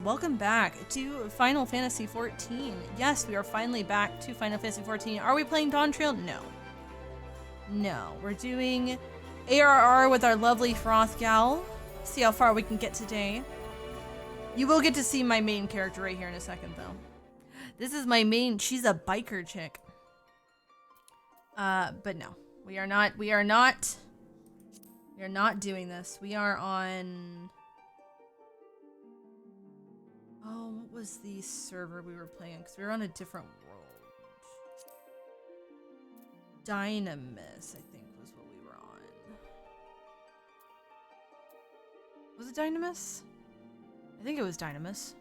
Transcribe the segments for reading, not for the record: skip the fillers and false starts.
welcome back to Final Fantasy XIV. Yes, we are finally back to Final Fantasy XIV. Are we playing Dawn Trail? No. No, we're doing ARR with our lovely Hrothgal. See how far we can get today. You will get to see my main character right here in a second, though. This is my main, she's a biker chick. But no, we are not doing this. We are on... Oh, what was the server we were playing? Because we were on a different world. Dynamis, I think, was what we were on. Was it Dynamis? I think it was Dynamis.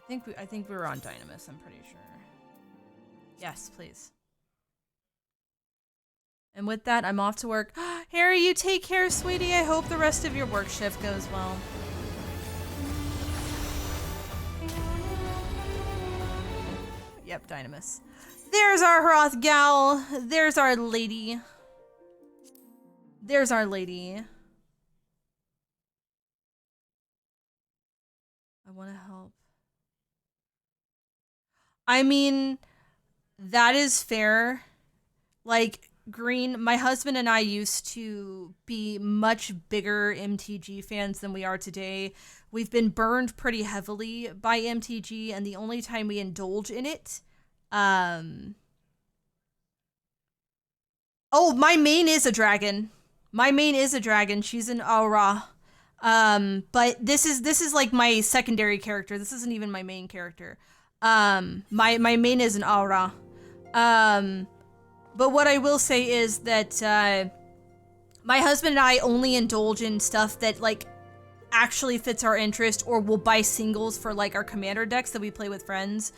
I think we were on Dynamis, I'm pretty sure. Yes, please. And with that, I'm off to work. Harry, you take care, sweetie. I hope the rest of your work shift goes well. Yep, Dynamis. There's our Hrothgal. There's our lady. There's our lady. I want to help. I mean, that is fair. Like, Green, my husband and I used to be much bigger MTG fans than we are today. We've been burned pretty heavily by MTG, and the only time we indulge in it, oh, my main is a dragon. My main is a dragon. She's an Aura. But this is like my secondary character. This isn't even my main character. My main is an Aura. But what I will say is that, my husband and I only indulge in stuff that, like, actually fits our interest, or we'll buy singles for, like, our commander decks that we play with friends.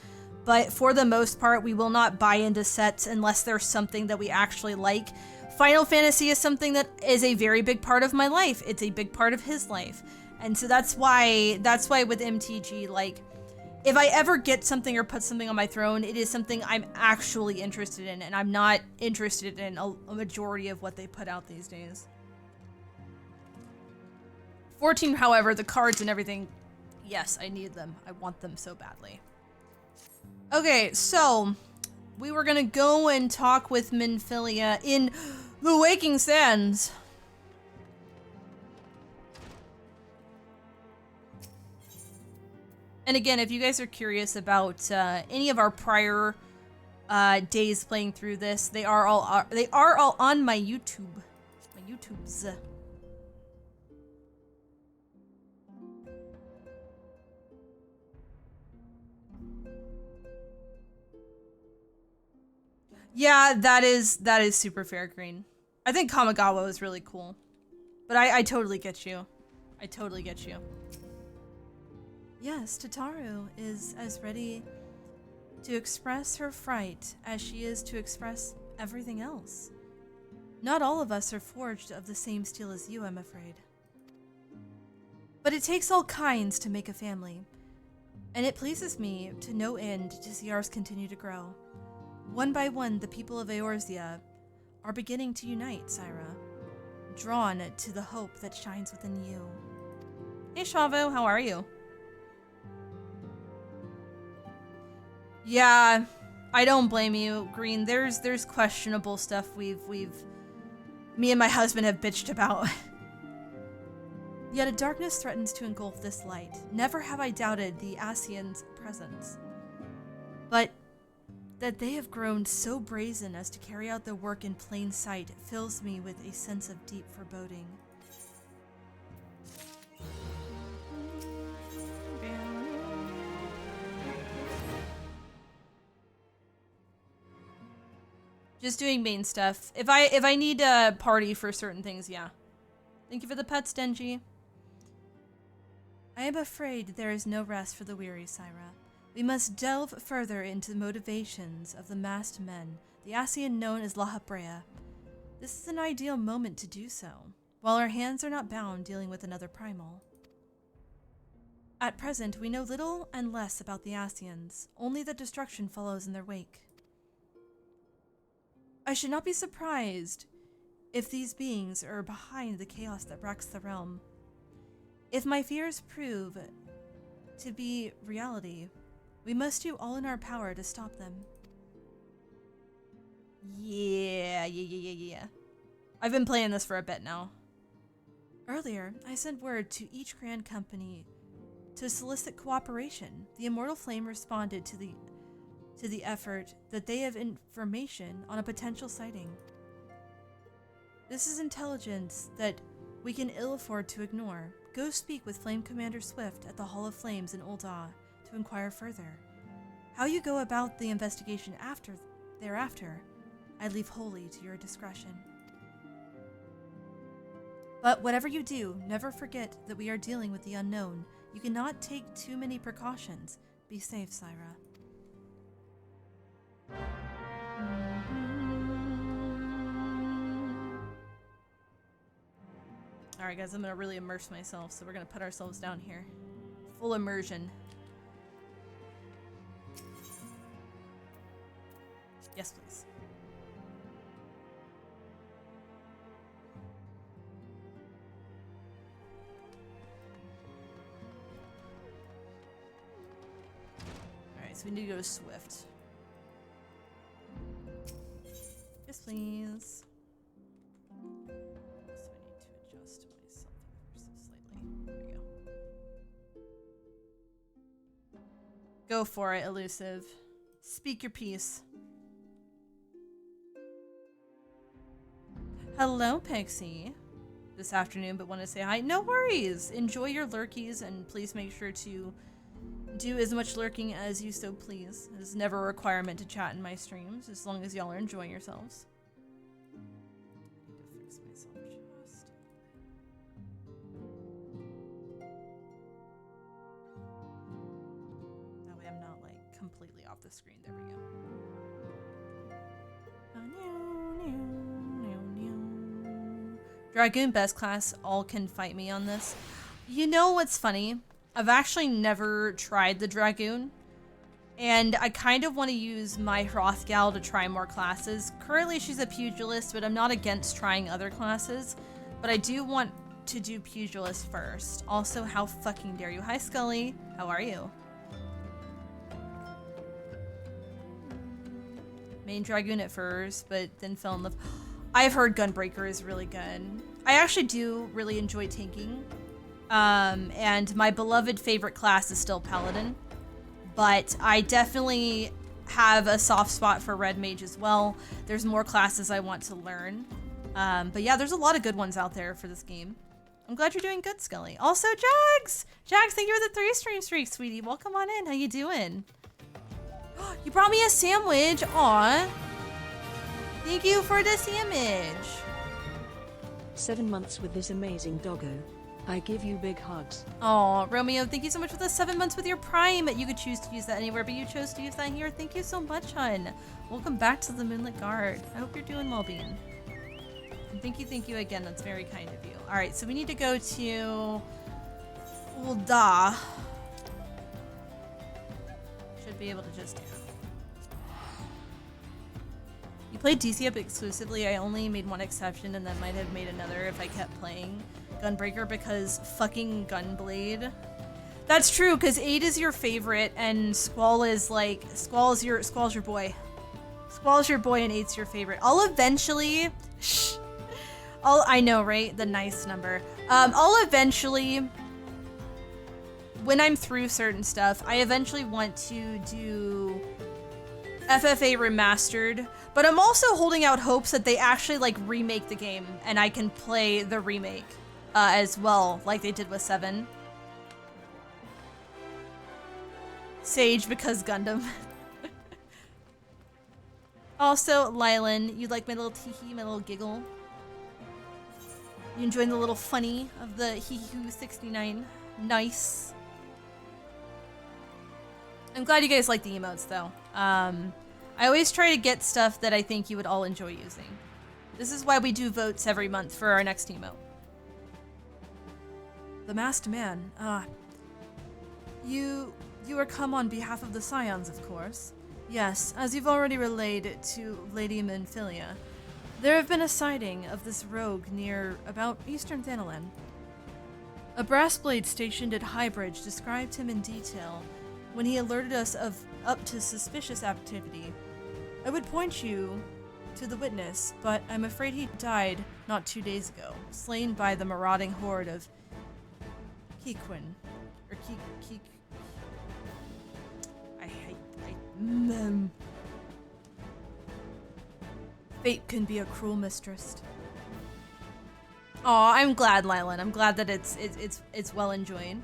But for the most part, we will not buy into sets unless there's something that we actually like. Final Fantasy is something that is a very big part of my life. It's a big part of his life. And so that's why with MTG, like, if I ever get something or put something on my throne, it is something I'm actually interested in, and I'm not interested in a majority of what they put out these days. 14, however, the cards and everything, yes, I need them. I want them so badly. Okay, so we were gonna go and talk with Minfilia in the Waking Sands. And again, if you guys are curious about any of our prior days playing through this, they are all on my YouTube. My YouTubes. Yeah, that is super fair, Green. I think Kamigawa is really cool. But I totally get you. I totally get you. Yes, Tataru is as ready to express her fright as she is to express everything else. Not all of us are forged of the same steel as you, I'm afraid. But it takes all kinds to make a family, and it pleases me to no end to see ours continue to grow. One by one, the people of Eorzea are beginning to unite, Syra, drawn to the hope that shines within you. Hey Shavo, how are you? Yeah, I don't blame you, Green. There's questionable stuff me and my husband have bitched about. Yet a darkness threatens to engulf this light. Never have I doubted the Ascians' presence. But that they have grown so brazen as to carry out their work in plain sight fills me with a sense of deep foreboding. Just doing main stuff. If I need a party for certain things, yeah. Thank you for the pets, Denji. I am afraid there is no rest for the weary, Syra. We must delve further into the motivations of the masked men, the Ascian known as La Habrea. This is an ideal moment to do so, while our hands are not bound dealing with another primal. At present, we know little and less about the Ascians, only that destruction follows in their wake. I should not be surprised if these beings are behind the chaos that wrecks the realm. If my fears prove to be reality, we must do all in our power to stop them. Yeah. I've been playing this for a bit now. Earlier, I sent word to each Grand Company to solicit cooperation. The Immortal Flame responded to the effort that they have information on a potential sighting. This is intelligence that we can ill afford to ignore. Go speak with Flame Commander Swift at the Hall of Flames in Ul'dah to inquire further. How you go about the investigation thereafter, I leave wholly to your discretion. But whatever you do, never forget that we are dealing with the unknown. You cannot take too many precautions. Be safe, Syra. Alright guys, I'm gonna really immerse myself, so we're gonna put ourselves down here. Full immersion. Yes, please. Alright, so we need to go to Swift. Yes, please. So I need to adjust myself ever so slightly. There we go. Go for it, Elusive. Speak your piece. Hello, Pixie. This afternoon, but want to say hi. No worries. Enjoy your lurkies, and please make sure to do as much lurking as you so please. There's never a requirement to chat in my streams, as long as y'all are enjoying yourselves. I need to fix myself just. That way I'm not like completely off the screen. There we go. Dragoon best class, all can fight me on this. You know what's funny? I've actually never tried the Dragoon, and I kind of want to use my Hrothgal to try more classes. Currently she's a Pugilist, but I'm not against trying other classes, but I do want to do Pugilist first. Also, how fucking dare you? Hi Scully, how are you? Main Dragoon at first, but then fell in love. I've heard Gunbreaker is really good. I actually do really enjoy tanking. And my beloved favorite class is still Paladin. But I definitely have a soft spot for Red Mage as well. There's more classes I want to learn. But yeah, there's a lot of good ones out there for this game. I'm glad you're doing good, Scully. Also, Jags! Jags, thank you for the 3 stream streak, sweetie. Welcome on in. How you doing? You brought me a sandwich. Aw. Thank you for the sandwich. 7 months with this amazing doggo. I give you big hugs. Oh, Romeo, thank you so much for the 7 months with your Prime. You could choose to use that anywhere, but you chose to use that here. Thank you so much, hun. Welcome back to the Moonlit Guard. I hope you're doing well, Bean. And thank you again. That's very kind of you. All right, so we need to go to Ul'dah. Should be able to just... You played DC Up exclusively. I only made one exception, and then might have made another if I kept playing Gunbreaker because fucking Gunblade. That's true, because 8 is your favorite, and Squall is like Squall's your boy. Squall's your boy, and 8's your favorite. I'll eventually. I know, right? The nice number. I'll eventually. When I'm through certain stuff, I eventually want to do FFA Remastered, but I'm also holding out hopes that they actually like remake the game and I can play the remake as well, like they did with 7. Sage because Gundam. Also, Lylan, you like my little teehee, my little giggle? You enjoying the little funny of the hee-hoo 69? Nice. I'm glad you guys like the emotes, though. I always try to get stuff that I think you would all enjoy using. This is why we do votes every month for our next emote. The Masked Man. You are come on behalf of the Scions, of course. Yes, as you've already relayed to Lady Minfilia, there have been a sighting of this rogue near about Eastern Thanalan. A brass blade stationed at Highbridge described him in detail when he alerted us of up to suspicious activity. I would point you to the witness, but I'm afraid he died not 2 days ago, slain by the marauding horde of Keequin. Or Keek. Fate can be a cruel mistress. Aw, I'm glad, Lylan. I'm glad that it's well enjoyed.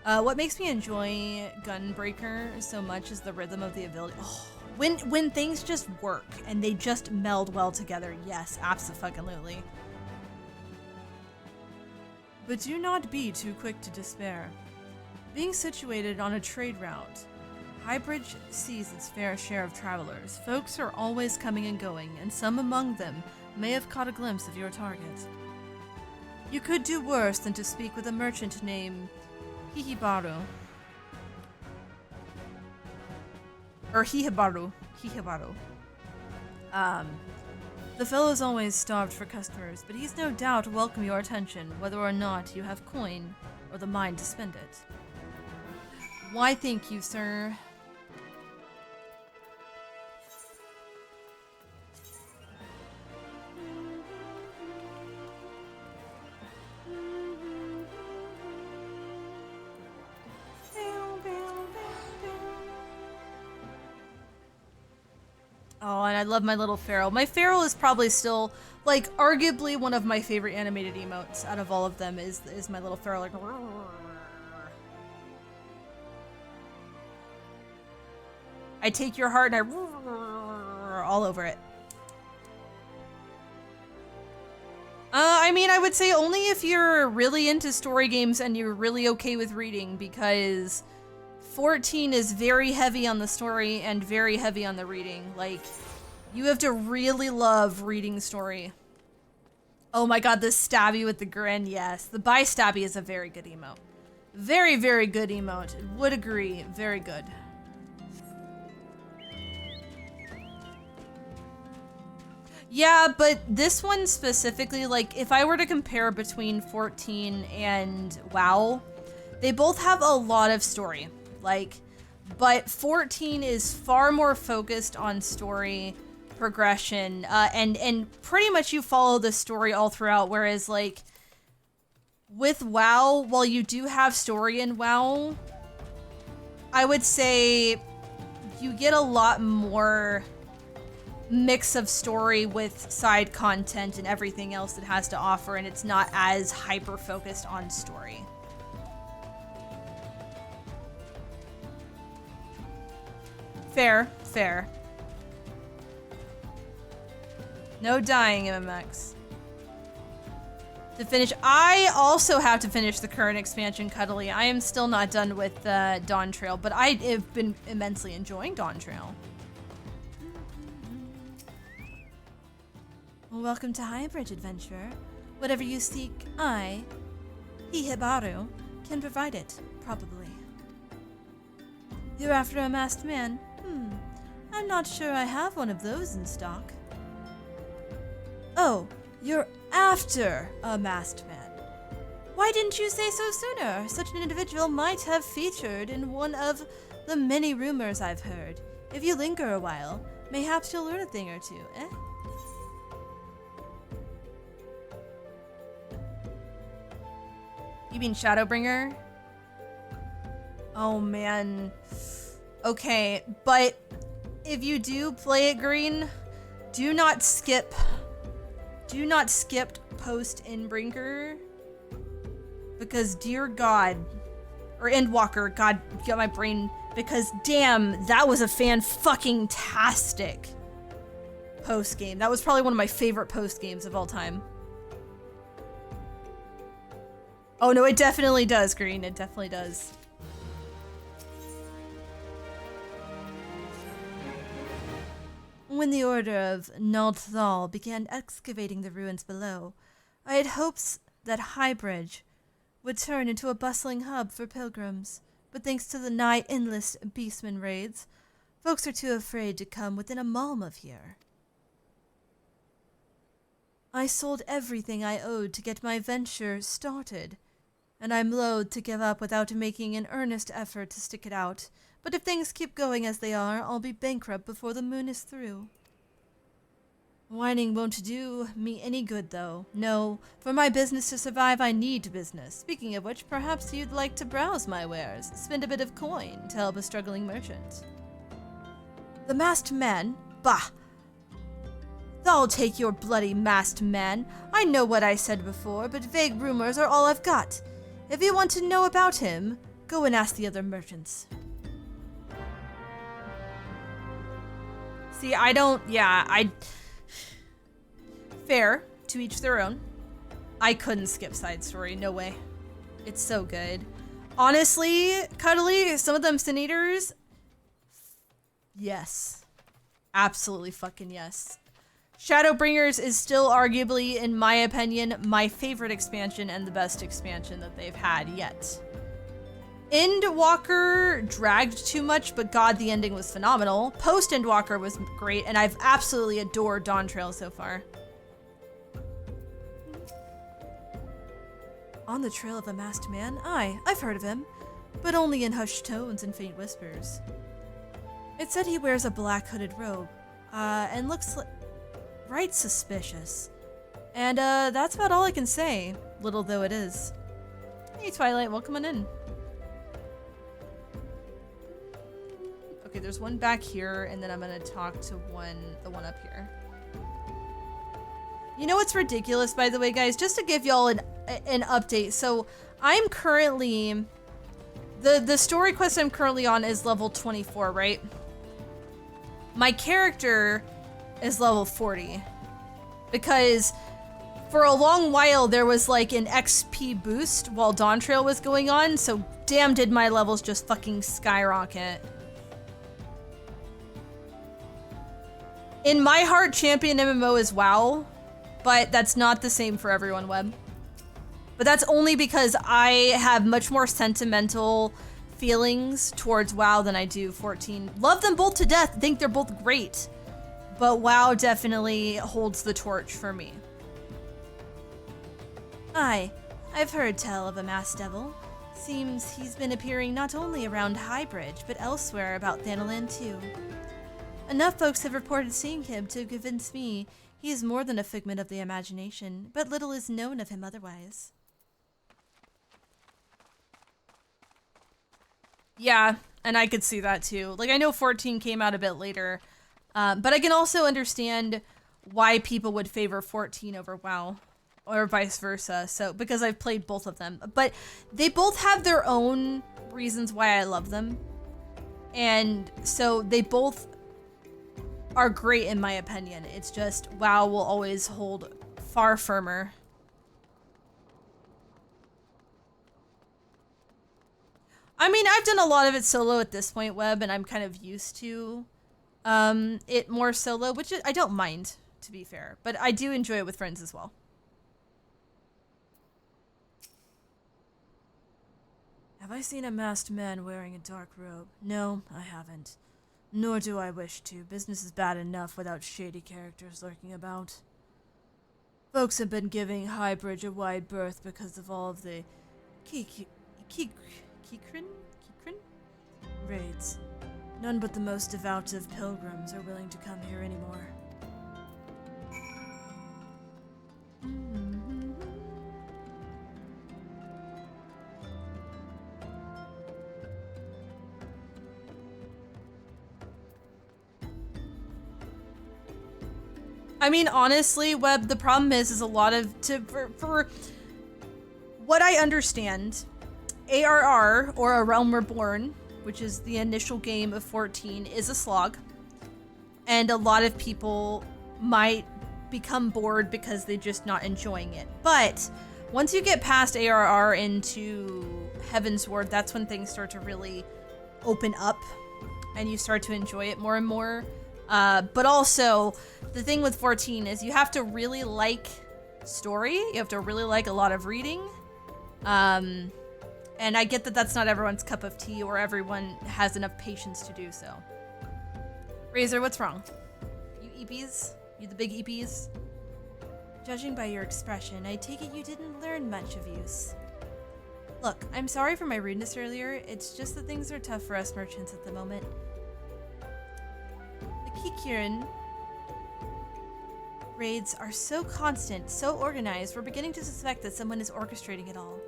What makes me enjoy Gunbreaker so much is the rhythm of the ability. Oh, when things just work and they just meld well together. Yes, abso-fucking-lutely. But do not be too quick to despair. Being situated on a trade route, Highbridge sees its fair share of travelers. Folks are always coming and going, and some among them may have caught a glimpse of your target. You could do worse than to speak with a merchant named Hihibaru. Or Hihibaru. The fellow's always starved for customers, but he's no doubt welcome your attention, whether or not you have coin or the mind to spend it. Why, thank you, sir. Oh, and I love my little Feral. My Feral is probably still, like, arguably one of my favorite animated emotes out of all of them is my little Feral, like... I take your heart and I all over it. I mean, I would say only if you're really into story games and you're really okay with reading, because 14 is very heavy on the story and very heavy on the reading. Like, you have to really love reading story. Oh my god, the stabby with the grin, yes. The by stabby is a very good emote. Very, very good emote. Would agree. Very good. Yeah, but this one specifically, like, if I were to compare between 14 and WoW, they both have a lot of story. Like, but 14 is far more focused on story progression, and pretty much you follow the story all throughout, whereas, like, with WoW, while you do have story in WoW, I would say you get a lot more mix of story with side content and everything else it has to offer, and it's not as hyper focused on story. Fair, fair. No dying, MMX. To finish, I also have to finish the current expansion, Cuddly. I am still not done with Dawn Trail, but I have been immensely enjoying Dawn Trail. Welcome to Highbridge, adventurer. Whatever you seek, I, Hihibaru, can provide it, probably. You're after a masked man? I'm not sure I have one of those in stock. Oh, you're after a masked man. Why didn't you say so sooner? Such an individual might have featured in one of the many rumors I've heard. If you linger a while, mayhaps you'll learn a thing or two, eh? You mean Shadowbringer? Oh man. Okay, but if you do play it green, do not skip post Endbringer, because dear God, or Endwalker, God, got my brain, because damn, that was a fan-fucking-tastic post game. That was probably one of my favorite post games of all time. Oh no, it definitely does, Green. It definitely does. When the Order of Hrothgal began excavating the ruins below, I had hopes that Highbridge would turn into a bustling hub for pilgrims, but thanks to the nigh endless beastman raids, folks are too afraid to come within a malm of here. I sold everything I owed to get my venture started, and I'm loath to give up without making an earnest effort to stick it out. But if things keep going as they are, I'll be bankrupt before the moon is through. Whining won't do me any good, though. No, for my business to survive, I need business. Speaking of which, perhaps you'd like to browse my wares, spend a bit of coin to help a struggling merchant. The masked man? Bah! I'll take your bloody masked man. I know what I said before, but vague rumors are all I've got. If you want to know about him, go and ask the other merchants. See, Fair, to each their own. I couldn't skip side story, no way. It's so good. Honestly, Cuddly, some of them Sin Eaters, yes. Absolutely fucking yes. Shadowbringers is still arguably, in my opinion, my favorite expansion and the best expansion that they've had yet. Endwalker dragged too much, but God, the ending was phenomenal. Post Endwalker was great, and I've absolutely adored Dawn Trail so far. On the trail of a masked man? Aye, I've heard of him, but only in hushed tones and faint whispers. It said he wears a black hooded robe, and looks right suspicious. And, that's about all I can say, little though it is. Hey, Twilight, welcome on in. Okay, there's one back here, and then I'm gonna talk to the one up here. You know what's ridiculous, by the way, guys? Just to give y'all an update. So I'm currently, the story quest I'm currently on is level 24, right? My character is level 40 because for a long while there was like an XP boost while Dawn Trail was going on. So damn, did my levels just fucking skyrocket. In my heart, champion MMO is WoW. But that's not the same for everyone, Web. But that's only because I have much more sentimental feelings towards WoW than I do 14. Love them both to death, think they're both great. But WoW definitely holds the torch for me. Aye, I've heard tell of a masked devil. Seems he's been appearing not only around Highbridge, but elsewhere about Thanalan too. Enough folks have reported seeing him to convince me he is more than a figment of the imagination, but little is known of him otherwise. Yeah, and I could see that too. Like, I know 14 came out a bit later, but I can also understand why people would favor 14 over WoW, or vice versa, so, because I've played both of them. But they both have their own reasons why I love them, and so they both are great in my opinion. It's just WoW will always hold far firmer. I mean, I've done a lot of it solo at this point, Web, and I'm kind of used to it more solo, which I don't mind, to be fair, but I do enjoy it with friends as well. Have I seen a masked man wearing a dark robe? No, I haven't. Nor do I wish to. Business is bad enough without shady characters lurking about. Folks have been giving Highbridge a wide berth because of all of the Kikrin raids. None but the most devout of pilgrims are willing to come here anymore. I mean, honestly, Web, the problem is a lot of, for what I understand, ARR, or A Realm Reborn, which is the initial game of 14, is a slog. And a lot of people might become bored because they're just not enjoying it. But once you get past ARR into Heavensward, that's when things start to really open up and you start to enjoy it more and more. But also, the thing with 14 is you have to really like story. You have to really like a lot of reading. And I get that that's not everyone's cup of tea or everyone has enough patience to do so. Razor, what's wrong? You EPs? You the big EPs? Judging by your expression, I take it you didn't learn much of use. Look, I'm sorry for my rudeness earlier. It's just that things are tough for us merchants at the moment. The Kikirin raids are so constant, so organized, we're beginning to suspect that someone is orchestrating it all.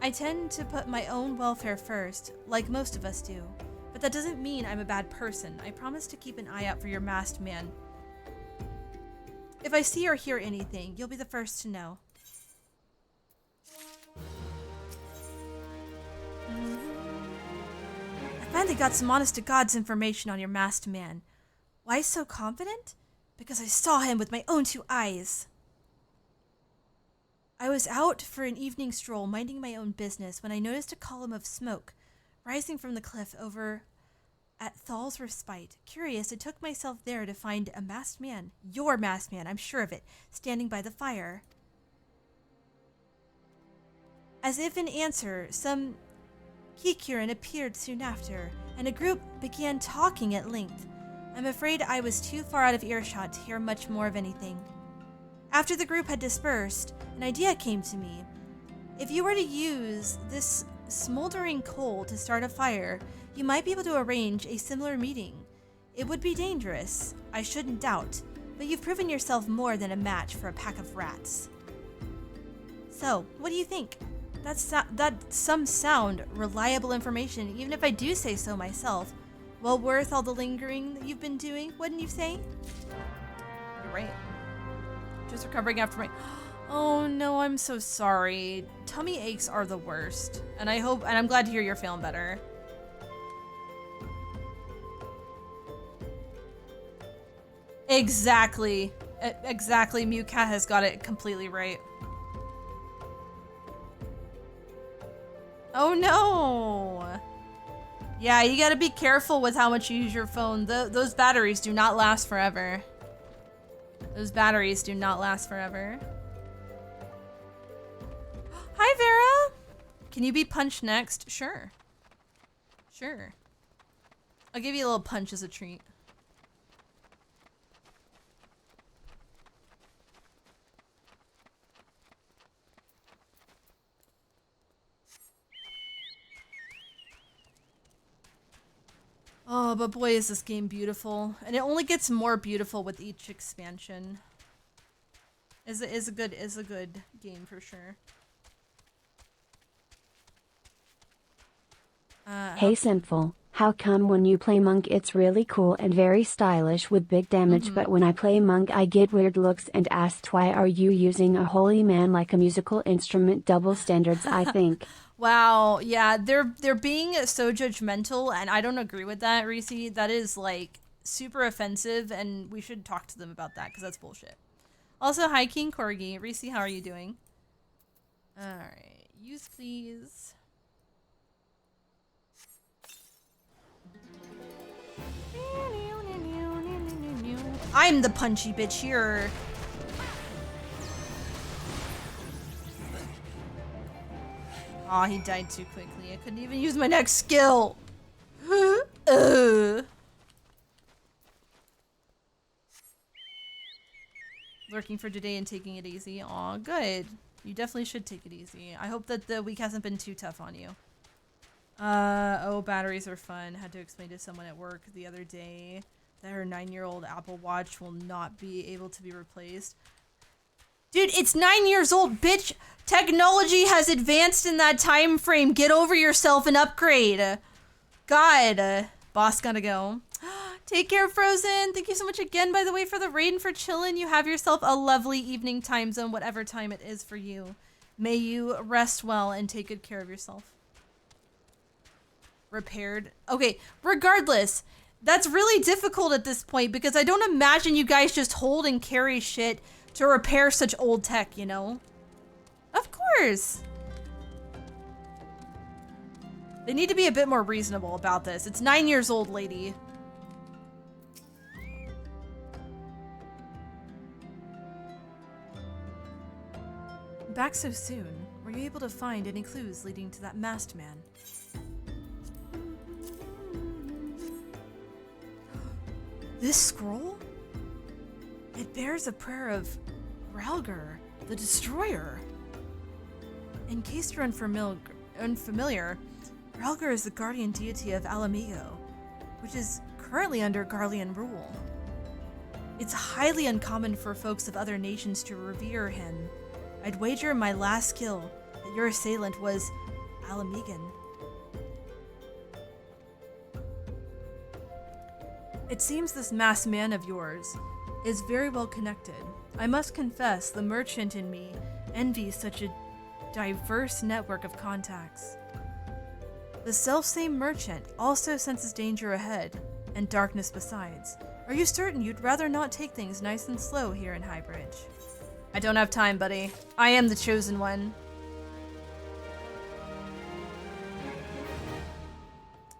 I tend to put my own welfare first, like most of us do. But that doesn't mean I'm a bad person. I promise to keep an eye out for your masked man. If I see or hear anything, you'll be the first to know. I finally got some honest-to-God's information on your masked man. Why so confident? Because I saw him with my own 2 eyes. I was out for an evening stroll, minding my own business, when I noticed a column of smoke rising from the cliff over at Thal's Respite. Curious, I took myself there to find a masked man, your masked man, I'm sure of it, standing by the fire. As if in answer, some Kikirin appeared soon after, and a group began talking at length. I'm afraid I was too far out of earshot to hear much more of anything. After the group had dispersed, an idea came to me. If you were to use this smoldering coal to start a fire, you might be able to arrange a similar meeting. It would be dangerous, I shouldn't doubt, but you've proven yourself more than a match for a pack of rats. So, what do you think? That's some sound reliable information, even if I do say so myself. Well worth all the lingering that you've been doing, wouldn't you say? You're right. Just recovering after my... Oh no, I'm so sorry. Tummy aches are the worst. And I'm glad to hear you're feeling better. Exactly. Exactly. Mewcat has got it completely right. Oh no! Yeah, you gotta be careful with how much you use your phone. Those batteries do not last forever. Those batteries do not last forever. Hi, Vera! Can you be punched next? Sure. Sure. I'll give you a little punch as a treat. Oh, but boy is this game beautiful. And it only gets more beautiful with each expansion. Is a good game for sure. Hey Sinful, how come when you play Monk it's really cool and very stylish with big damage, but when I play Monk I get weird looks and asked why are you using a holy man like a musical instrument? Double standards, I think. Wow, yeah, they're being so judgmental, and I don't agree with that, Reese. That is like super offensive, and we should talk to them about that because that's bullshit. Also, hi King Corgi. Reese, how are you doing? Alright, use please. I'm the punchy bitch here. Aw, he died too quickly. I couldn't even use my next skill. Lurking for today and taking it easy. Aw, good. You definitely should take it easy. I hope that the week hasn't been too tough on you. Oh, batteries are fun. Had to explain to someone at work the other day that her 9-year-old Apple Watch will not be able to be replaced. Dude, it's 9 years old, bitch! Technology has advanced in that time frame. Get over yourself and upgrade. God. Boss gotta go. Take care, Frozen. Thank you so much again, by the way, for the raid and for chilling. You have yourself a lovely evening time zone, whatever time it is for you. May you rest well and take good care of yourself. Repaired. Okay, regardless, that's really difficult at this point because I don't imagine you guys just hold and carry shit to repair such old tech, you know? Of course. They need to be a bit more reasonable about this. It's 9 years old, lady. Back so soon. Were you able to find any clues leading to that masked man? This scroll? It bears a prayer of Hrothgal, the Destroyer. In case you're unfamiliar, Hrothgar is the guardian deity of Alamigo, which is currently under Garlean rule. It's highly uncommon for folks of other nations to revere him. I'd wager my last kill that your assailant was Alamigan. It seems this masked man of yours is very well connected. I must confess, the merchant in me envies such a diverse network of contacts. The selfsame merchant also senses danger ahead, and darkness besides. Are you certain you'd rather not take things nice and slow here in Highbridge? I don't have time, buddy. I am the chosen one.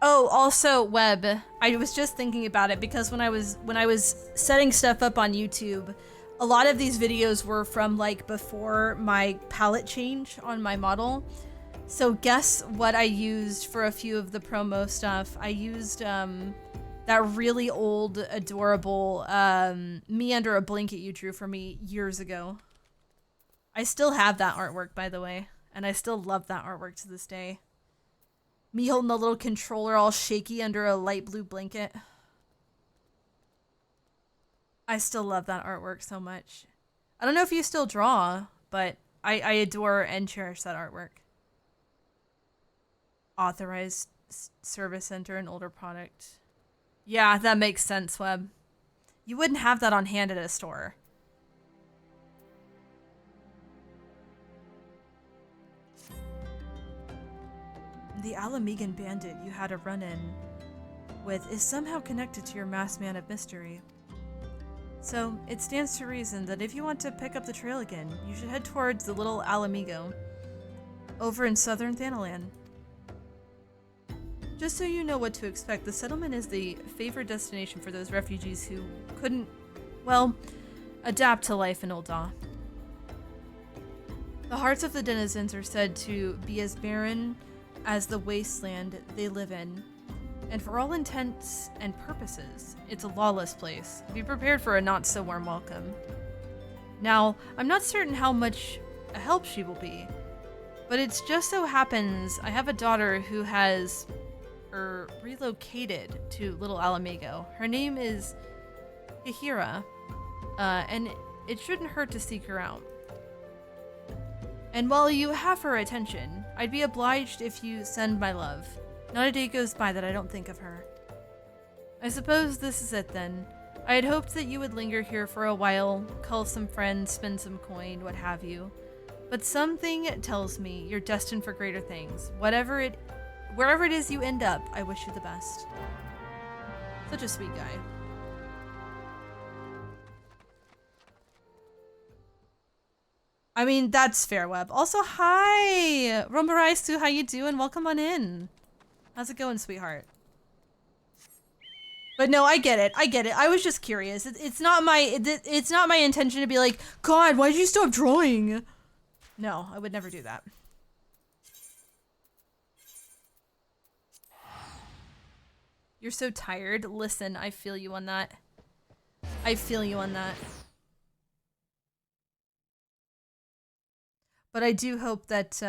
Oh, also, Web. I was just thinking about it because when I was setting stuff up on YouTube, a lot of these videos were from like before my palette change on my model. So guess what I used for a few of the promo stuff? I used that really old, adorable me under a blanket you drew for me years ago. I still have that artwork, by the way, and I still love that artwork to this day. Me holding the little controller all shaky under a light blue blanket. I still love that artwork so much. I don't know if you still draw, but I adore and cherish that artwork. Authorized service center and older product. Yeah, that makes sense, Web. You wouldn't have that on hand at a store. The Alamigan bandit you had a run-in with is somehow connected to your masked man of mystery. So, it stands to reason that if you want to pick up the trail again, you should head towards the little Alamigo, over in southern Thanalan. Just so you know what to expect, the settlement is the favored destination for those refugees who couldn't, well, adapt to life in Ul'dah. The hearts of the denizens are said to be as barren as the wasteland they live in, and for all intents and purposes, it's a lawless place. Be prepared for a not-so-warm welcome. Now, I'm not certain how much a help she will be, but it just so happens I have a daughter who has relocated to Little Alamigo. Her name is Hihira, and it shouldn't hurt to seek her out. And while you have her attention, I'd be obliged if you send my love. Not a day goes by that I don't think of her. I suppose this is it then. I had hoped that you would linger here for a while, call some friends, spend some coin, what have you. But something tells me you're destined for greater things. Wherever it is you end up, I wish you the best. Such a sweet guy. I mean, that's fair, Web. Also, hi! Rombaraisu, how you doing? Welcome on in. How's it going, sweetheart? But no, I get it. I get it. I was just curious. It's not my intention to be like, God, why did you stop drawing? No, I would never do that. You're so tired. Listen, I feel you on that. I feel you on that. But I do hope that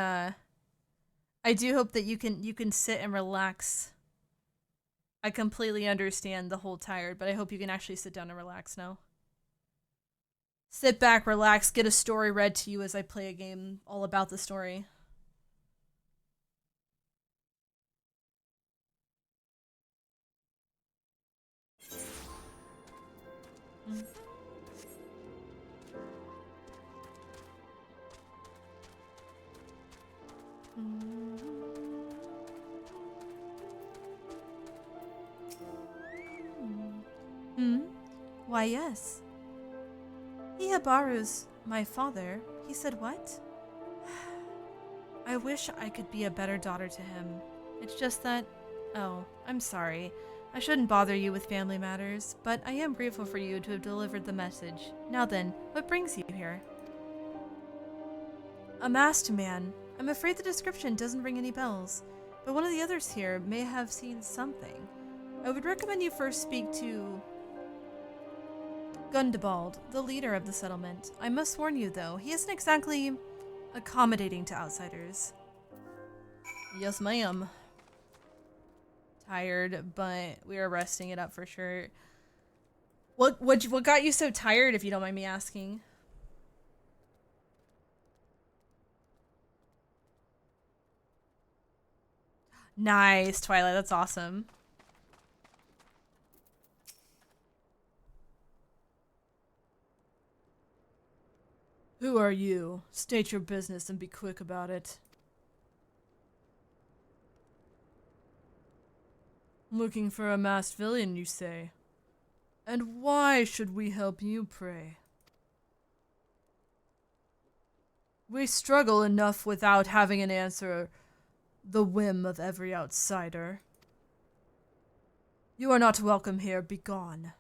you can sit and relax. I completely understand the whole tired, but I hope you can actually sit down and relax now. Sit back, relax, get a story read to you as I play a game all about the story. Why, yes. Ihabaru's my father. He said what? I wish I could be a better daughter to him. It's just that... Oh, I'm sorry. I shouldn't bother you with family matters, but I am grateful for you to have delivered the message. Now then, what brings you here? A masked man. I'm afraid the description doesn't ring any bells, but one of the others here may have seen something. I would recommend you first speak to Gundabald, the leader of the settlement. I must warn you, though, he isn't exactly accommodating to outsiders. Yes, ma'am. Tired, but we are resting it up for sure. What got you so tired, if you don't mind me asking? Nice, Twilight. That's awesome. Who are you? State your business and be quick about it. Looking for a masked villain, you say? And why should we help you, pray? We struggle enough without having an answer the whim of every outsider. You are not welcome here, be gone.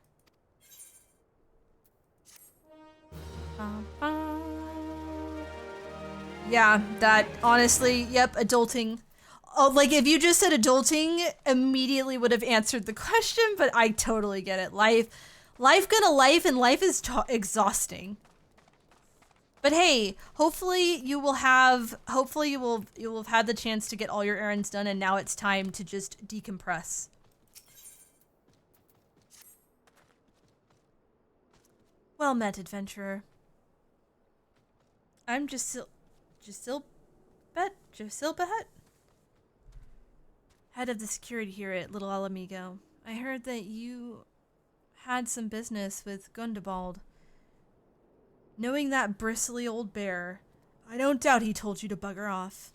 Yeah, that, honestly, yep, adulting. Oh, like, if you just said adulting, immediately would have answered the question, but I totally get it. Life gonna life, and life is exhausting. But hey, hopefully you will have had the chance to get all your errands done, and now it's time to just decompress. Well met, adventurer. I'm Jasil Behet, head of the security here at Little Alamigo. I heard that you had some business with Gundabald. Knowing that bristly old bear, I don't doubt he told you to bugger off.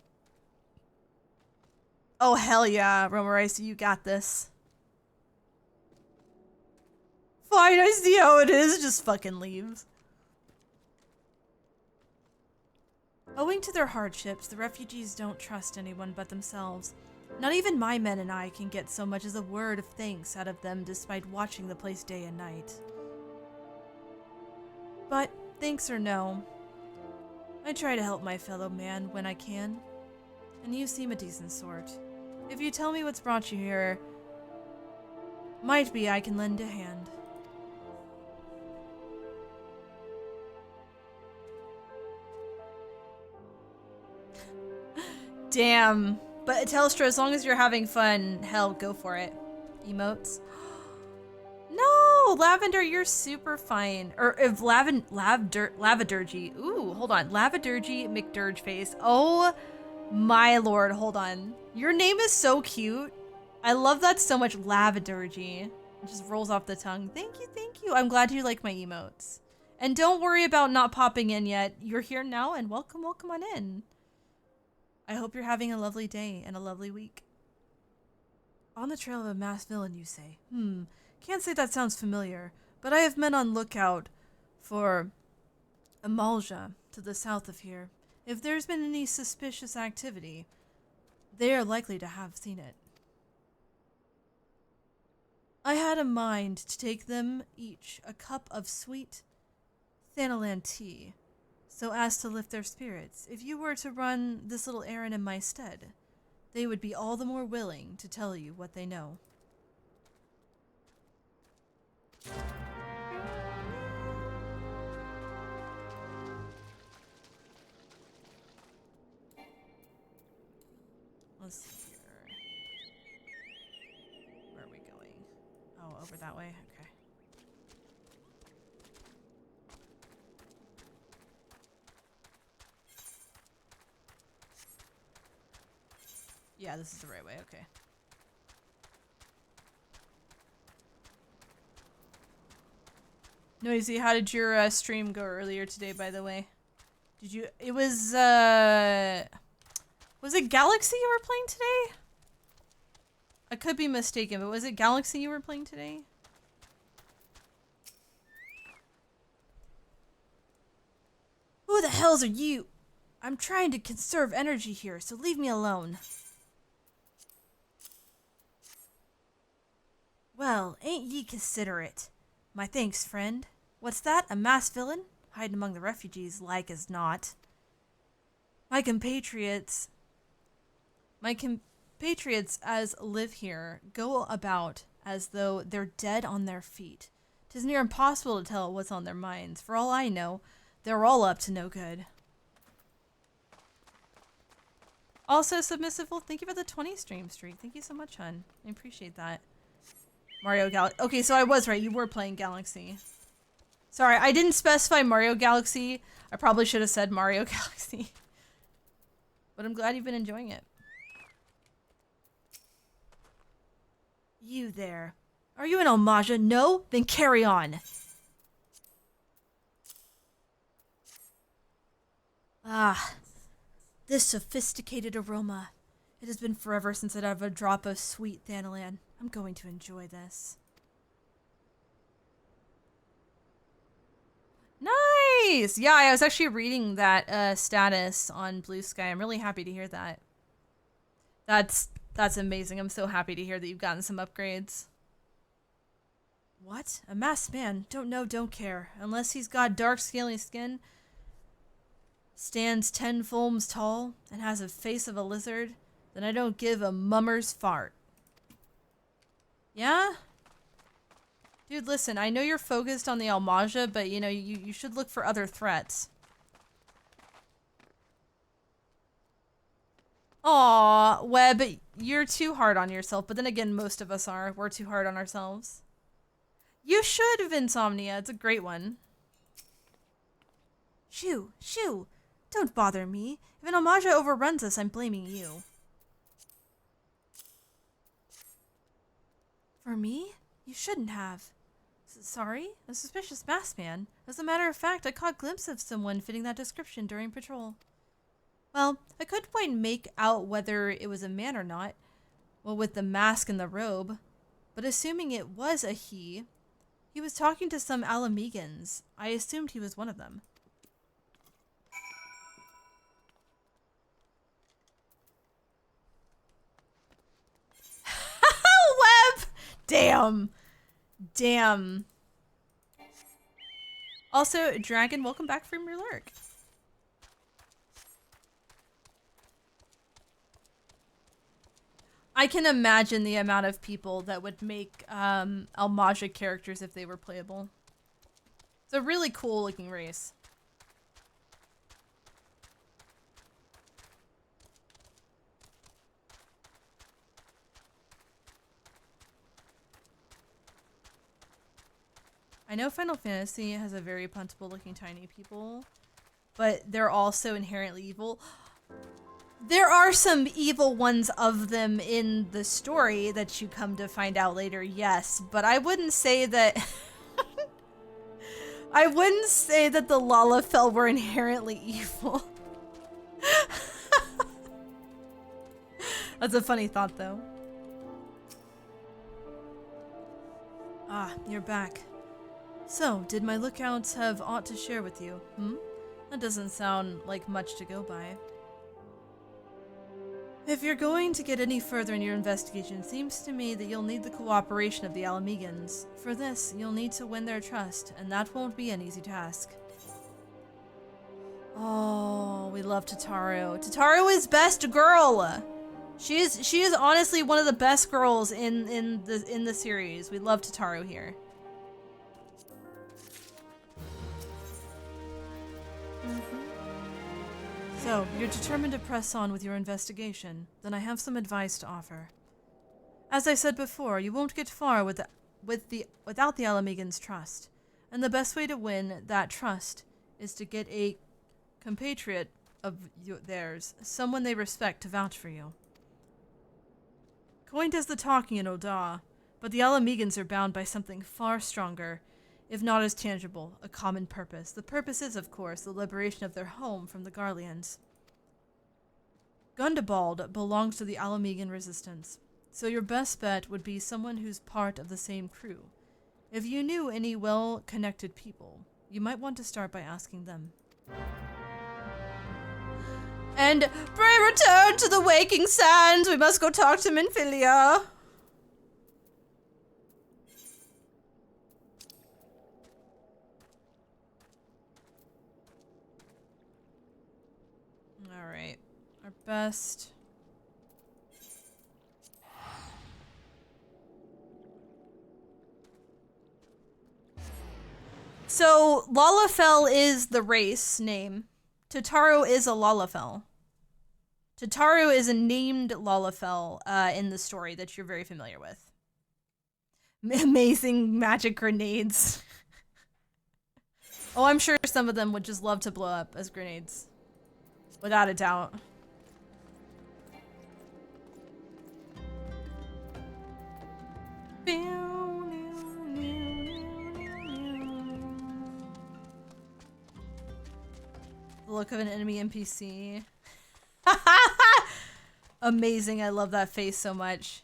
Oh hell yeah, Romarice, you got this. Fine, I see how it is, just fucking leaves. Owing to their hardships, the refugees don't trust anyone but themselves. Not even my men and I can get so much as a word of thanks out of them despite watching the place day and night. But, thanks or no, I try to help my fellow man when I can, and you seem a decent sort. If you tell me what's brought you here, might be I can lend a hand. Damn. But Telstra, as long as you're having fun, hell, go for it. Emotes. No, Lavender, you're super fine. Or if Lavadurgy. Ooh, hold on. Lavadurgy McDurgeface. Oh my lord, hold on. Your name is so cute. I love that so much, Lavadurgy. It just rolls off the tongue. Thank you, thank you. I'm glad you like my emotes. And don't worry about not popping in yet. You're here now, and welcome on in. I hope you're having a lovely day and a lovely week. On the trail of a masked villain, you say? Can't say that sounds familiar, but I have men on lookout for Amalja to the south of here. If there's been any suspicious activity, they are likely to have seen it. I had a mind to take them each a cup of sweet Thanalan tea, so as to lift their spirits. If you were to run this little errand in my stead, they would be all the more willing to tell you what they know. Let's see here. Where are we going? Oh, over that way? Okay. Yeah, this is the right way, okay. Noisy, how did your stream go earlier today, by the way? Did you, it was it Galaxy you were playing today? I could be mistaken, but was it Galaxy you were playing today? Who the hells are you? I'm trying to conserve energy here, so leave me alone. Well, ain't ye considerate? My thanks, friend. What's that? A masked villain? Hiding among the refugees, like as not. My compatriots as live here go about as though they're dead on their feet. 'Tis near impossible to tell what's on their minds. For all I know, they're all up to no good. Also, Submissiveful, thank you for the 20 stream streak. Thank you so much, hun. I appreciate that. Mario Galaxy. Okay, so I was right. You were playing Galaxy. Sorry, I didn't specify Mario Galaxy. I probably should have said Mario Galaxy. But I'm glad you've been enjoying it. You there. Are you an Almaja? No? Then carry on. Ah, this sophisticated aroma. It has been forever since I'd have a drop of sweet Thanalan. I'm going to enjoy this. Nice! Yeah, I was actually reading that status on Blue Sky. I'm really happy to hear that. That's amazing. I'm so happy to hear that you've gotten some upgrades. What? A masked man? Don't know, don't care. Unless he's got dark, scaly skin, stands 10 fulms tall, and has a face of a lizard, then I don't give a mummer's fart. Yeah? Dude, listen, I know you're focused on the Almaja, but you know, you should look for other threats. Aw, Webb, you're too hard on yourself, but then again, most of us are. We're too hard on ourselves. You should, Vinsomnia. It's a great one. Shoo, shoo. Don't bother me. If an Almaja overruns us, I'm blaming you. For me? You shouldn't have. Sorry? A suspicious masked man. As a matter of fact, I caught a glimpse of someone fitting that description during patrol. Well, I couldn't quite make out whether it was a man or not. Well, with the mask and the robe. But assuming it was a he was talking to some Alamegans. I assumed he was one of them. Web! Damn. Damn. Also, Dragon, welcome back from your lurk. I can imagine the amount of people that would make Almaja characters if they were playable. It's a really cool looking race. I know Final Fantasy has a very puntable looking tiny people, but they're also inherently evil. There are some evil ones of them in the story that you come to find out later, yes, but I wouldn't say that I wouldn't say that the Lalafell were inherently evil. That's a funny thought though. Ah, you're back. So, did my lookouts have aught to share with you? That doesn't sound like much to go by. If you're going to get any further in your investigation, it seems to me that you'll need the cooperation of the Alamegans. For this, you'll need to win their trust, and that won't be an easy task. Oh, we love Tataru. Tataru is best girl! She is honestly one of the best girls in the series. We love Tataru here. So, you're determined to press on with your investigation. Then I have some advice to offer. As I said before, you won't get far without the Alamegans' trust. And the best way to win that trust is to get a compatriot of theirs, someone they respect to vouch for you. Coin does the talking in Oda, but the Alamegans are bound by something far stronger, if not as tangible, a common purpose. The purpose is, of course, the liberation of their home from the Garleans. Gundabald belongs to the Alamegan resistance, so your best bet would be someone who's part of the same crew. If you knew any well-connected people, you might want to start by asking them. And pray return to the waking sands! We must go talk to Minfilia! Alright. Our best... So, Lalafell is the race name. Tataru is a Lalafell. Tataru is a named Lalafell in the story that you're very familiar with. Amazing magic grenades. Oh, I'm sure some of them would just love to blow up as grenades. Without a doubt. The look of an enemy NPC. Amazing, I love that face so much.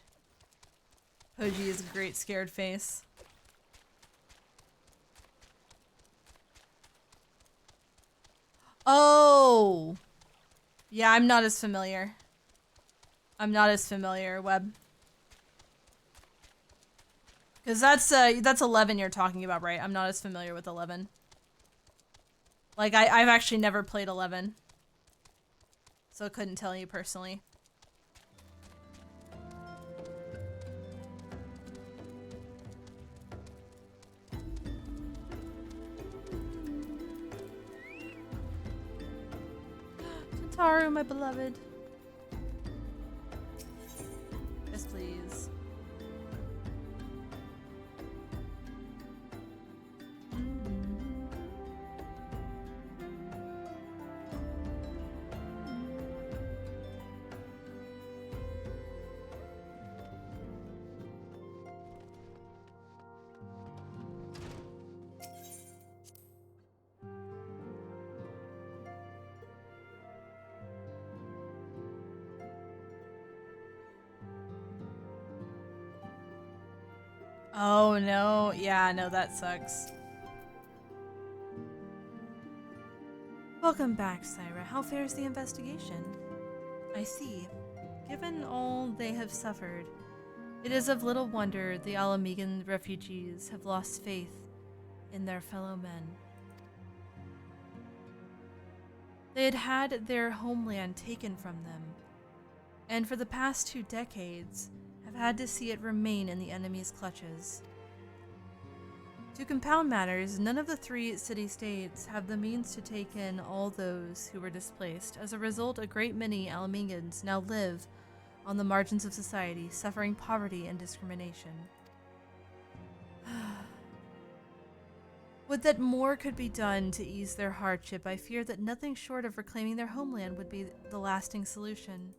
Hoji is a great scared face. Oh! Yeah, I'm not as familiar. I'm not as familiar, Web. Because that's 11 you're talking about, right? I'm not as familiar with 11. Like, I've actually never played 11. So I couldn't tell you personally. Tataru, my beloved. Yes, please. Oh no, yeah, no, that sucks. Welcome back, Syra. How fares the investigation? I see. Given all they have suffered, it is of little wonder the Alamegan refugees have lost faith in their fellow men. They had had their homeland taken from them, and for the past 2 decades have had to see it remain in the enemy's clutches. To compound matters, none of the 3 city-states have the means to take in all those who were displaced. As a result, a great many Alamegans now live on the margins of society, suffering poverty and discrimination. Would that more could be done to ease their hardship. I fear that nothing short of reclaiming their homeland would be the lasting solution.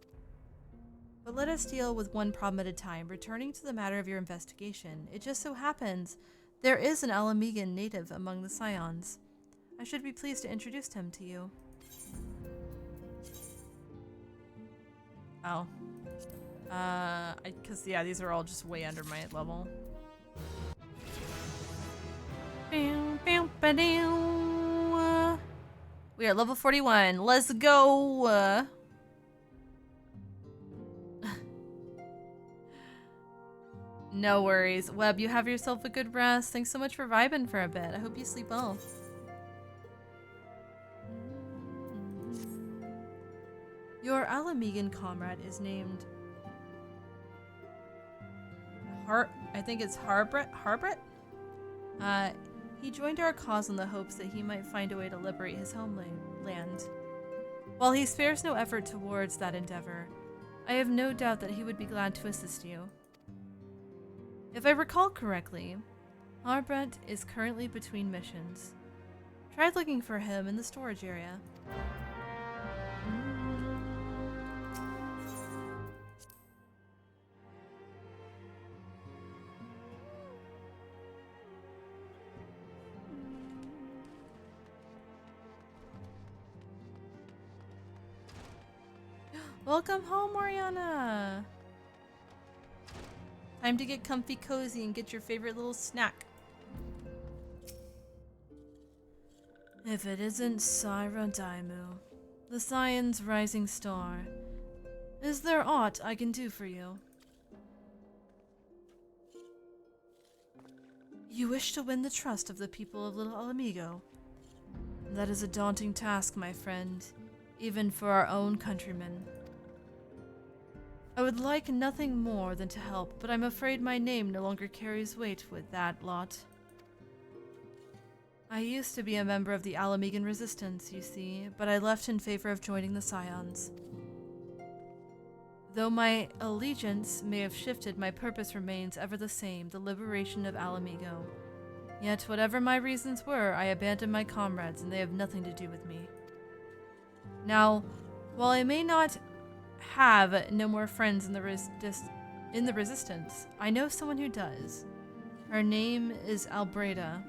But let us deal with one problem at a time. Returning to the matter of your investigation, it just so happens there is an Alamegan native among the Scions. I should be pleased to introduce him to you. Oh. Cause yeah, these are all just way under my level. We are level 41. Let's go! No worries. Web, you have yourself a good rest. Thanks so much for vibing for a bit. I hope you sleep well. Your Alamegan comrade is named... I think it's Harbret? He joined our cause in the hopes that he might find a way to liberate his homeland. While he spares no effort towards that endeavor, I have no doubt that he would be glad to assist you. If I recall correctly, Harbret is currently between missions. Try looking for him in the storage area. Welcome home, Mariana! Time to get comfy cozy and get your favorite little snack. If it isn't Syra Daimu, the Scion's rising star, is there aught I can do for you? You wish to win the trust of the people of Little Alamigo? That is a daunting task, my friend, even for our own countrymen. I would like nothing more than to help, but I'm afraid my name no longer carries weight with that lot. I used to be a member of the Alamegan Resistance, you see, but I left in favor of joining the Scions. Though my allegiance may have shifted, my purpose remains ever the same, the liberation of Alamigo. Yet, whatever my reasons were, I abandoned my comrades, and they have nothing to do with me. Now, while I may not have no more friends in the Resistance, I know someone who does. Her name is Albreda,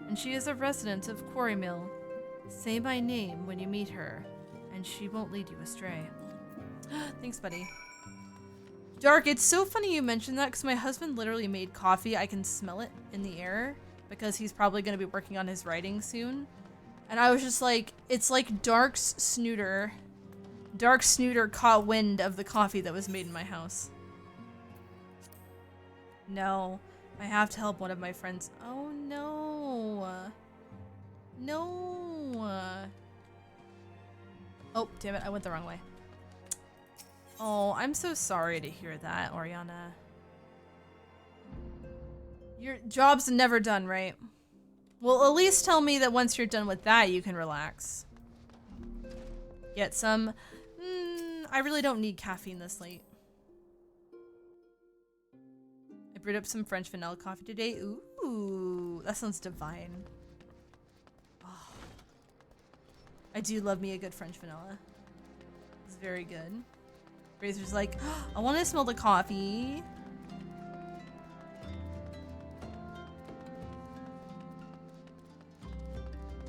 and she is a resident of Quarry Mill. Say my name when you meet her, and she won't lead you astray. Thanks, buddy. Dark, it's so funny you mentioned that because my husband literally made coffee. I can smell it in the air because he's probably going to be working on his writing soon. And I was just like, it's like Dark's snooter. Dark snooter caught wind of the coffee that was made in my house. No, I have to help one of my friends. Oh no. No. Oh, damn it, I went the wrong way. Oh, I'm so sorry to hear that, Oriana. Your job's never done, right? Well, at least tell me that once you're done with that, you can relax. Get some... I really don't need caffeine this late. I brewed up some French vanilla coffee today. Ooh, that sounds divine. Oh, I do love me a good French vanilla. It's very good. Razor's like, oh, I want to smell the coffee.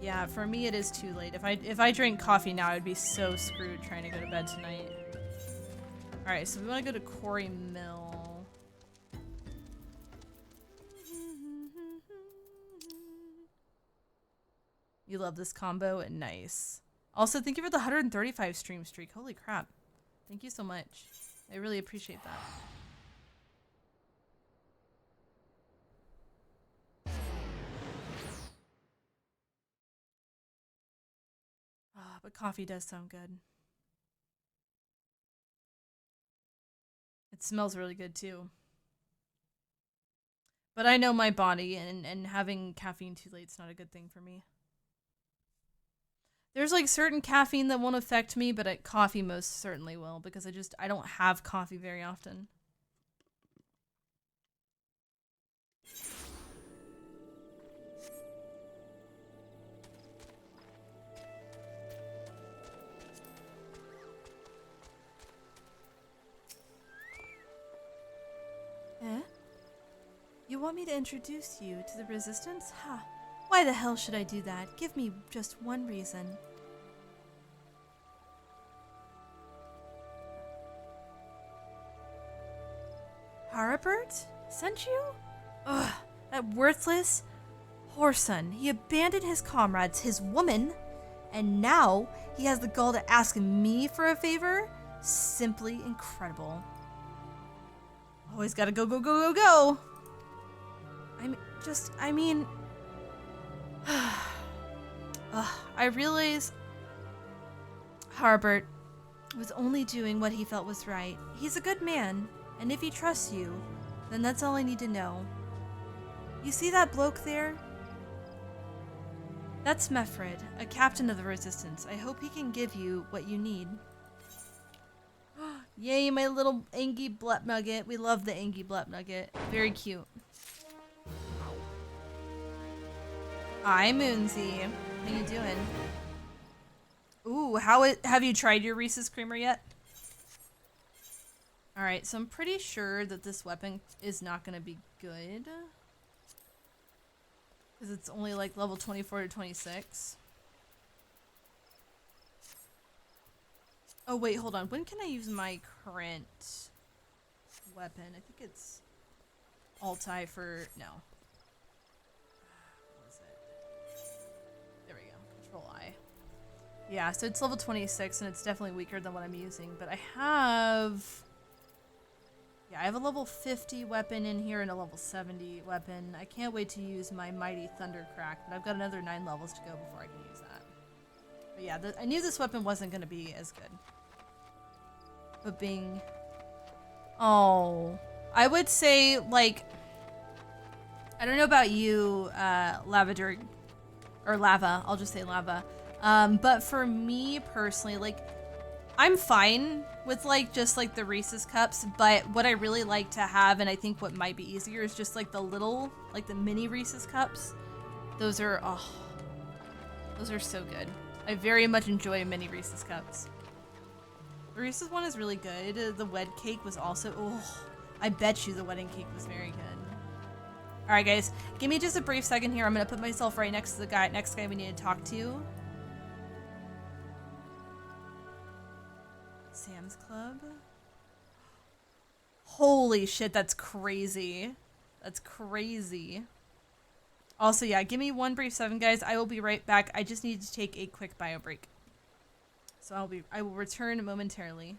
Yeah, for me it is too late. If I drink coffee now, I'd be so screwed trying to go to bed tonight. All right, so we want to go to Quarry Mill. You love this combo? Nice. Also, thank you for the 135 stream streak. Holy crap. Thank you so much. I really appreciate that. But coffee does sound good. It smells really good too. But I know my body, and having caffeine too late is not a good thing for me. There's like certain caffeine that won't affect me, but coffee most certainly will, because I don't have coffee very often. Eh? You want me to introduce you to the Resistance? Ha! Why the hell should I do that? Give me just one reason. Harabert? Sent you? Ugh, that worthless whoreson. He abandoned his comrades, his woman, and now he has the gall to ask me for a favor? Simply incredible. Always gotta go, go, go, go, go! I mean... I realize Harbert was only doing what he felt was right. He's a good man, and if he trusts you, then that's all I need to know. You see that bloke there? That's Mefred, a captain of the Resistance. I hope he can give you what you need. Yay, my little Angie Blep Nugget. We love the Angie Blep Nugget. Very cute. Hi, Moonsy. How you doing? Ooh, have you tried your Reese's Creamer yet? Alright, so I'm pretty sure that this weapon is not going to be good. Because it's only like level 24 to 26. Oh wait, hold on. When can I use my current weapon? I think it's Alt-I for... no. What is it? There we go. Control-I. Yeah, so it's level 26 and it's definitely weaker than what I'm using. But I have... yeah, I have a level 50 weapon in here and a level 70 weapon. I can't wait to use my Mighty Thundercrack, but I've got another 9 levels to go before I can use that. But yeah, I knew this weapon wasn't going to be as good. But being... oh. I would say, like... I don't know about you, Lavadur... or Lava. I'll just say Lava. But for me, personally, like... I'm fine with like just like the Reese's cups, but what I really like to have, and I think what might be easier, is just like the little, like the mini Reese's cups. Those are, oh, those are so good. I very much enjoy mini Reese's cups. The Reese's one is really good. The wed cake was also, oh, I bet you the wedding cake was very good. All right, guys, give me just a brief second here. I'm gonna put myself right next to the next guy we need to talk to. Sam's Club. Holy shit, that's crazy. That's crazy. Also, yeah, give me one brief second, guys. I will be right back. I just need to take a quick bio break. So I will return momentarily.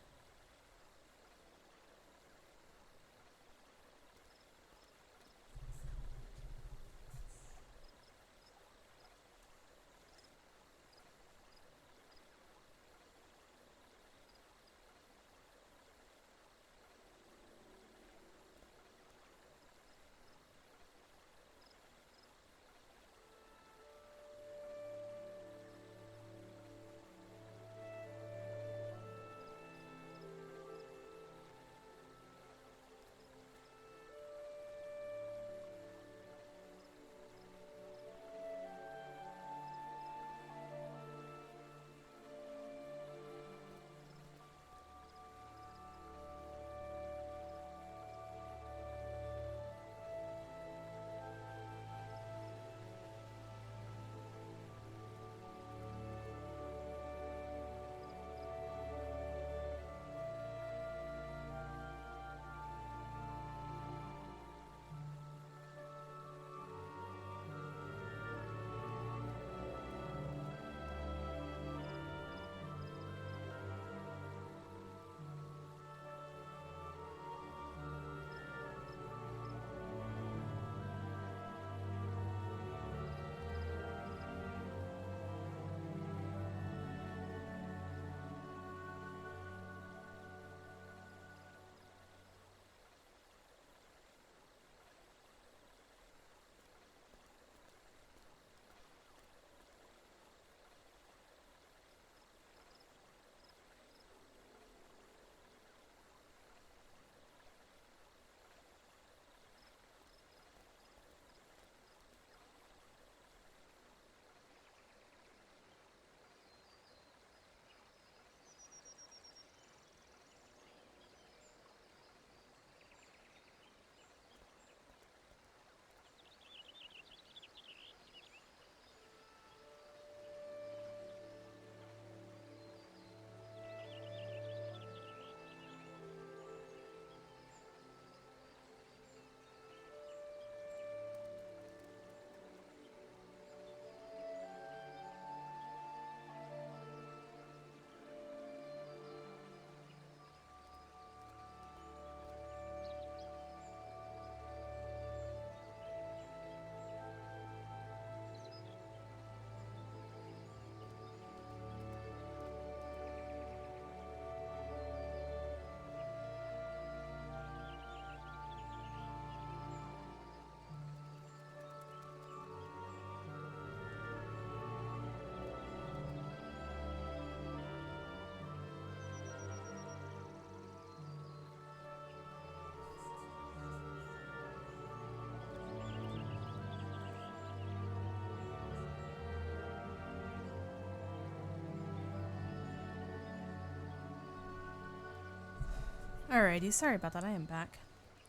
Alrighty, sorry about that. I am back.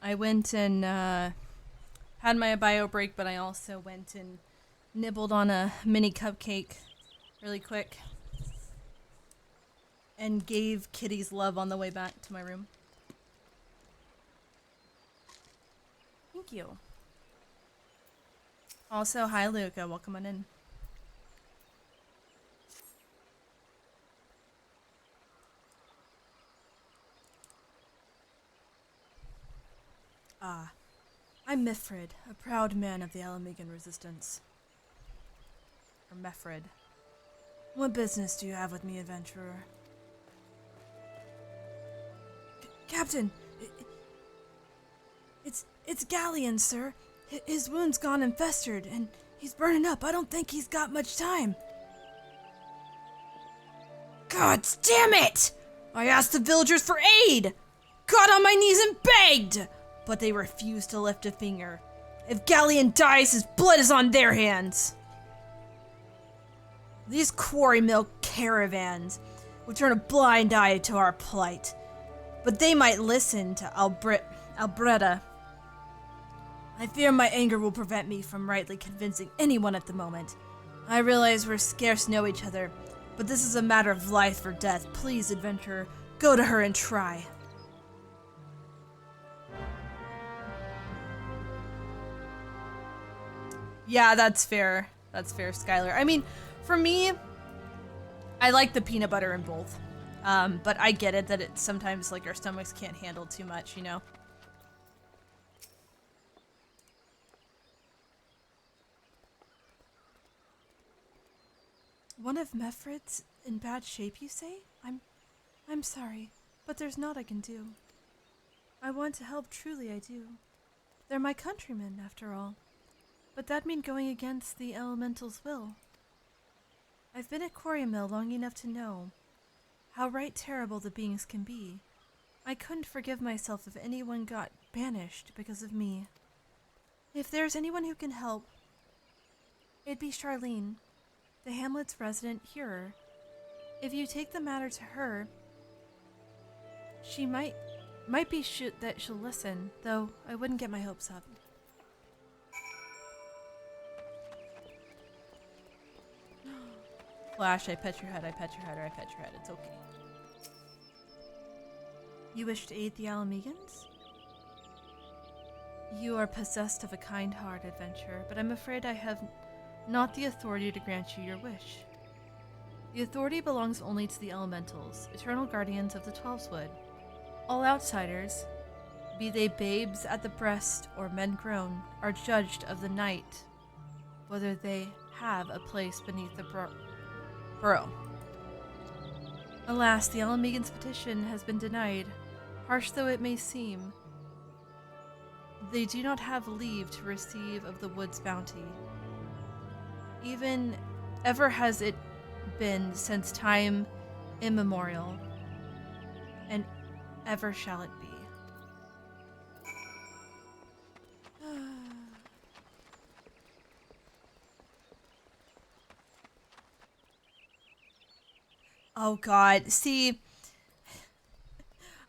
I went and had my bio break, but I also went and nibbled on a mini cupcake really quick and gave kitties love on the way back to my room. Thank you. Also, hi Luca, welcome on in. Ah, I'm Mifrid, a proud man of the Alamegan resistance. Or Mefrid. What business do you have with me, adventurer? Captain! It's Galleon, sir. His wound's gone and festered, and he's burning up. I don't think he's got much time. God damn it! I asked the villagers for aid, got on my knees and begged, but they refused to lift a finger. If Galleon dies, his blood is on their hands. These quarry mill caravans will turn a blind eye to our plight, but they might listen to Albretta. I fear my anger will prevent me from rightly convincing anyone at the moment. I realize we're scarce know each other, but this is a matter of life or death. Please, adventurer, go to her and try. Yeah, that's fair. That's fair, Skylar. I mean, for me, I like the peanut butter in both. But I get it that sometimes like our stomachs can't handle too much, you know? One of Mefred's in bad shape, you say? I'm sorry, but there's naught I can do. I want to help, truly I do. They're my countrymen, after all. But that mean going against the elemental's will. I've been at Quarry Mill long enough to know how right terrible the beings can be. I couldn't forgive myself if anyone got banished because of me. If there's anyone who can help, it'd be Charlene, the hamlet's resident hearer. If you take the matter to her, she might be that she'll listen, though I wouldn't get my hopes up. Flash, I pet your head, I pet your head, or I pet your head. It's okay. You wish to aid the Alamegans? You are possessed of a kind heart, adventurer, but I'm afraid I have not the authority to grant you your wish. The authority belongs only to the elementals, eternal guardians of the Twelveswood. All outsiders, be they babes at the breast or men grown, are judged of the night, whether they have a place beneath the burrow. Alas, the Alamegans' petition has been denied. Harsh though it may seem, they do not have leave to receive of the wood's bounty. Even ever has it been since time immemorial, and ever shall it be. Oh god, see,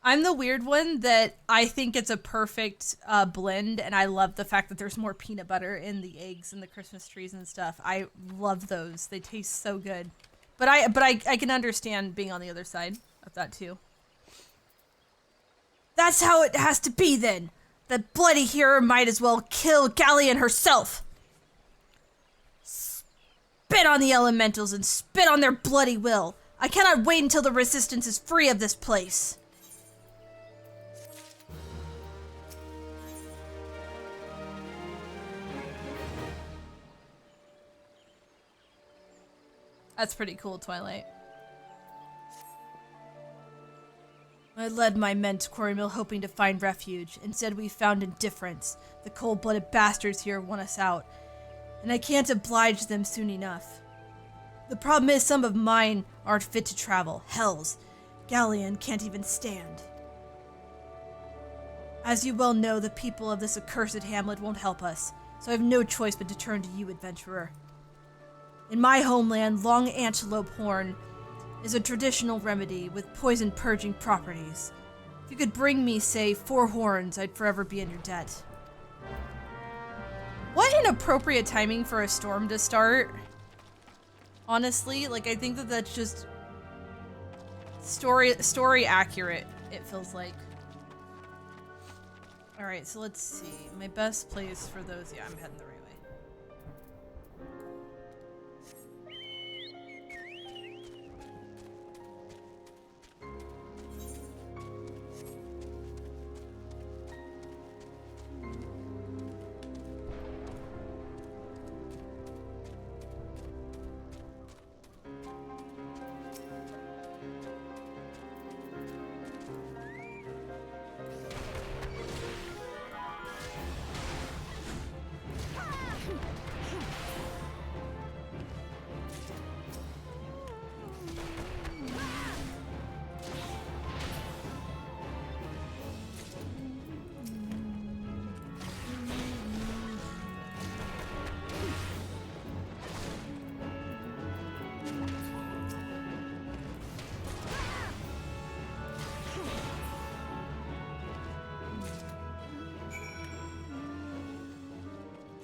I'm the weird one that I think it's a perfect blend, and I love the fact that there's more peanut butter in the eggs and the Christmas trees and stuff. I love those. They taste so good. But I can understand being on the other side of that too. That's how it has to be then. That bloody hero might as well kill Galleon herself. Spit on the elementals and spit on their bloody will. I cannot wait until the resistance is free of this place. That's pretty cool, Twilight. I led my men to Quarry Mill hoping to find refuge. Instead, we found indifference. The cold-blooded bastards here want us out, and I can't oblige them soon enough. The problem is some of mine aren't fit to travel. Hells, Galleon can't even stand. As you well know, the people of this accursed hamlet won't help us, so I have no choice but to turn to you, adventurer. In my homeland, long antelope horn is a traditional remedy with poison purging properties. If you could bring me, say, 4 horns, I'd forever be in your debt. What inappropriate timing for a storm to start. Honestly, like, I think that that's just story accurate, it feels like. Alright, so let's see. My best place for those, yeah, I'm heading the right way.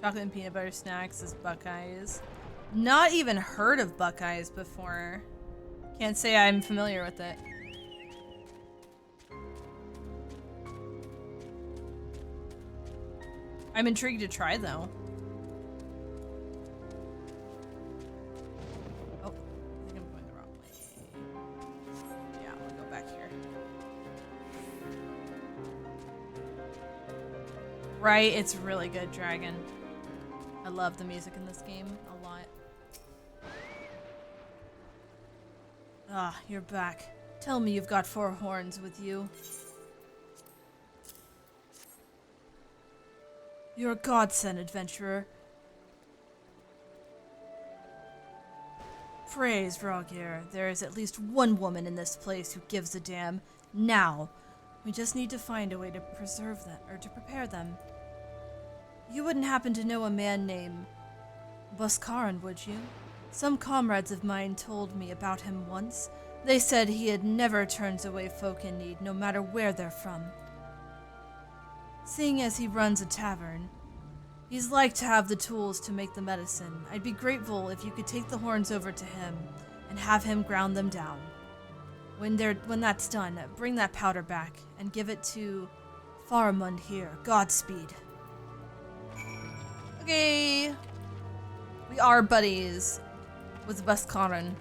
Chocolate and peanut butter snacks is Buckeyes. Not even heard of Buckeyes before. Can't say I'm familiar with it. I'm intrigued to try though. Oh, I think I'm going the wrong way. Yeah, we'll go back here. Right, it's really good, Dragon. I love the music in this game a lot. Ah, you're back. Tell me you've got 4 horns with you. You're a godsend, adventurer. Praise Hrothgal. There is at least one woman in this place who gives a damn. Now, we just need to find a way to preserve them, or to prepare them. You wouldn't happen to know a man named Buskaran, would you? Some comrades of mine told me about him once. They said he had never turns away folk in need, no matter where they're from. Seeing as he runs a tavern, he's like to have the tools to make the medicine. I'd be grateful if you could take the horns over to him and have him ground them down. When that's done, bring that powder back and give it to Faramund here. Godspeed. Okay. We are buddies with Buskaran.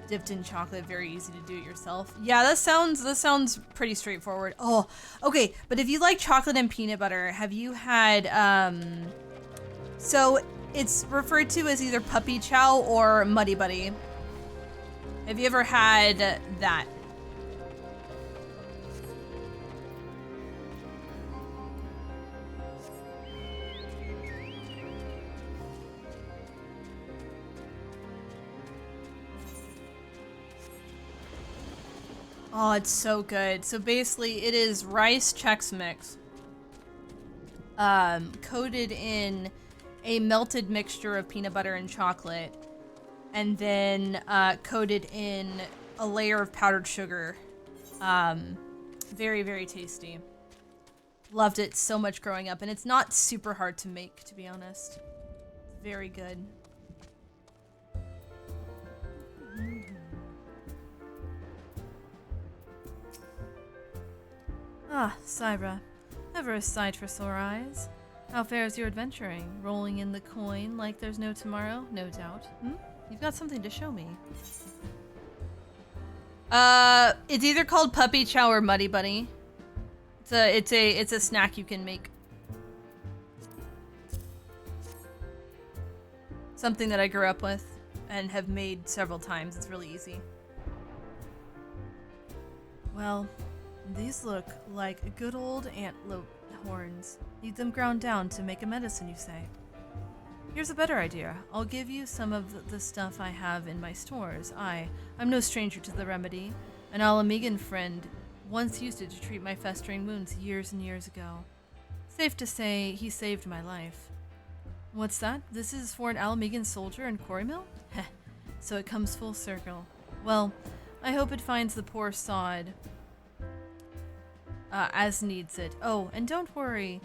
Dipped in chocolate, very easy to do it yourself. Yeah, that sounds pretty straightforward. Oh, okay, but if you like chocolate and peanut butter, have you had so it's referred to as either puppy chow or muddy buddy. Have you ever had that? Oh, it's so good. So basically, it is rice Chex Mix, coated in a melted mixture of peanut butter and chocolate, and then coated in a layer of powdered sugar. Very, very tasty. Loved it so much growing up, and it's not super hard to make, to be honest. Very good. Ah, Syra. Ever a sight for sore eyes. How fares your adventuring? Rolling in the coin like there's no tomorrow? No doubt. You've got something to show me. It's either called Puppy Chow or Muddy Buddy. It's a snack you can make. Something that I grew up with and have made several times. It's really easy. Well, these look like good old antelope horns. Need them ground down to make a medicine, you say? Here's a better idea. I'll give you some of the stuff I have in my stores. I'm no stranger to the remedy. An Alamegan friend once used it to treat my festering wounds years and years ago. Safe to say, he saved my life. What's that? This is for an Alamegan soldier in Quarrymill? Heh, so it comes full circle. Well, I hope it finds the poor sod as needs it. Oh, and don't worry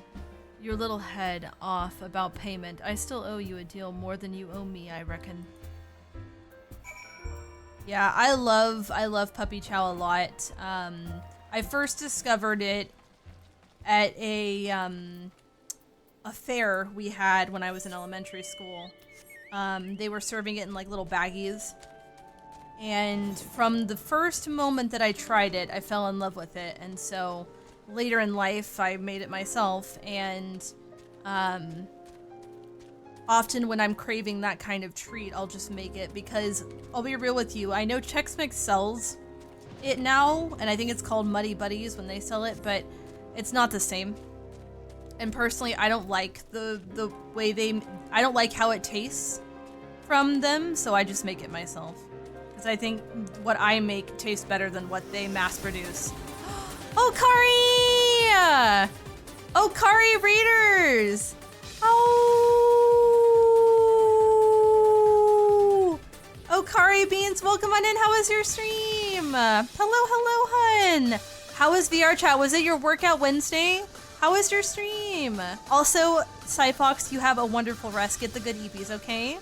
your little head off about payment. I still owe you a deal more than you owe me, I reckon. Yeah, I love Puppy Chow a lot. I first discovered it at a fair we had when I was in elementary school. They were serving it in like little baggies. And from the first moment that I tried it, I fell in love with it. And so later in life, I made it myself. And often when I'm craving that kind of treat, I'll just make it. Because I'll be real with you, I know Chex Mix sells it now. And I think it's called Muddy Buddies when they sell it. But it's not the same. And personally, I don't like the way I don't like how it tastes from them. So I just make it myself. I think what I make tastes better than what they mass produce. Oh, Kari! Oh, Kari readers! Oh! Oh, Kari Beans, welcome on in. How was your stream? Hello, hun. How was VR chat? Was it your workout Wednesday? How was your stream? Also, Cyfox, you have a wonderful rest. Get the good EPs, okay?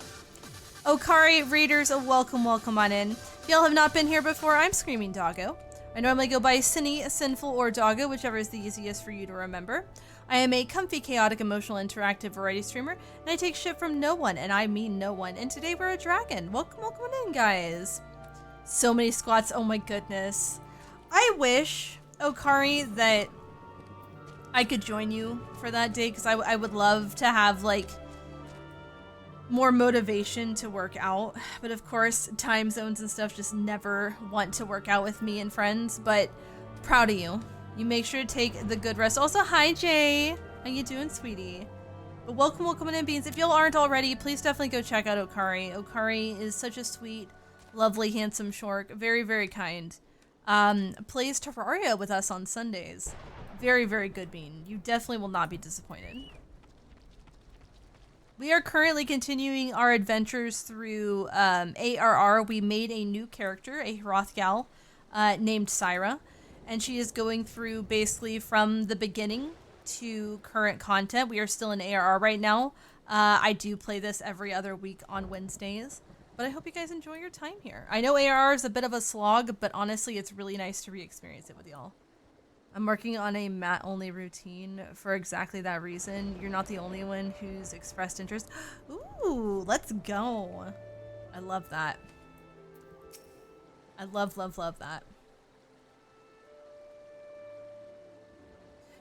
Okari readers, welcome on in. If y'all have not been here before, I'm Screaming Doggo. I normally go by Cinny, Sinful, or Doggo, whichever is the easiest for you to remember. I am a comfy, chaotic, emotional, interactive variety streamer, and I take shit from no one, and I mean no one. And today we're a dragon. Welcome in, guys. So many squats, oh my goodness. I wish, Okari, that I could join you for that day, because I would love to have, like, more motivation to work out. But of course, time zones and stuff just never want to work out with me and friends, but proud of you. You make sure to take the good rest. Also, hi, Jay. How you doing, sweetie? But welcome in, Beans. If y'all aren't already, please definitely go check out Okari. Okari is such a sweet, lovely, handsome shork. Very, very kind. Plays Terraria with us on Sundays. Very, very good bean. You definitely will not be disappointed. We are currently continuing our adventures through ARR. We made a new character, a Hrothgal, named Syra. And she is going through basically from the beginning to current content. We are still in ARR right now. I do play this every other week on Wednesdays. But I hope you guys enjoy your time here. I know ARR is a bit of a slog, but honestly, it's really nice to re-experience it with y'all. I'm working on a mat-only routine for exactly that reason. You're not the only one who's expressed interest. Ooh, let's go. I love that. I love that.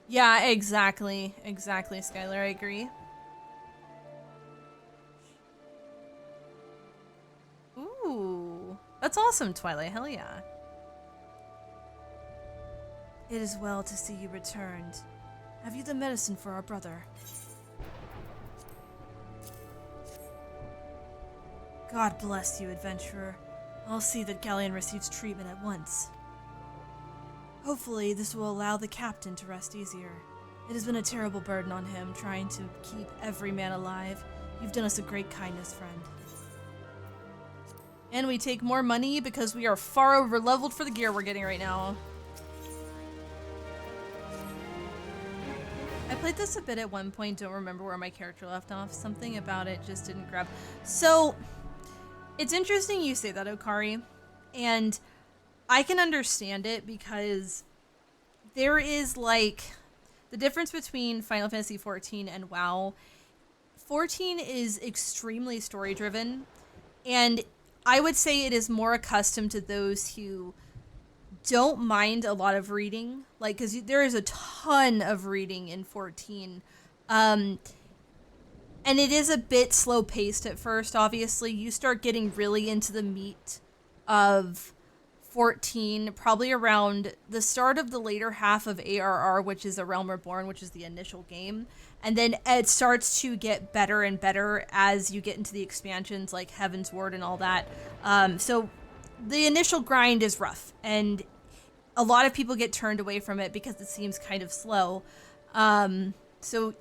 Yeah, exactly. Exactly, Skylar, I agree. Ooh, that's awesome, Twilight. Hell yeah. It is well to see you returned. Have you the medicine for our brother? God bless you, adventurer. I'll see that Galleon receives treatment at once. Hopefully, this will allow the captain to rest easier. It has been a terrible burden on him, trying to keep every man alive. You've done us a great kindness, friend. And we take more money because we are far over leveled for the gear we're getting right now. I played this a bit at one point, don't remember where my character left off. Something about it just didn't grab. So, it's interesting you say that, Okari. And I can understand it because there is, like, the difference between Final Fantasy XIV and WoW. 14 is extremely story-driven, and I would say it is more accustomed to those who don't mind a lot of reading, like, because there is a ton of reading in 14, and it is a bit slow-paced at first. Obviously, you start getting really into the meat of 14 probably around the start of the later half of ARR, which is A Realm Reborn, which is the initial game, and then it starts to get better and better as you get into the expansions like Heaven's Word and all that. So the initial grind is rough, and a lot of people get turned away from it because it seems kind of slow. So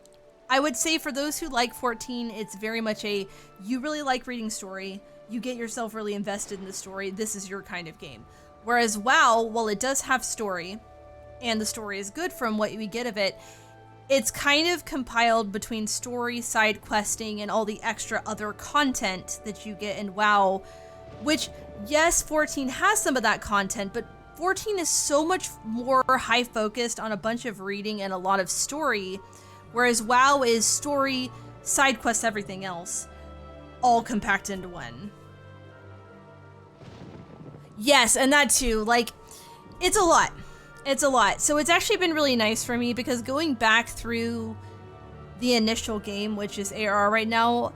I would say for those who like 14, it's very much a, you really like reading story, you get yourself really invested in the story, this is your kind of game. Whereas WoW, while it does have story, and the story is good from what we get of it, it's kind of compiled between story, side questing, and all the extra other content that you get in WoW, which, yes, 14 has some of that content, but 14 is so much more high focused on a bunch of reading and a lot of story, whereas WoW is story, side quests, everything else, all compacted into one. Yes, and that too, like, it's a lot. It's a lot. So it's actually been really nice for me because going back through the initial game, which is ARR right now,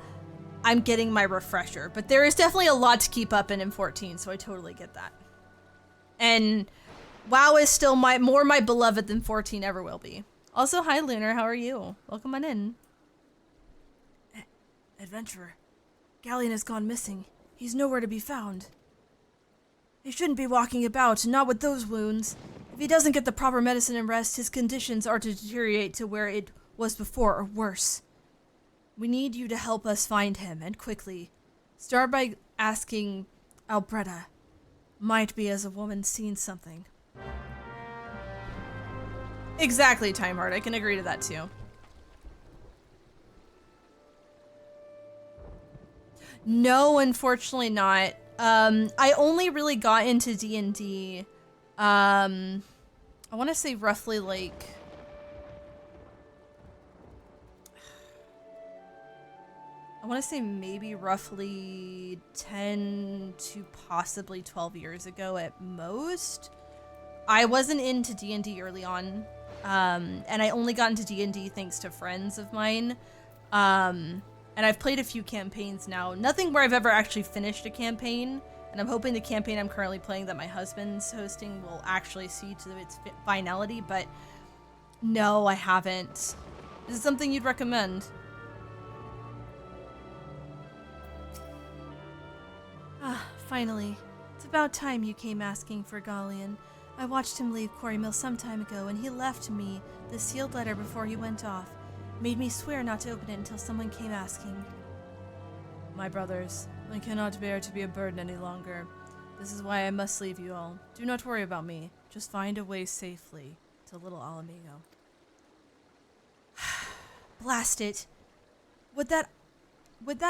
I'm getting my refresher. But there is definitely a lot to keep up in 14, so I totally get that. And WoW is still more my beloved than 14 ever will be. Also, hi Lunar, how are you? Welcome on in. Adventurer, Galleon has gone missing. He's nowhere to be found. He shouldn't be walking about, not with those wounds. If he doesn't get the proper medicine and rest, his conditions are to deteriorate to where it was before or worse. We need you to help us find him, and quickly. Start by asking Albretta. Might be as a woman seen something. Exactly, Time Heart. I can agree to that too. No, unfortunately not. I only really got into D&D, I want to say roughly like... I want to say maybe roughly 10 to possibly 12 years ago at most. I wasn't into D&D early on, and I only got into D&D thanks to friends of mine. And I've played a few campaigns now. Nothing where I've ever actually finished a campaign, and I'm hoping the campaign I'm currently playing that my husband's hosting will actually see to its finality, but no, I haven't. Is it something you'd recommend? Ah, finally. It's about time you came asking for Galleon. I watched him leave Quarry Mill some time ago, and he left me the sealed letter before he went off. Made me swear not to open it until someone came asking. My brothers, I cannot bear to be a burden any longer. This is why I must leave you all. Do not worry about me. Just find a way safely to Little Alamigo. Blast it. Would that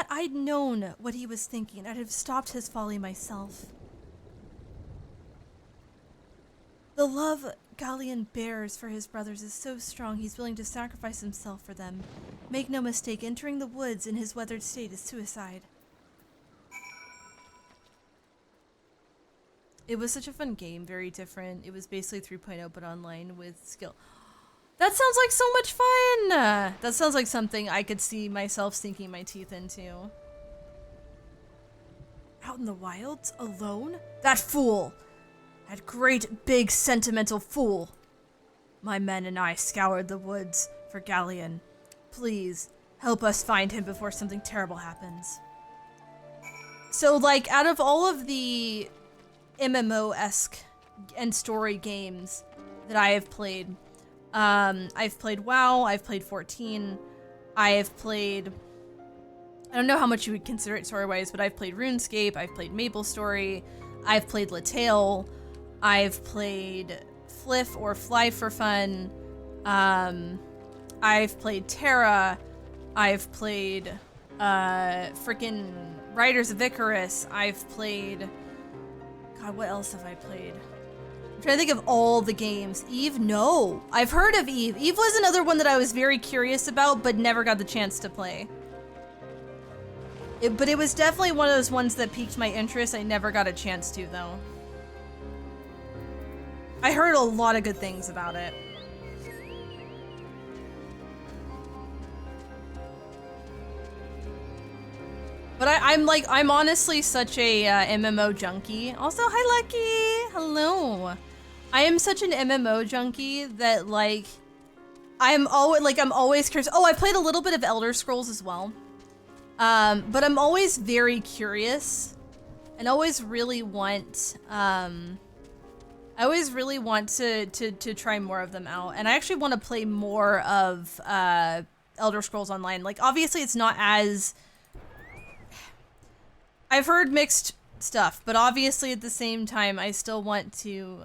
I'd known what he was thinking, I'd have stopped his folly myself. The love Galleon bears for his brothers is so strong he's willing to sacrifice himself for them. Make no mistake, entering the woods in his weathered state is suicide. It was such a fun game, very different. It was basically 3.0 but online with skill. That sounds like so much fun! That sounds like something I could see myself sinking my teeth into. Out in the wilds? Alone? That fool! That great, big, sentimental fool! My men and I scoured the woods for Galleon. Please, help us find him before something terrible happens. So, like, out of all of the MMO-esque and story games that I have played, I've played WoW, I've played 14, I have played... I don't know how much you would consider it story-wise, but I've played RuneScape, I've played MapleStory, I've played Latale, I've played Fliff or Fly for Fun, I've played Terra, I've played frickin' Riders of Icarus, I've played... God, what else have I played? I'm trying to think of all the games. Eve? No. I've heard of Eve. Eve was another one that I was very curious about, but never got the chance to play. But it was definitely one of those ones that piqued my interest. I never got a chance to, though. I heard a lot of good things about it. But I'm honestly such a MMO junkie. Also, hi Lucky! Hello! I am such an MMO junkie that, like, I'm always curious. Oh, I played a little bit of Elder Scrolls as well. But I'm always very curious and always really want, to try more of them out. And I actually want to play more of, Elder Scrolls Online. Like, obviously it's not as... I've heard mixed stuff, but obviously at the same time, I still want to,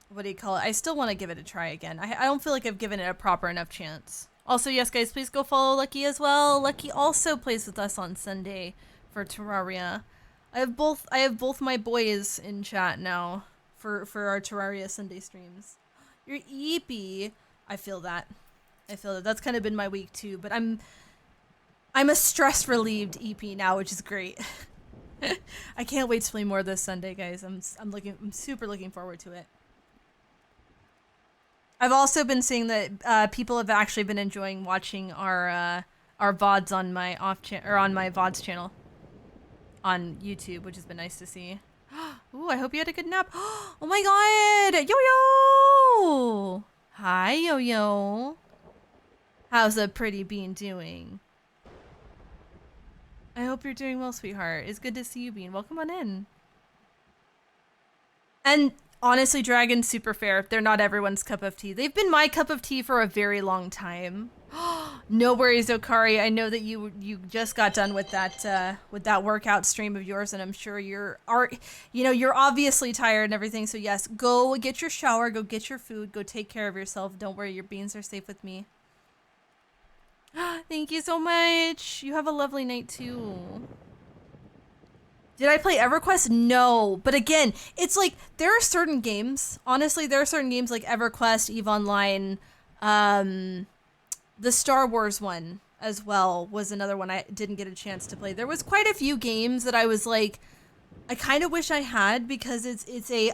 what do you call it? I still want to give it a try again. I don't feel like I've given it a proper enough chance. Also, yes, guys, please go follow Lucky as well. Lucky also plays with us on Sunday for Terraria. I have both my boys in chat now for our Terraria Sunday streams. You're eepy. I feel that. That's kind of been my week too, but I'm a stress-relieved EP now, which is great. I can't wait to play more this Sunday, guys. I'm super looking forward to it. I've also been seeing that people have actually been enjoying watching our VODs on my on my VODs channel on YouTube, which has been nice to see. Ooh, I hope you had a good nap. Oh my god! Yo-Yo! Hi, Yo-Yo. How's a pretty bean doing? I hope you're doing well, sweetheart. It's good to see you, Bean. Welcome on in. And honestly, Dragon's super fair. They're not everyone's cup of tea. They've been my cup of tea for a very long time. No worries, Okari. I know that you just got done with that workout stream of yours, and I'm sure you're obviously tired and everything. So yes, go get your shower, go get your food, go take care of yourself. Don't worry, your beans are safe with me. Thank you so much. You have a lovely night too. Did I play EverQuest? No. But again, it's like there are certain games. Honestly, there are certain games like EverQuest, EVE Online, the Star Wars one as well was another one I didn't get a chance to play. There was quite a few games that I was like, I kind of wish I had, because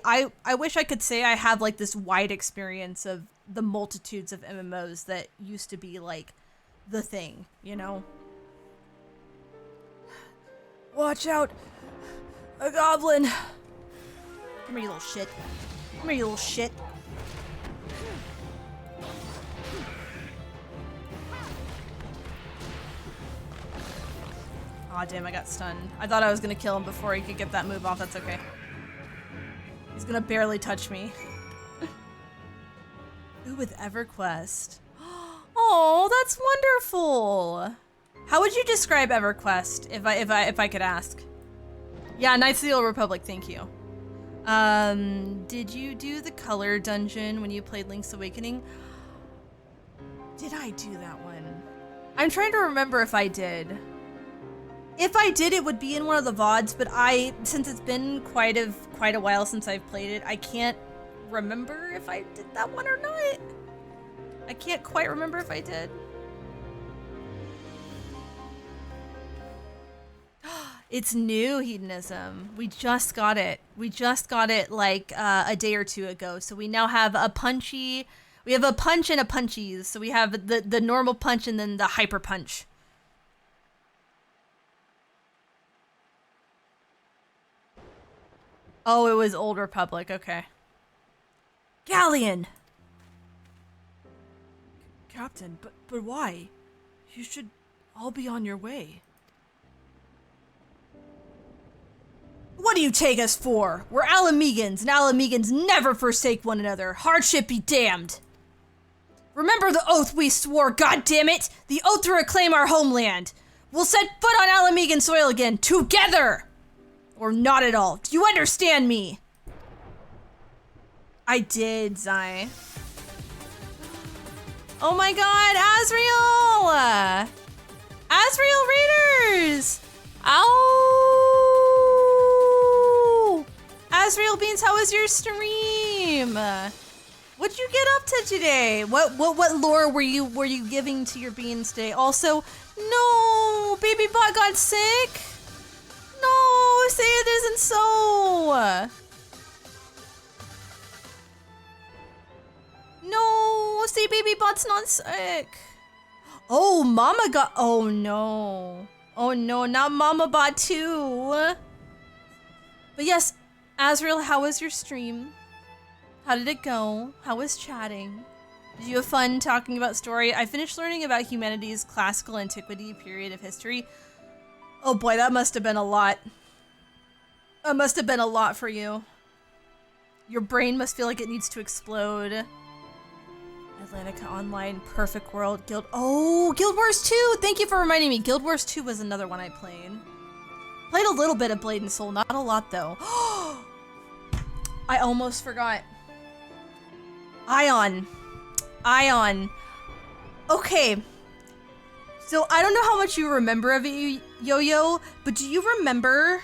I wish I could say I have like this wide experience of the multitudes of MMOs that used to be like the thing, you know? Watch out! A goblin! Come here, you little shit. Come here, you little shit. Aw, damn, I got stunned. I thought I was gonna kill him before he could get that move off. That's okay. He's gonna barely touch me. Ooh, with EverQuest. Oh, that's wonderful! How would you describe EverQuest, if I could ask? Yeah, Knights of the Old Republic, thank you. Did you do the color dungeon when you played Link's Awakening? Did I do that one? I'm trying to remember if I did. If I did, it would be in one of the VODs, but since it's been quite a while since I've played it, I can't remember if I did that one or not. I can't quite remember if I did. It's new, Hedonism. We just got it. We just got it like a day or two ago. So we now have a punchy, we have a punch and a punchies. So we have the normal punch and then the hyper punch. Oh, it was Old Republic, okay. Galleon! Captain, but why? You should all be on your way. What do you take us for? We're Alamegans, and Alamegans never forsake one another. Hardship be damned. Remember the oath we swore, goddammit! The oath to reclaim our homeland. We'll set foot on Alamegan soil again, together! Or not at all. Do you understand me? I did, Zai. Oh my god, Azrael! Azrael Raiders! Ow! Azrael Beans, how was your stream? What'd you get up to today? What lore were you giving to your beans today? Also, no, baby bot got sick. No, say it isn't so. No, say baby bot's not sick. Oh, mama got, oh no. Oh no, not mama bot too. But yes, Azrael, how was your stream? How did it go? How was chatting? Did you have fun talking about story? I finished learning about humanity's classical antiquity period of history. Oh boy, that must have been a lot. That must have been a lot for you. Your brain must feel like it needs to explode. Atlantica Online, Perfect World, Guild... Oh, Guild Wars 2! Thank you for reminding me. Guild Wars 2 was another one I played. Played a little bit of Blade and Soul, not a lot though. I almost forgot. Ion. Okay. So I don't know how much you remember of it, Yo-Yo, but do you remember...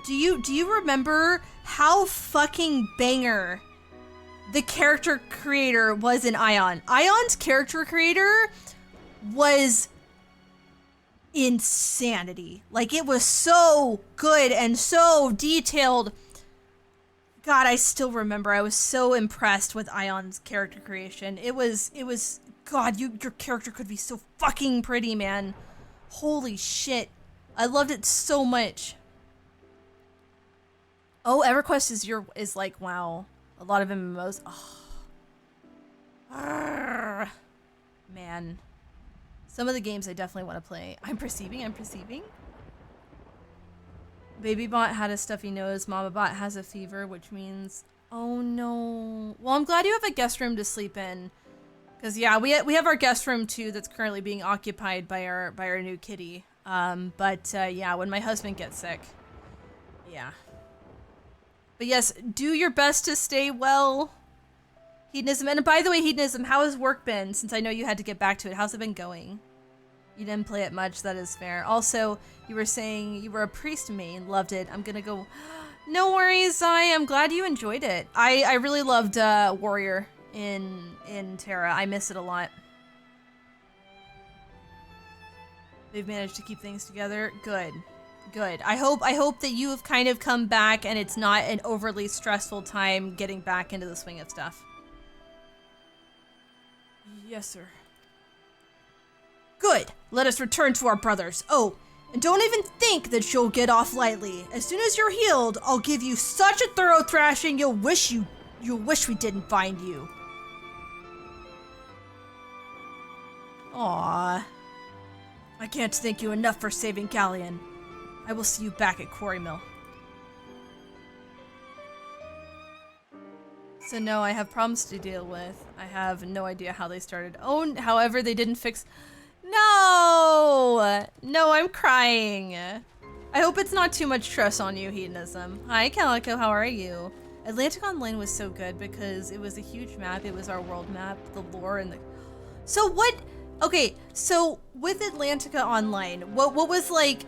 Do you remember how fucking banger the character creator was in Ion? Ion's character creator was insanity. Like, it was so good and so detailed. God, I still remember. I was so impressed with Ion's character creation. It was God, your character could be so fucking pretty, man. Holy shit. I loved it so much. Oh, EverQuest is like, wow. A lot of MMOs. Oh. Arrgh. Man. Some of the games I definitely want to play. I'm perceiving. Babybot had a stuffy nose. Mamabot has a fever, which means... Oh no. Well, I'm glad you have a guest room to sleep in. Because yeah, we have our guest room too that's currently being occupied by our new kitty. Yeah, when my husband gets sick, yeah. But yes, do your best to stay well. Hedonism, and by the way, Hedonism, how has work been? Since I know you had to get back to it, how's it been going? You didn't play it much. That is fair. Also, you were saying you were a priest main, loved it. I'm gonna go. No worries, I'm glad you enjoyed it. I really loved Warrior in Terra. I miss it a lot. They've managed to keep things together. Good. Good. I hope that you have kind of come back and it's not an overly stressful time getting back into the swing of stuff. Yes, sir. Good. Let us return to our brothers. Oh, and don't even think that you'll get off lightly. As soon as you're healed, I'll give you such a thorough thrashing you'll wish we didn't find you. Aww. I can't thank you enough for saving Galleon. I will see you back at Quarry Mill. So no, I have problems to deal with. I have no idea how they started. Oh, however, they didn't fix... No! No, I'm crying. I hope it's not too much stress on you, Hedonism. Hi, Calico, how are you? Atlantic Online was so good because it was a huge map. It was our world map, the lore, and the... So what... Okay, so with Atlantica Online, what was like...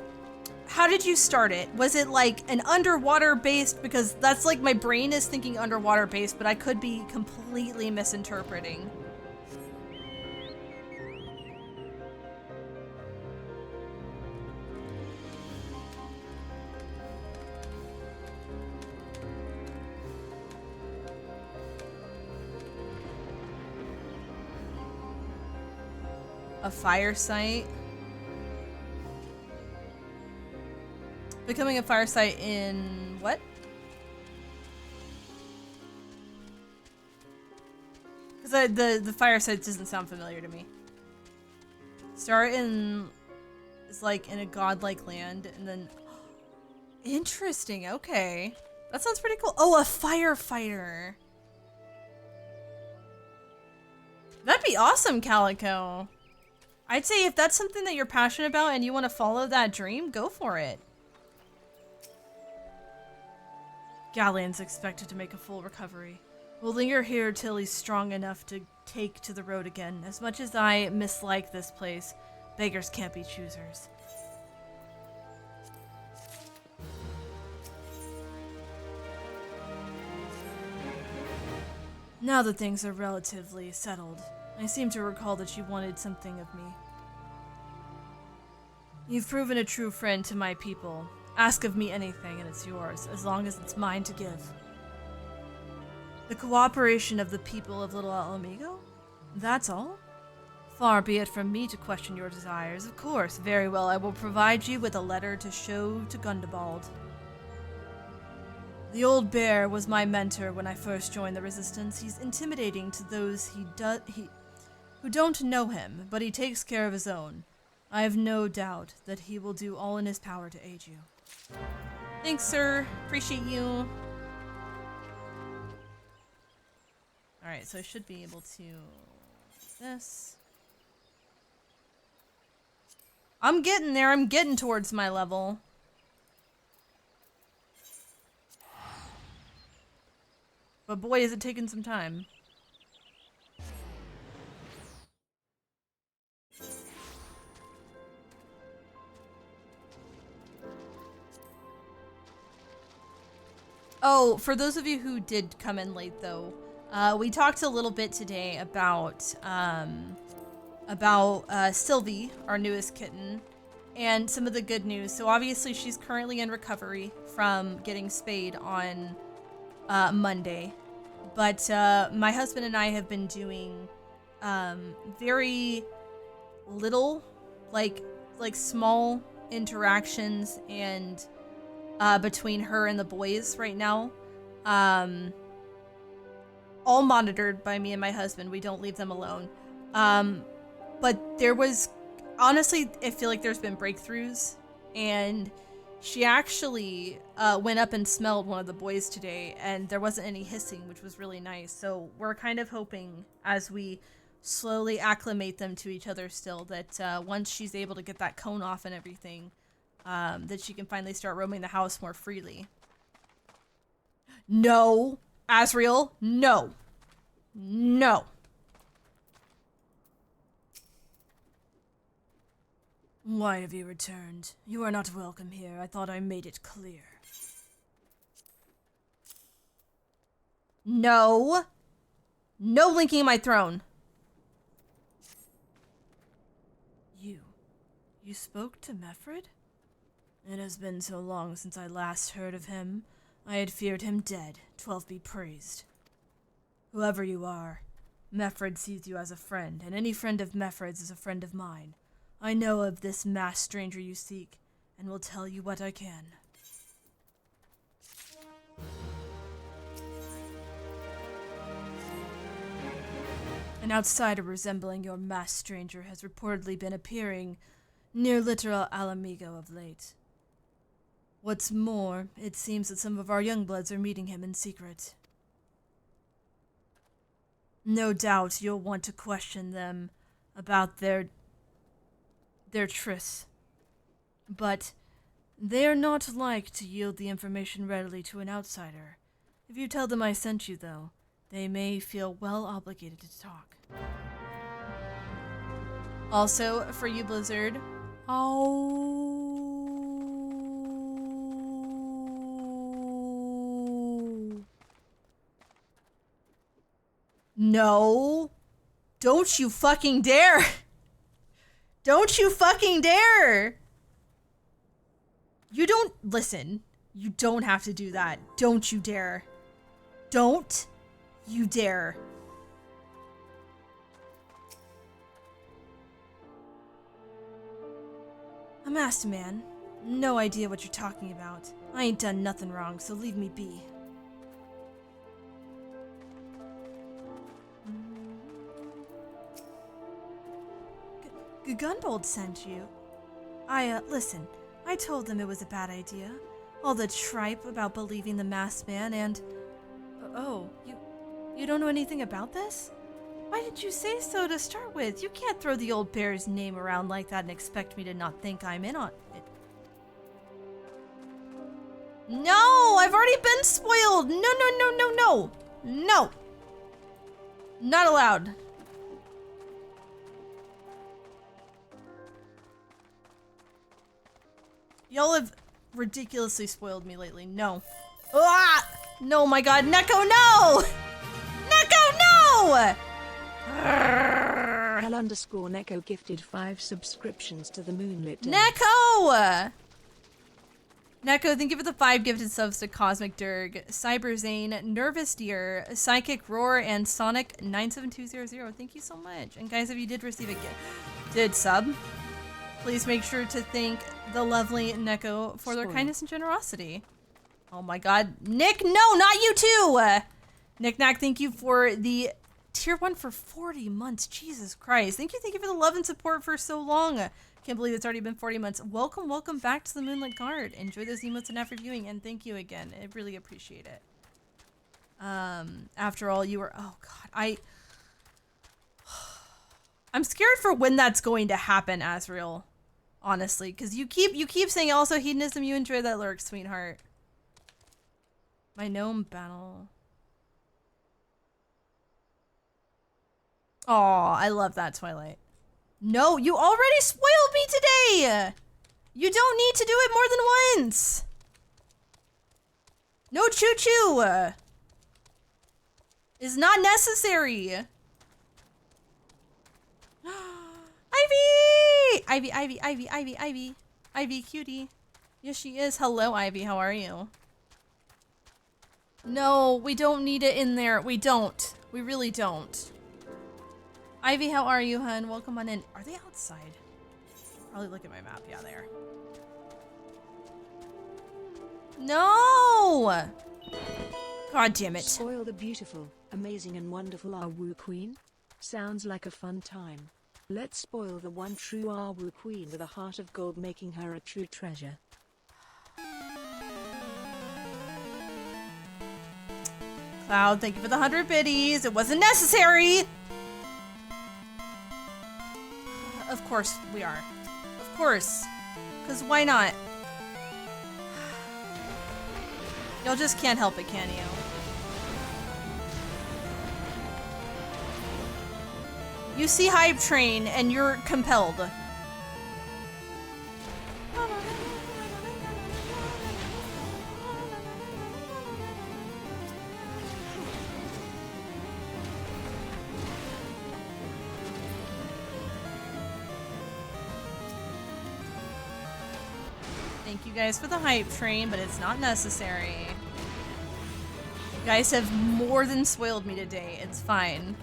How did you start it? Was it like an underwater based? Because that's like my brain is thinking underwater based, but I could be completely misinterpreting. A fire site? Becoming a fire site in what? Because the fire site doesn't sound familiar to me. Start in is like in a godlike land, and then interesting. Okay, that sounds pretty cool. Oh, a firefighter. That'd be awesome, Calico. I'd say if that's something that you're passionate about and you want to follow that dream, go for it. Galleon's expected to make a full recovery. We'll linger here till he's strong enough to take to the road again. As much as I mislike this place, beggars can't be choosers. Now that things are relatively settled, I seem to recall that you wanted something of me. You've proven a true friend to my people. Ask of me anything and it's yours, as long as it's mine to give. The cooperation of the people of Little Alamigo? That's all? Far be it from me to question your desires. Of course, very well, I will provide you with a letter to show to Gundabald. The old bear was my mentor when I first joined the Resistance. He's intimidating to those who don't know him, but he takes care of his own. I have no doubt that he will do all in his power to aid you. Thanks, sir. Appreciate you. Alright, so I should be able to... this. I'm getting there. I'm getting towards my level. But boy, is it taking some time. Oh, for those of you who did come in late, though, we talked a little bit today about Sylvie, our newest kitten, and some of the good news. So obviously she's currently in recovery from getting spayed on Monday, but my husband and I have been doing very little, like small interactions and between her and the boys right now, all monitored by me and my husband. We don't leave them alone, but there was honestly, I feel like there's been breakthroughs, and she actually went up and smelled one of the boys today, and there wasn't any hissing, which was really nice. So we're kind of hoping as we slowly acclimate them to each other still. That once she's able to get that cone off and everything, that she can finally start roaming the house more freely. No, Asriel, no. No. Why have you returned? You are not welcome here. I thought I made it clear. No. No linking my throne. You spoke to Mefred? It has been so long since I last heard of him. I had feared him dead. 12 be praised. Whoever you are, Mefred sees you as a friend, and any friend of Mefred's is a friend of mine. I know of this masked stranger you seek, and will tell you what I can. An outsider resembling your masked stranger has reportedly been appearing near Literal Alamigo of late. What's more, it seems that some of our young bloods are meeting him in secret. No doubt you'll want to question them about their tryst. But they're not like to yield the information readily to an outsider. If you tell them I sent you, though, they may feel well obligated to talk. Also, for you, Blizzard. No. Don't you fucking dare. Don't you fucking dare. You don't listen. You don't have to do that. Don't you dare. Don't you dare. A masked man. No idea what you're talking about. I ain't done nothing wrong, so leave me be. Gunbold sent you. Listen. I told them it was a bad idea. All the tripe about believing the masked man and... Oh, you don't know anything about this? Why did you say so to start with? You can't throw the old bear's name around like that and expect me to not think I'm in on it. No, I've already been spoiled. No, no, no, no, no. No. Not allowed. Y'all have ridiculously spoiled me lately. No. Ah! No, my god. Neko, no! Neko, no! Hell_Neko gifted 5 subscriptions to the Moonlit Den. Neko! Neko, thank you for the 5 gifted subs to Cosmic Durg, Cyberzane, Nervous Deer, Psychic Roar, and Sonic97200. Thank you so much. And guys, if you did receive a did sub, please make sure to thank the lovely Neko for their kindness and generosity. Oh my god. Nick, no, not you too! Nick Knack, thank you for the tier 1 for 40 months. Jesus Christ. Thank you for the love and support for so long. Can't believe it's already been 40 months. Welcome back to the Moonlit Guard. Enjoy those emotes and after viewing, and thank you again. I really appreciate it. After all, you were, oh god, I'm scared for when that's going to happen, Asriel. Honestly, because you keep saying also hedonism, you enjoy that lurk, sweetheart. My gnome battle. Aw, I love that, Twilight. No, you already spoiled me today! You don't need to do it more than once! No choo-choo! Is not necessary! Ivy! Ivy, Ivy, Ivy, Ivy, Ivy. Ivy, cutie. Yes, she is. Hello, Ivy. How are you? No, we don't need it in there. We don't. We really don't. Ivy, how are you, hun? Welcome on in. Are they outside? Probably look at my map. Yeah, they are. No! God damn it. Spoil the beautiful, amazing and wonderful Arwu Queen? Sounds like a fun time. Let's spoil the one true Arwu Queen with a heart of gold, making her a true treasure. Cloud, thank you for the 100 biddies. It wasn't necessary! Of course we are. Of course. Because why not? Y'all just can't help it, can you? You see Hype Train and you're compelled. Thank you guys for the Hype Train, but it's not necessary. You guys have more than spoiled me today. It's fine.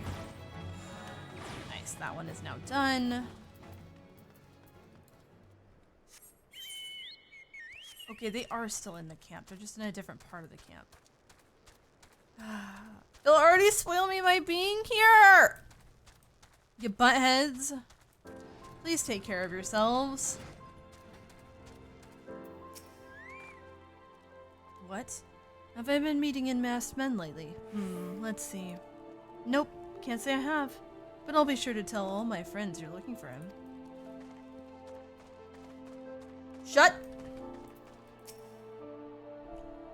Nice, that one is now done. Okay, they are still in the camp. They're just in a different part of the camp. They'll already spoil me by being here! You buttheads. Please take care of yourselves. What? Have I been meeting in masked men lately? Let's see. Nope, can't say I have. But I'll be sure to tell all my friends you're looking for him. Shut!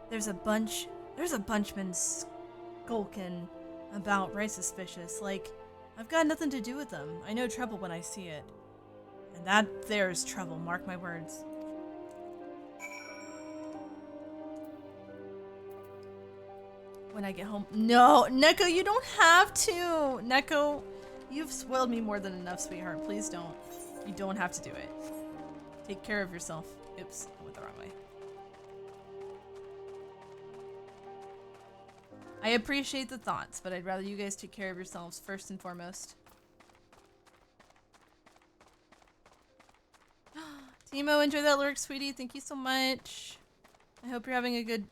There's a bunchman skulking about, right suspicious. Like, I've got nothing to do with them. I know trouble when I see it. And that there's trouble, mark my words. When I get home. No, Neko, you don't have to. Neko, you've spoiled me more than enough, sweetheart. Please don't. You don't have to do it. Take care of yourself. Oops, I went the wrong way. I appreciate the thoughts, but I'd rather you guys take care of yourselves first and foremost. Timo, enjoy that lurk, sweetie. Thank you so much. I hope you're having a good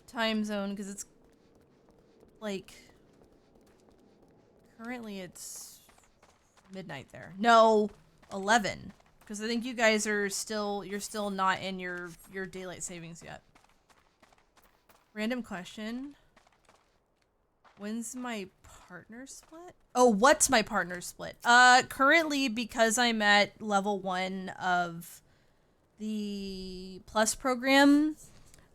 time zone, because it's like currently it's midnight there. No, 11, because I think you guys are still, you're still not in your daylight savings yet. Random question. When's my partner split? Oh, what's my partner split? Currently, because I'm at level 1 of the plus program,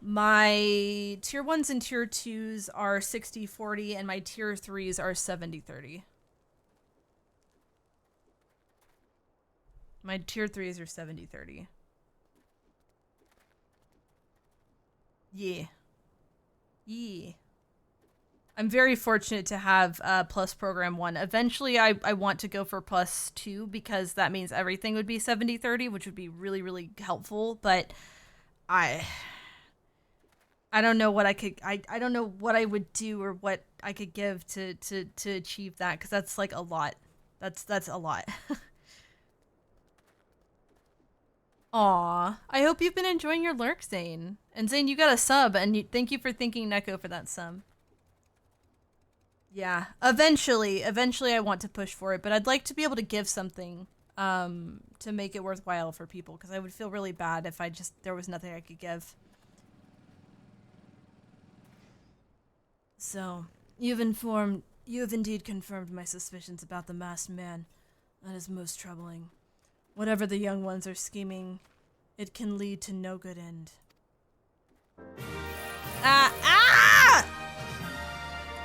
my tier 1s and tier 2s are 60-40 and my tier 3s are 70-30. My tier 3s are 70-30. Yeah. Yeah. I'm very fortunate to have plus program 1. Eventually I want to go for plus 2 because that means everything would be 70-30, which would be really, really helpful, but I don't know what I could I don't know what I would do or what I could give to achieve that, because that's like a lot. That's a lot. Aw, I hope you've been enjoying your lurk, Zane. And Zane, you got a sub, and thank you for thanking Neko for that sub. Yeah, eventually I want to push for it, but I'd like to be able to give something to make it worthwhile for people, because I would feel really bad if there was nothing I could give. So, you have indeed confirmed my suspicions about the masked man. That is most troubling. Whatever the young ones are scheming, it can lead to no good end.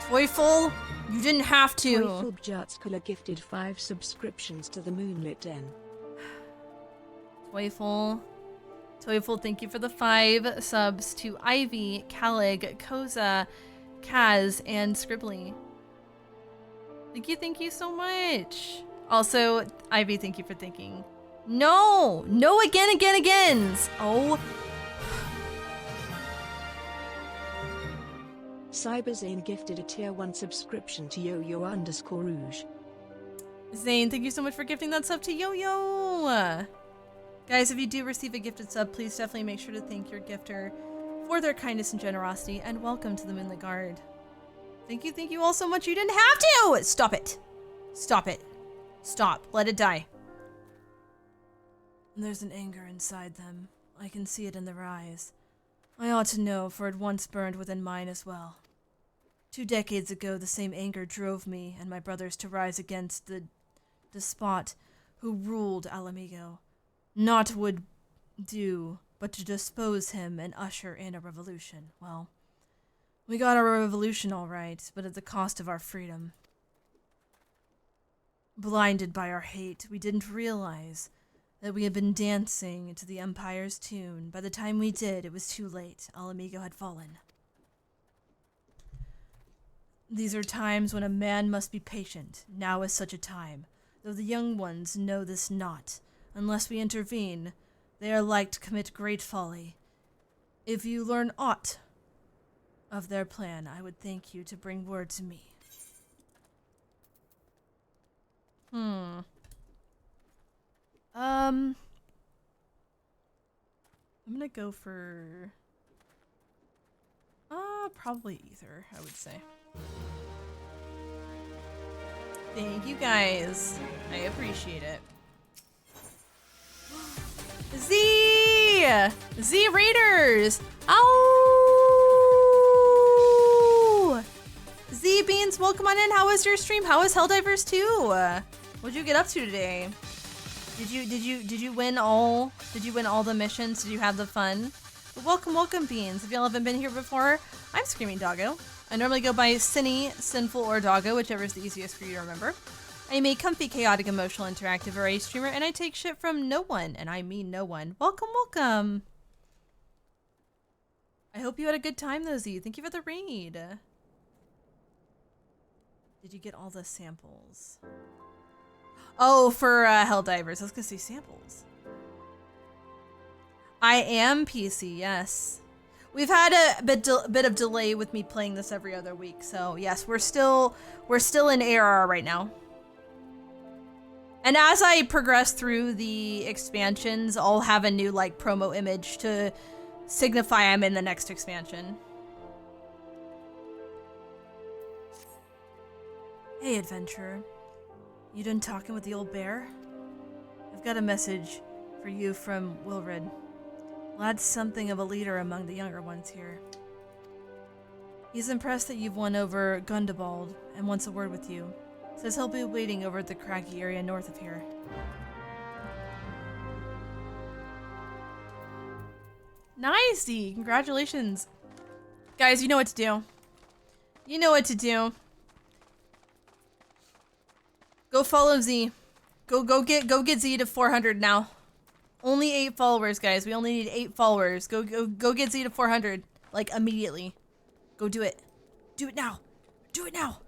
Toyful, you didn't have to. Toyful Bjatskula gifted 5 subscriptions to the Moonlit Den. Toyful, thank you for the 5 subs to Ivy, Calig, Koza, Kaz, and Scribbly. Thank you so much. Also, Ivy, thank you for thinking. No, agains. Oh. Cyberzane gifted a tier 1 subscription to Yo-Yo_Rouge. Zane, thank you so much for gifting that sub to Yo-Yo. Guys, if you do receive a gifted sub, please definitely make sure to thank your gifter for their kindness and generosity, and welcome to the Moonlit Guard. Thank you all so much. You didn't have to! Stop it. Stop. Let it die. There's an anger inside them. I can see it in their eyes. I ought to know, for it once burned within mine as well. 2 decades ago, the same anger drove me and my brothers to rise against the despot who ruled Alamigo. Naught would do but to dispose him and usher in a revolution. Well, we got our revolution all right, but at the cost of our freedom. Blinded by our hate, we didn't realize that we had been dancing to the Empire's tune. By the time we did, it was too late. Alamigo had fallen. These are times when a man must be patient. Now is such a time. Though the young ones know this not. Unless we intervene, they are like to commit great folly. If you learn aught of their plan, I would thank you to bring word to me. I'm gonna go for probably ether, I would say. Thank you guys. I appreciate it. Z Raiders! Ow! Z Beans, welcome on in. How was your stream? How was Helldivers 2? What'd you get up to today? Did you win all the missions? Did you have the fun? But welcome Beans. If y'all haven't been here before, I'm Screaming Doggo. I normally go by Cinny, Sinful, or Doggo, whichever is the easiest for you to remember. I am a comfy, chaotic, emotional, interactive array streamer, and I take shit from no one, and I mean no one. Welcome. I hope you had a good time, though, Z. Thank you for the raid. Did you get all the samples? Oh, for Helldivers. I was gonna say samples. I am PC, yes. We've had a bit of delay with me playing this every other week, so yes, we're still in ARR right now. And as I progress through the expansions, I'll have a new like promo image to signify I'm in the next expansion. Hey, adventurer. You done talking with the old bear? I've got a message for you from Wilred. Lad's something of a leader among the younger ones here. He's impressed that you've won over Gundabald and wants a word with you. Says he'll be waiting over at the craggy area north of here. Nice, D. Congratulations. Guys, you know what to do. You know what to do. Go follow Z. Go get Z to 400 now. Only 8 followers, guys. We only need 8 followers. Go get Z to 400. Like, immediately. Go do it. Do it now. Do it now.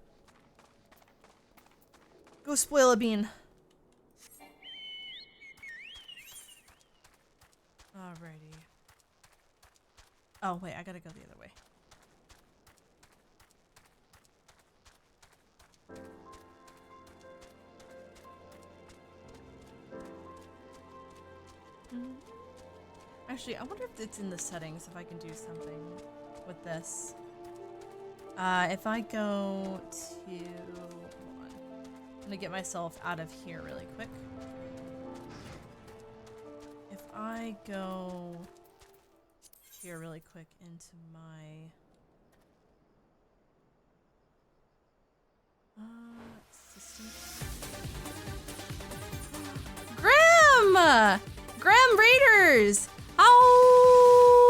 Go spoil a bean. Alrighty. Oh, wait. I gotta go the other way. Actually, I wonder if it's in the settings, if I can do something with this. If I go to... Hold on. I'm gonna get myself out of here really quick. If I go here really quick into my... system. Graham! Graham Raiders! Oh!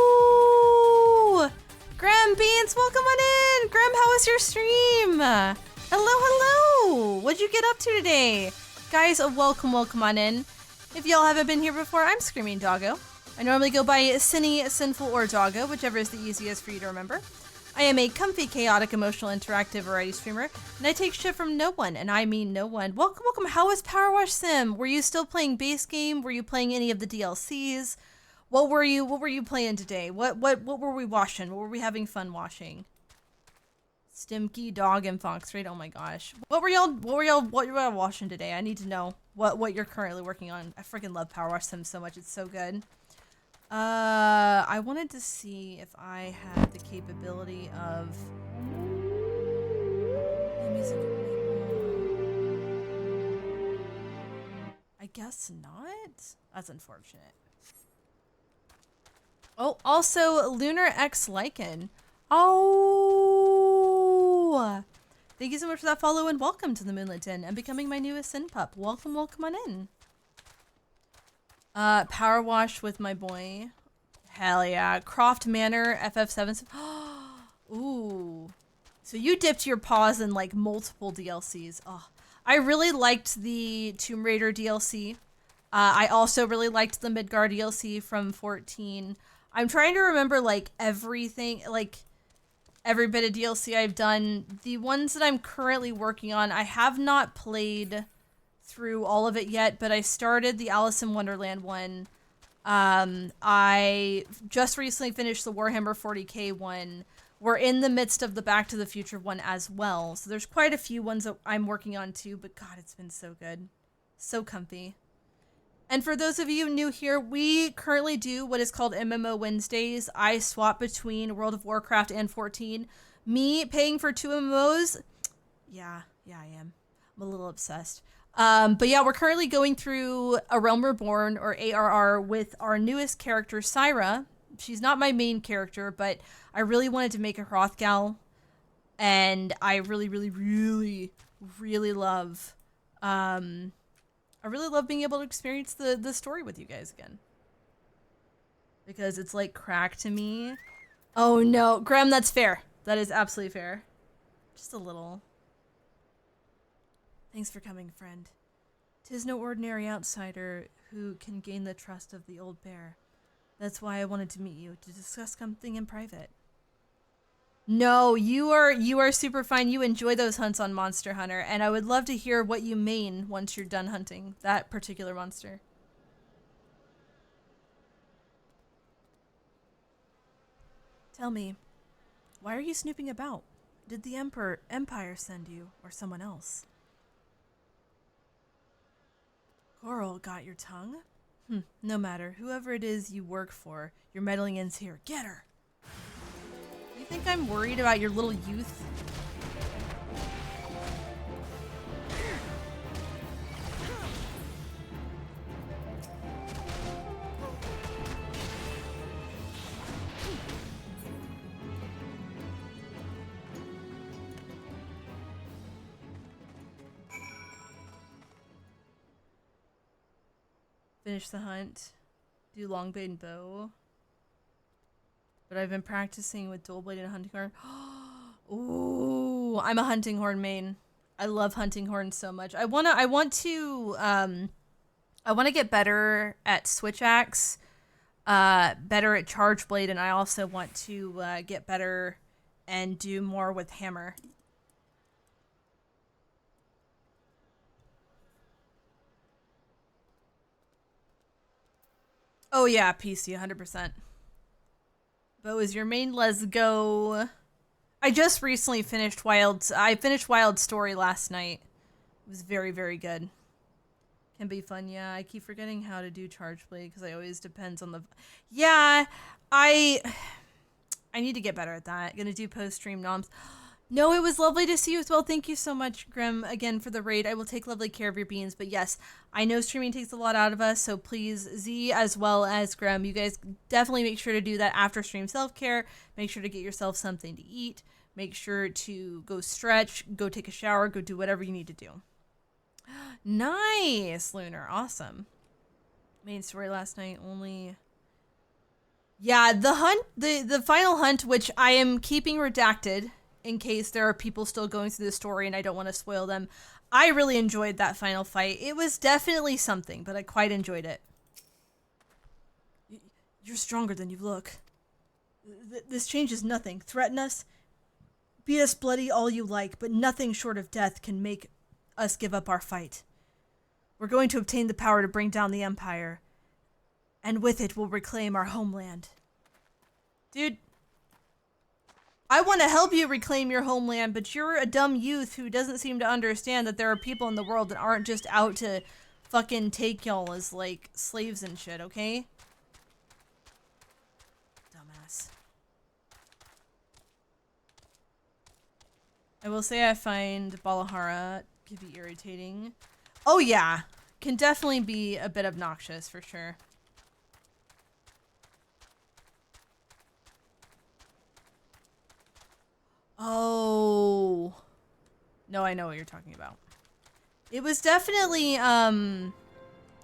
Graham Beans, welcome on in! Graham, how was your stream? Hello! What'd you get up to today? Guys, welcome on in. If y'all haven't been here before, I'm Screaming Doggo. I normally go by Cinny, Sinful, or Doggo, whichever is the easiest for you to remember. I am a comfy, chaotic, emotional, interactive variety streamer, and I take shit from no one, and I mean no one. Welcome. How was Power Wash Sim? Were you still playing base game? Were you playing any of the DLCs? What were you playing today? What were we washing? What were we having fun washing? Stimky, Dog, and Fox, right? Oh my gosh. What were y'all washing today? I need to know what you're currently working on. I freaking love Power Wash Sim so much. It's so good. I wanted to see if I had the capability of music. I guess not. That's unfortunate. Oh, also Lunar X Lycan. Oh, thank you so much for that follow and welcome to the Moonlit Den and becoming my newest Sin Pup. Welcome on in. Power wash with my boy. Hell yeah. Croft Manor, FF7. Ooh. So you dipped your paws in like multiple DLCs. Oh, I really liked the Tomb Raider DLC. I also really liked the Midgar DLC from 14. I'm trying to remember like everything, like every bit of DLC I've done. The ones that I'm currently working on, I have not played through all of it yet, but I started the Alice in Wonderland one. I just recently finished the Warhammer 40k one. We're in the midst of the Back to the Future one as well. So there's quite a few ones that I'm working on too, but God, it's been so good. So comfy. And for those of you new here, we currently do what is called MMO Wednesdays. I swap between World of Warcraft and 14. Me paying for 2 MMOs? Yeah, I am. I'm a little obsessed. But yeah, we're currently going through A Realm Reborn, or ARR, with our newest character, Syra. She's not my main character, but I really wanted to make a Hrothgal, and I really love, I really love being able to experience the story with you guys again. Because it's like crack to me. Oh no, Graham, that's fair. That is absolutely fair. Just a little. Thanks for coming, friend. 'Tis no ordinary outsider who can gain the trust of the old bear. That's why I wanted to meet you, to discuss something in private. No, you are super fine. You enjoy those hunts on Monster Hunter, and I would love to hear what you main once you're done hunting that particular monster. Tell me, why are you snooping about? Did the Empire send you, or someone else? Coral got your tongue? No matter. Whoever it is you work for, your meddling ends here. Get her! You think I'm worried about your little youth? Finish the hunt. Do longbait and bow. But I've been practicing with dual blade and hunting horn. Ooh, I'm a hunting horn main. I love hunting horns so much. I want to get better at switch axe, better at charge blade, and I also want to get better and do more with hammer. Oh yeah, PC 100%. Bo is your main. Let's go. I just recently finished I finished Wild Story last night. It was very good. Can be fun, yeah. I keep forgetting how to do charge blade because I always depends on the. Yeah, I need to get better at that. Gonna do post stream noms. No, it was lovely to see you as well. Thank you so much, Grim, again for the raid. I will take lovely care of your beans. But yes, I know streaming takes a lot out of us, so please, Z as well as Grim, you guys definitely make sure to do that after stream self-care. Make sure to get yourself something to eat. Make sure to go stretch, go take a shower, go do whatever you need to do. Nice, Lunar. Awesome. Main story last night only. Yeah, the hunt, the final hunt, which I am keeping redacted in case there are people still going through the story and I don't want to spoil them. I really enjoyed that final fight. It was definitely something, but I quite enjoyed it. You're stronger than you look. This changes nothing. Threaten us, beat us bloody all you like, but nothing short of death can make us give up our fight. We're going to obtain the power to bring down the Empire, and with it we'll reclaim our homeland. Dude, I want to help you reclaim your homeland, but you're a dumb youth who doesn't seem to understand that there are people in the world that aren't just out to fucking take y'all as, like, slaves and shit, okay? Dumbass. I will say I find Balahara can be irritating. Oh yeah, can definitely be a bit obnoxious for sure. Oh. No, I know what you're talking about. It was definitely,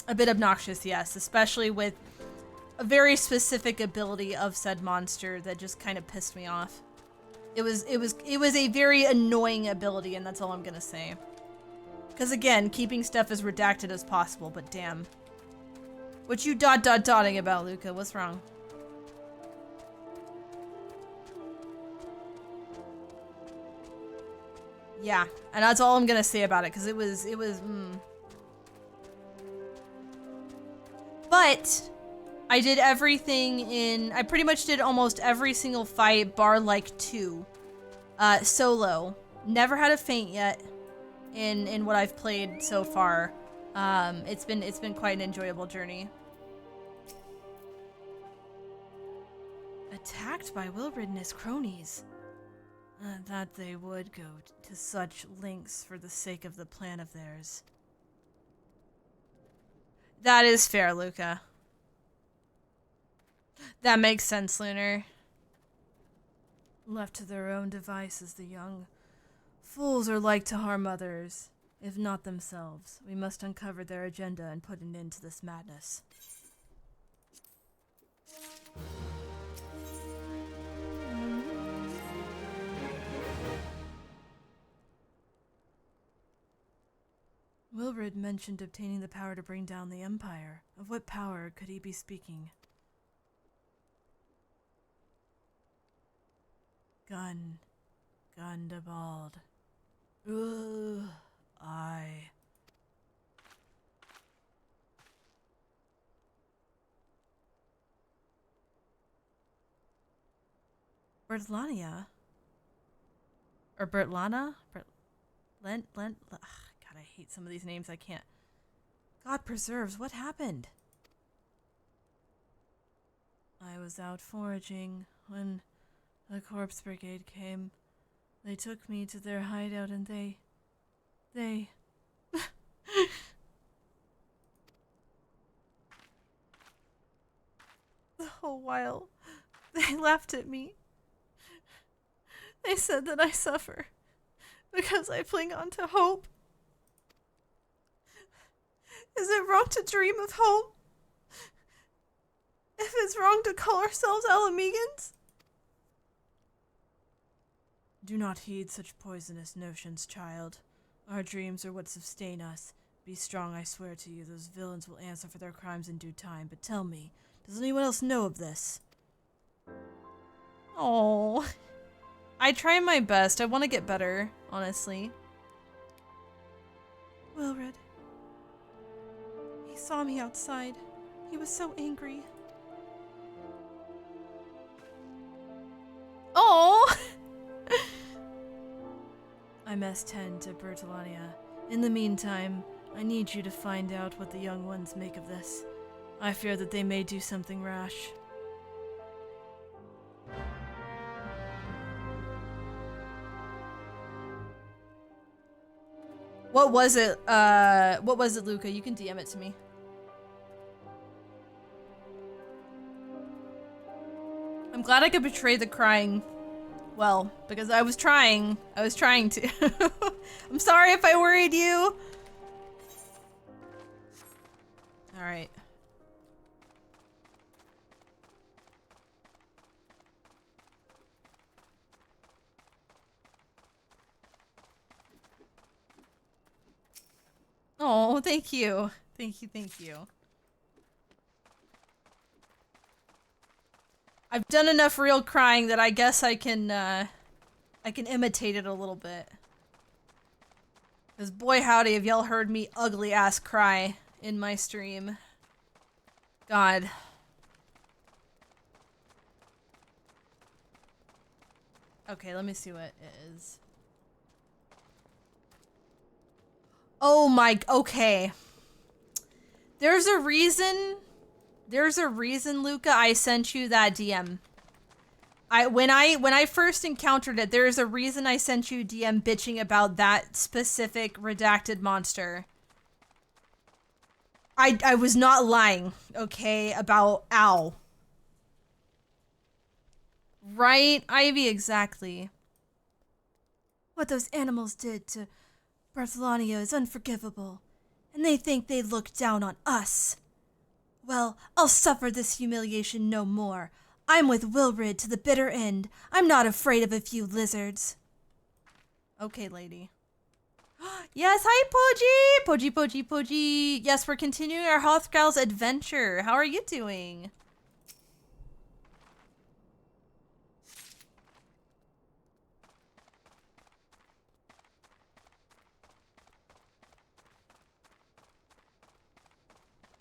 A bit obnoxious, yes, especially with a very specific ability of said monster that just kind of pissed me off. It was a very annoying ability, and that's all I'm gonna say. Because again, keeping stuff as redacted as possible, but damn. What you dotting about, Luca? What's wrong? Yeah, and that's all I'm gonna say about it, because it was. But I did everything I pretty much did almost every single fight, bar like 2. Solo. Never had a faint yet in what I've played so far. It's been quite an enjoyable journey. Attacked by Wilbred and his cronies. That they would go to such lengths for the sake of the plan of theirs. That is fair, Luca. That makes sense, Lunar. Left to their own devices, the young fools are like to harm others, if not themselves. We must uncover their agenda and put an end to this madness. Wilbred mentioned obtaining the power to bring down the Empire. Of what power could he be speaking? Gundabald. Ugh, I. Bertlania? Or Bertlana? Lent? Ugh, God, I hate some of these names. I can't. God preserves, what happened? I was out foraging when the corpse brigade came. They took me to their hideout and they... The whole while, they laughed at me. They said that I suffer because I cling on to hope. Is it wrong to dream of hope? If it's wrong to call ourselves Alamegans? Do not heed such poisonous notions, child. Our dreams are what sustain us. Be strong, I swear to you. Those villains will answer for their crimes in due time. But tell me, does anyone else know of this? Oh, I try my best. I want to get better, honestly. Wilred. He saw me outside. He was so angry. Oh! I must tend to Bertolania. In the meantime, I need you to find out what the young ones make of this. I fear that they may do something rash. What was it, Luca? You can DM it to me. I'm glad I could betray the crying well, because I was trying to. I'm sorry if I worried you. Alright. Oh, thank you. Thank you. I've done enough real crying that I guess I can imitate it a little bit. Because boy howdy, have y'all heard me ugly ass cry in my stream. God. Okay, let me see what it is. Oh my, okay. There's a reason, Luca, I sent you that DM. When I first encountered it, there's a reason I sent you DM bitching about that specific redacted monster. I was not lying, okay, about ow. Right, Ivy, exactly. What those animals did to Bartholomew is unforgivable. and they think they look down on us. Well, I'll suffer this humiliation no more. I'm with Wilrid to the bitter end. I'm not afraid of a few lizards. Okay, lady. Yes, hi, Poji! Poji. Yes, we're continuing our Hrothgal's adventure. How are you doing?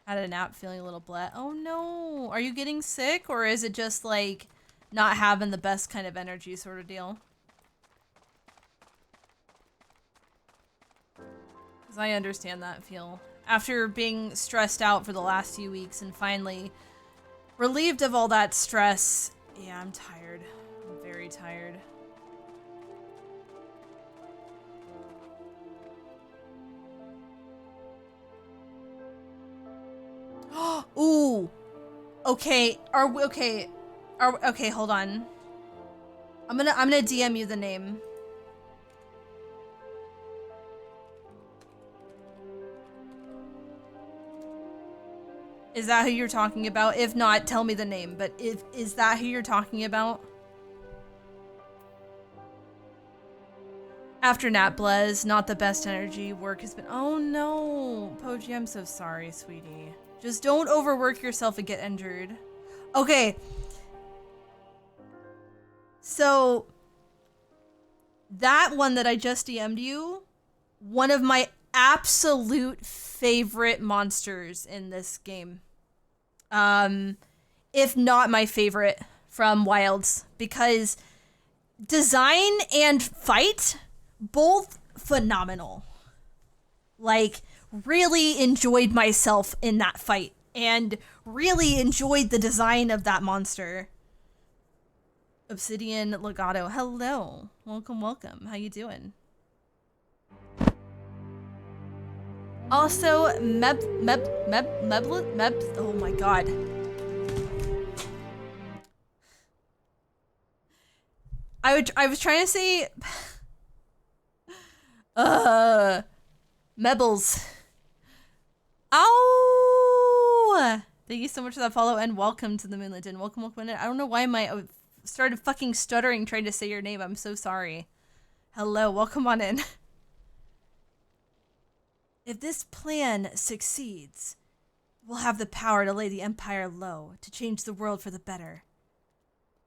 Had a nap, feeling a little bleh. Oh no! Are you getting sick, or is it just like not having the best kind of energy sort of deal? Because I understand that feel. After being stressed out for the last few weeks and finally relieved of all that stress, yeah, I'm tired. I'm very tired. Ooh. Okay. Okay, hold on. I'm gonna DM you the name. Is that who you're talking about? If not, tell me the name. But is that who you're talking about? After Nat Blez, not the best energy. Work has been. Oh no, Poji, I'm so sorry, sweetie. Just don't overwork yourself and get injured. Okay. So that one that I just DM'd you, one of my absolute favorite monsters in this game. If not my favorite from Wilds, because design and fight, both phenomenal. Like, really enjoyed myself in that fight and really enjoyed the design of that monster. Obsidian Legato, hello. Welcome. How you doing? Also, oh my god. I was trying to say Mebbles. Ow! Thank you so much for that follow and welcome to the Moonlit Inn. Welcome in. I don't know why I started fucking stuttering trying to say your name. I'm so sorry. Hello, welcome on in. If this plan succeeds, we'll have the power to lay the Empire low, to change the world for the better.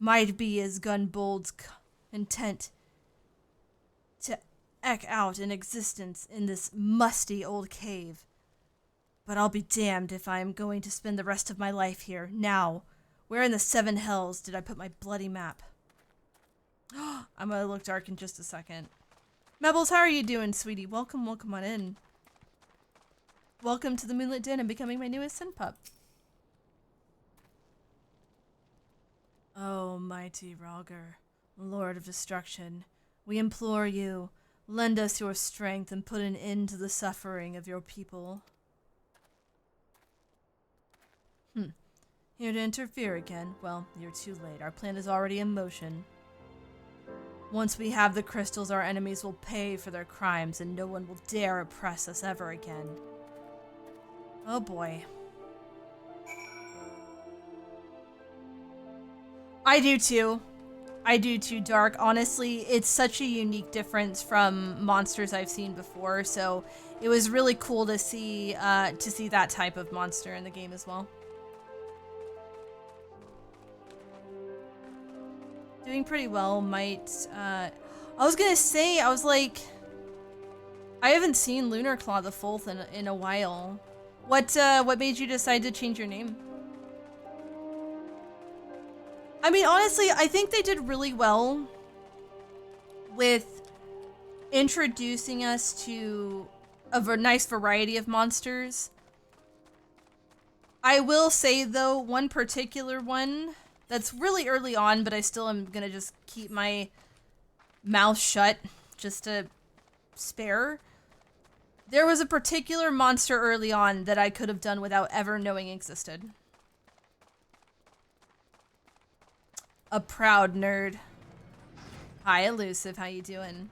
Might be as Gunbold's intent to eke out an existence in this musty old cave. But I'll be damned if I am going to spend the rest of my life here. Now, where in the seven hells did I put my bloody map? I'm gonna look dark in just a second. Mebbles, how are you doing, sweetie? Welcome on in. Welcome to the Moonlit Den and becoming my newest sin pup. Oh, mighty Hrothgar, Lord of Destruction, we implore you, lend us your strength and put an end to the suffering of your people. Here to interfere again? Well, you're too late. Our plan is already in motion. Once we have the crystals, our enemies will pay for their crimes and no one will dare oppress us ever again. Oh boy. I do too, Dark. Honestly, it's such a unique difference from monsters I've seen before, so it was really cool to see that type of monster in the game as well. Doing pretty well, I was gonna say, I was like, I haven't seen Lunar Claw the Fourth in a while. What made you decide to change your name? I mean, honestly, I think they did really well with introducing us to a nice variety of monsters. I will say, though, one particular one that's really early on, but I still am gonna just keep my mouth shut just to spare. There was a particular monster early on that I could have done without ever knowing existed. A proud nerd. Hi, Elusive. How you doing?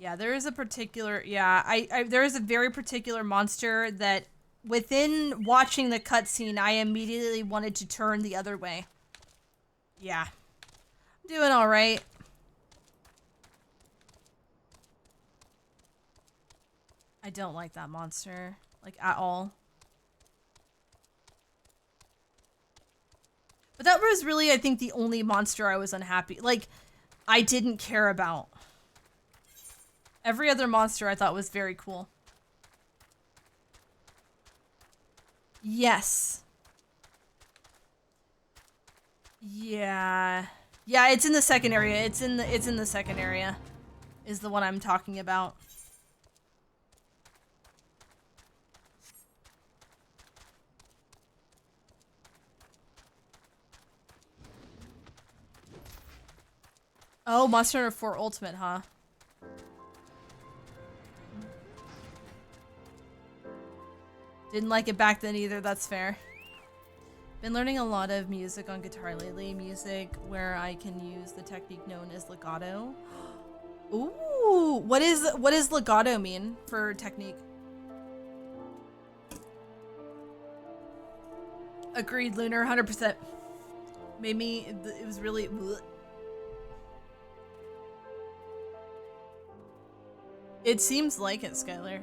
Yeah, there is a particular, yeah, there is a very particular monster that within watching the cutscene, I immediately wanted to turn the other way. Yeah. I'm doing alright. I don't like that monster, like, at all. But that was really, I think, the only monster I was unhappy, like, I didn't care about. Every other monster I thought was very cool. Yes. Yeah. Yeah, it's in the second area. It's in the second area. Is the one I'm talking about. Oh, Monster Hunter 4 Ultimate, huh? Didn't like it back then either, that's fair. Been learning a lot of music on guitar lately. Music where I can use the technique known as legato. Ooh, what does legato mean for technique? Agreed, Lunar, 100%. Made me, it was really... bleh. It seems like it, Skylar.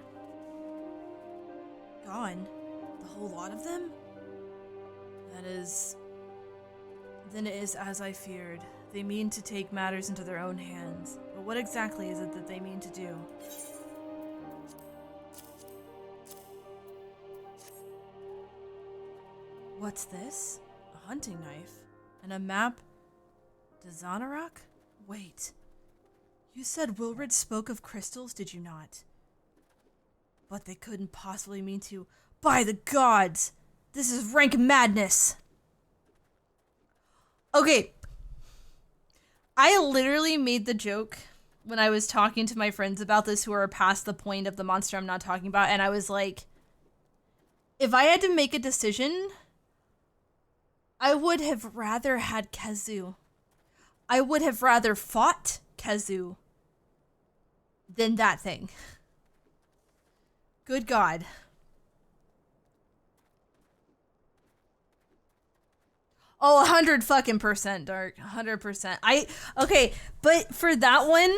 Gone? The whole lot of them? Then it is as I feared. They mean to take matters into their own hands. But what exactly is it that they mean to do? What's this? A hunting knife? And a map? To Xanarak? Wait. You said Wilrid spoke of crystals, did you not? But they couldn't possibly mean to. By the gods! This is rank madness! Okay. I literally made the joke when I was talking to my friends about this who are past the point of the monster I'm not talking about, and I was like, if I had to make a decision, I would have rather had Khezu. I would have rather fought Khezu than that thing. Good God. Oh, 100 fucking percent, Dark. 100%. Okay, but for that one,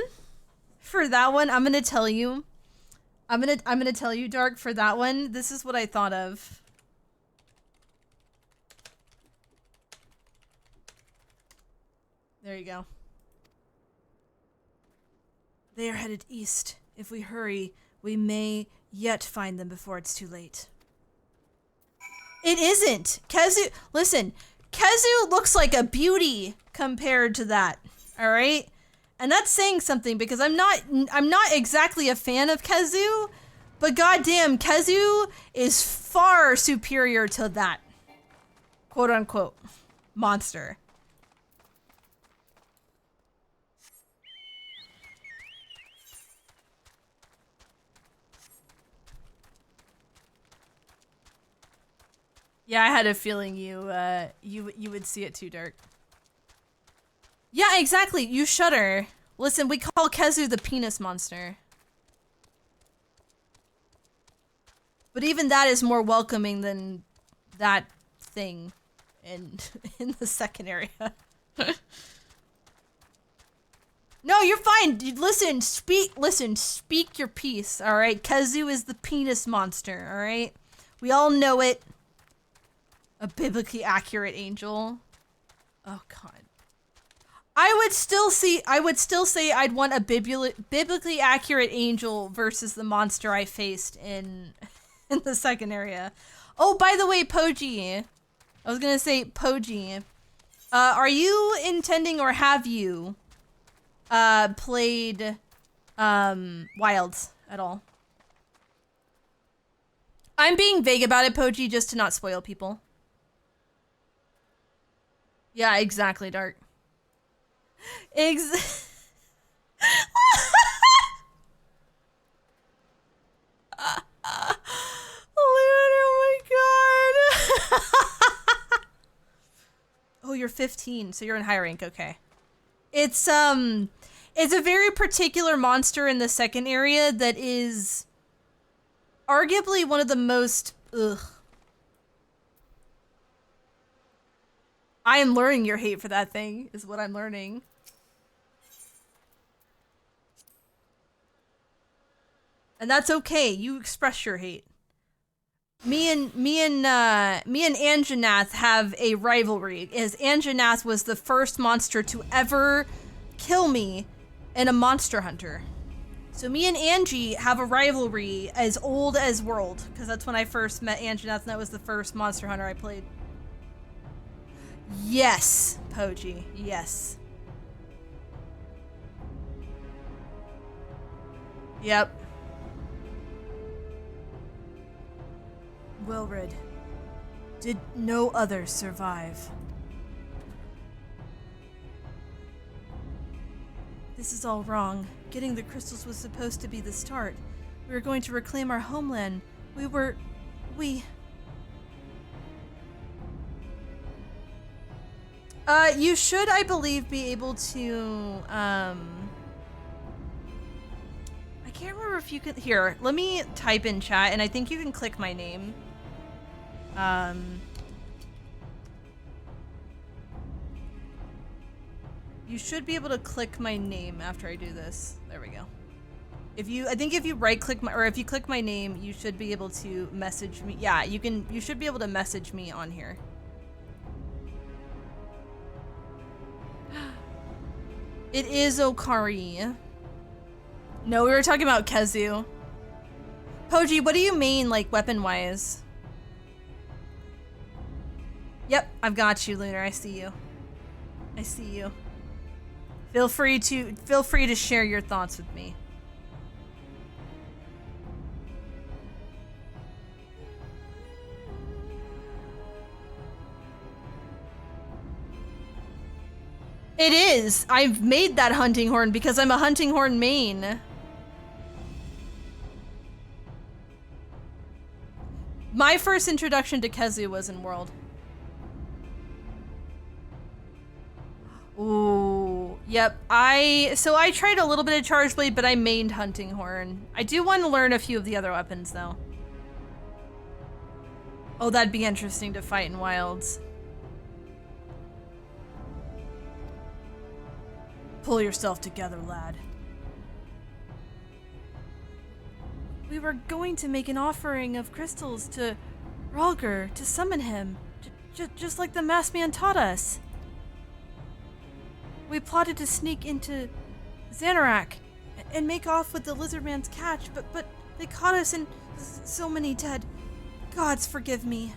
I'm gonna tell you. I'm gonna tell you, Dark, for that one, this is what I thought of. There you go. They are headed east. If we hurry, we may yet find them before it's too late. It isn't! Khezu, listen, Khezu looks like a beauty compared to that, alright? And that's saying something because I'm not exactly a fan of Khezu, but goddamn, Khezu is far superior to that quote-unquote monster. Yeah, I had a feeling you would see it too, Dirk. Yeah, exactly. You shudder. Listen, we call Khezu the penis monster. But even that is more welcoming than that thing in the second area. No, you're fine. Listen, speak your piece, all right? Khezu is the penis monster, all right? We all know it. A biblically accurate angel. Oh God. I would still say I'd want a biblically accurate angel versus the monster I faced in the second area. Oh, by the way, Poji. I was gonna say Poji. Are you intending or have you played Wilds at all? I'm being vague about it, Poji, just to not spoil people. Yeah, exactly, Dark. Lunar, oh my God. Oh, you're 15, so you're in high rank, okay. It's It's a very particular monster in the second area that is arguably one of the most, I am learning your hate for that thing, is what I'm learning. And that's okay, you express your hate. Me and Anjanath have a rivalry, as Anjanath was the first monster to ever kill me in a Monster Hunter. So me and Angie have a rivalry as old as world, because that's when I first met Anjanath, and that was the first Monster Hunter I played. Yes, Poji, yes. Yep. Wilred. Did no others survive? This is all wrong. Getting the crystals was supposed to be the start. We were going to reclaim our homeland. You should, I believe, be able to, I can't remember if you could, here, let me type in chat, and I think you can click my name. You should be able to click my name after I do this. There we go. I think if you right click or if you click my name, you should be able to message me. Yeah, you should be able to message me on here. It is Okari. No, we were talking about Kezu. Poji, what do you mean, like, weapon-wise? Yep, I've got you, Lunar. I see you. I see you. Feel free to share your thoughts with me. It is. I've made that hunting horn because I'm a hunting horn main. My first introduction to Kezu was in World. Ooh, yep. So I tried a little bit of Charge Blade, but I mained Hunting Horn. I do want to learn a few of the other weapons, though. Oh, that'd be interesting to fight in Wilds. Pull yourself together, lad. We were going to make an offering of crystals to Hrothgar to summon him, just like the masked man taught us. We plotted to sneak into Xanarak and make off with the lizard man's catch, but they caught us and so many dead. Gods forgive me.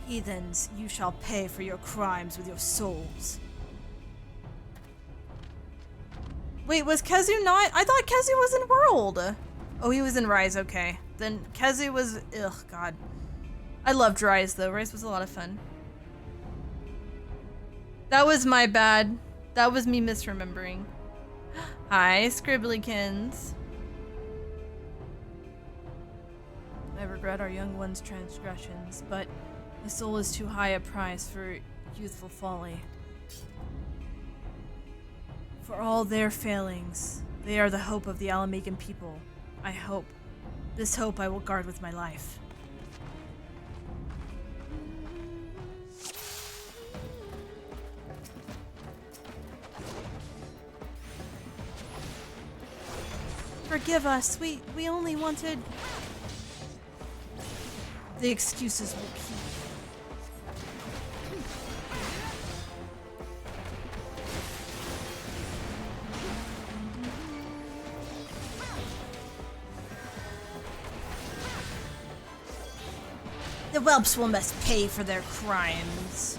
Heathens, you shall pay for your crimes with your souls. Wait, was Kezu not? I thought Kezu was in World. Oh, he was in Rise, okay. Then Kezu was, ugh, God. I loved Rise though, Rise was a lot of fun. That was my bad. That was me misremembering. Hi, Scribblykins. I regret our young one's transgressions, but the soul is too high a price for youthful folly. For all their failings, they are the hope of the Alamegan people. I hope. This hope I will guard with my life. Forgive us, we only wanted... The excuses will keep. The whelps will must pay for their crimes.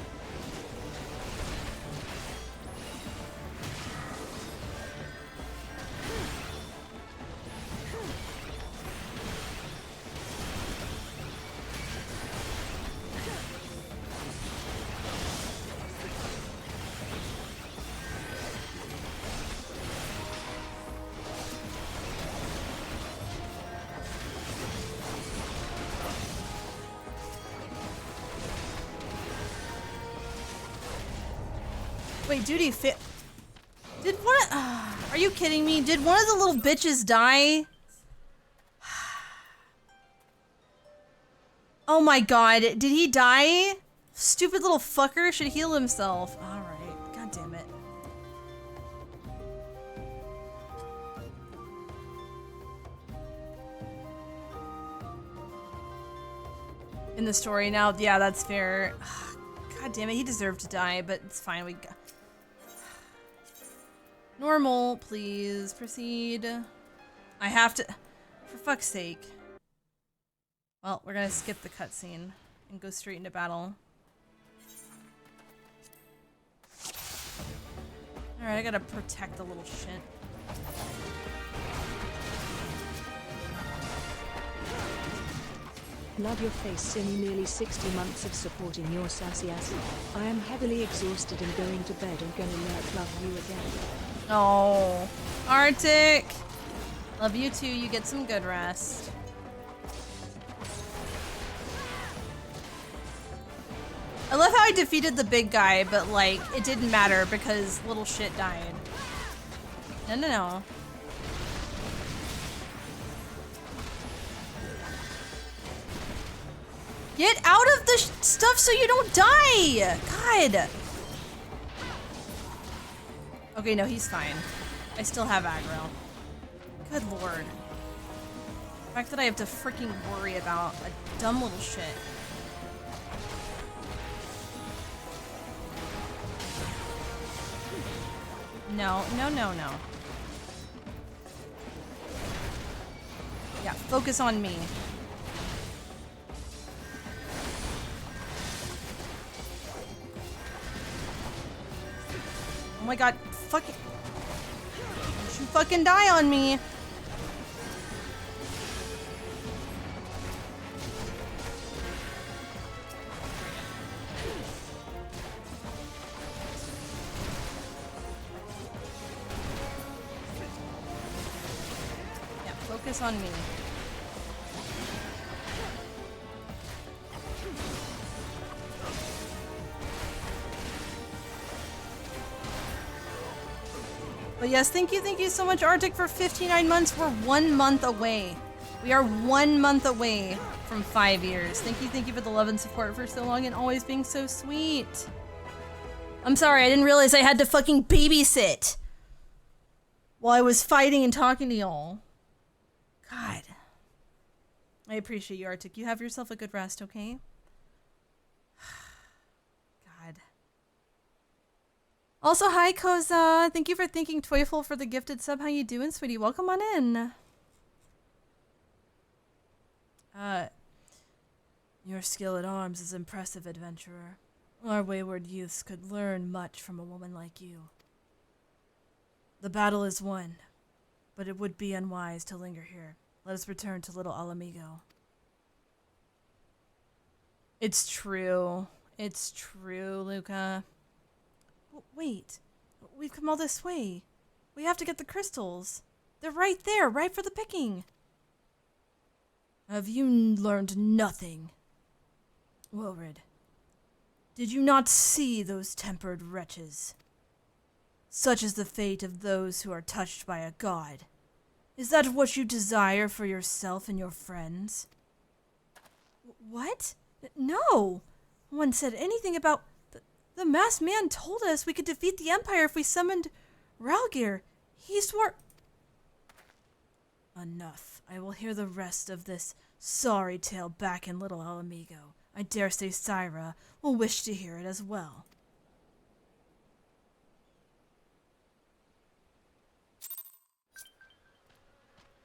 Wait, Did one of... are you kidding me? Did one of the little bitches die? Oh my god, did he die? Stupid little fucker should heal himself. Alright, god damn it. In the story now, yeah, that's fair. God damn it, he deserved to die, but it's fine, we got... Normal, please, proceed. I have to... For fuck's sake. Well, we're gonna skip the cutscene and go straight into battle. Alright, I gotta protect the little shit. Love your face, Cinny. Nearly 60 months of supporting your sassy ass. I am heavily exhausted and going to bed and gonna love you again. Oh, Arctic! Love you too, you get some good rest. I love how I defeated the big guy, but like, it didn't matter because little shit died. No, no, no. Get out of the stuff so you don't die! God! Okay, no, he's fine. I still have aggro. Good lord. The fact that I have to freaking worry about a dumb little shit. No, no, no, no. Yeah, focus on me. Oh my god, fucking... Don't you fucking die on me! Yeah, focus on me. But yes, thank you so much, Arctic, for 59 months. We're 1 month away. We are 1 month away from 5 years. Thank you for the love and support for so long and always being so sweet. I'm sorry, I didn't realize I had to fucking babysit while I was fighting and talking to y'all. God. I appreciate you, Arctic. You have yourself a good rest, okay? God. Also, hi, Koza. Thank you for thanking Toyful for the gifted sub. How you doing, sweetie? Welcome on in. Your skill at arms is impressive, adventurer. Our wayward youths could learn much from a woman like you. The battle is won, but it would be unwise to linger here. Let us return to Little Alamigo. It's true. It's true, Luca. Wait, we've come all this way. We have to get the crystals. They're right there, right for the picking. Have you learned nothing? Wilrid, did you not see those tempered wretches? Such is the fate of those who are touched by a god. Is that what you desire for yourself and your friends? What? No! No one said anything about... The masked man told us we could defeat the Empire if we summoned Hrothgal. He swore... Enough. I will hear the rest of this sorry tale back in Little Alamigo. I dare say Syra will wish to hear it as well.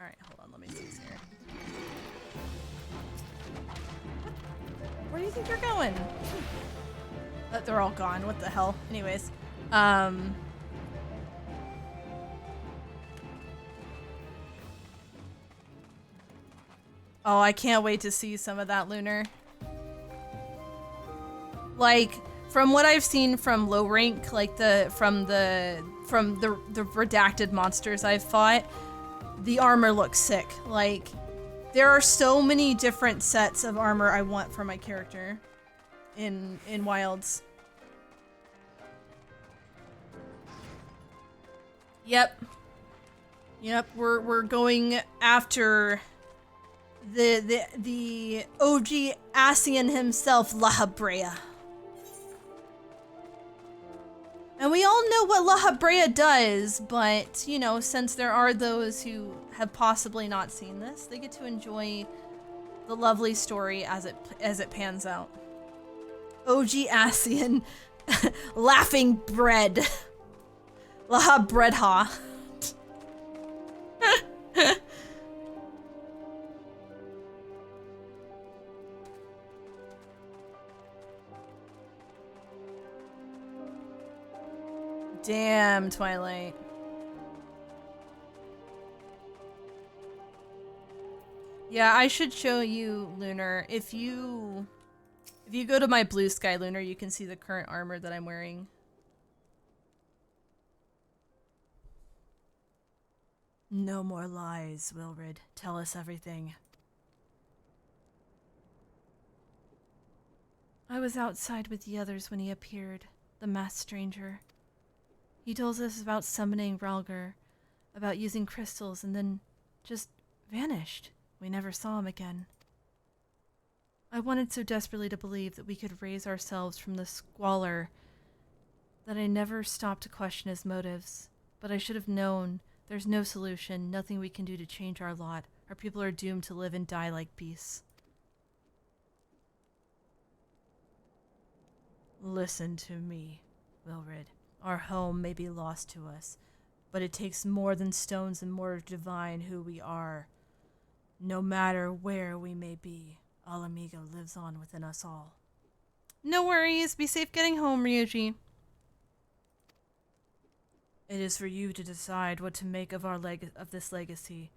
Alright, hold on, let me see this here. Where do you think you're going? They're all gone, what the hell? Anyways, oh, I can't wait to see some of that, Lunar. Like, from what I've seen from low rank, like from the redacted monsters I've fought, the armor looks sick. Like, there are so many different sets of armor I want for my character in Wilds. Yep. Yep, we're going after the OG Asian himself, Lahabrea. And we all know what Lahabrea does, but, you know, since there are those who have possibly not seen this, they get to enjoy the lovely story as it pans out. OG Asian, laughing bread. Lahabredha. Damn, Twilight. Yeah, I should show you, Lunar. If you go to my blue sky, Lunar, you can see the current armor that I'm wearing. No more lies, Wilrid. Tell us everything. I was outside with the others when he appeared, the masked stranger. He told us about summoning Hrothgar, about using crystals, and then just vanished. We never saw him again. I wanted so desperately to believe that we could raise ourselves from the squalor that I never stopped to question his motives. But I should have known there's no solution, nothing we can do to change our lot. Our people are doomed to live and die like beasts. Listen to me, Wilrid. Our home may be lost to us, but it takes more than stones and mortar to divine who we are. No matter where we may be, Alamigo lives on within us all. No worries. Be safe getting home, Ryuji. It is for you to decide what to make of this legacy.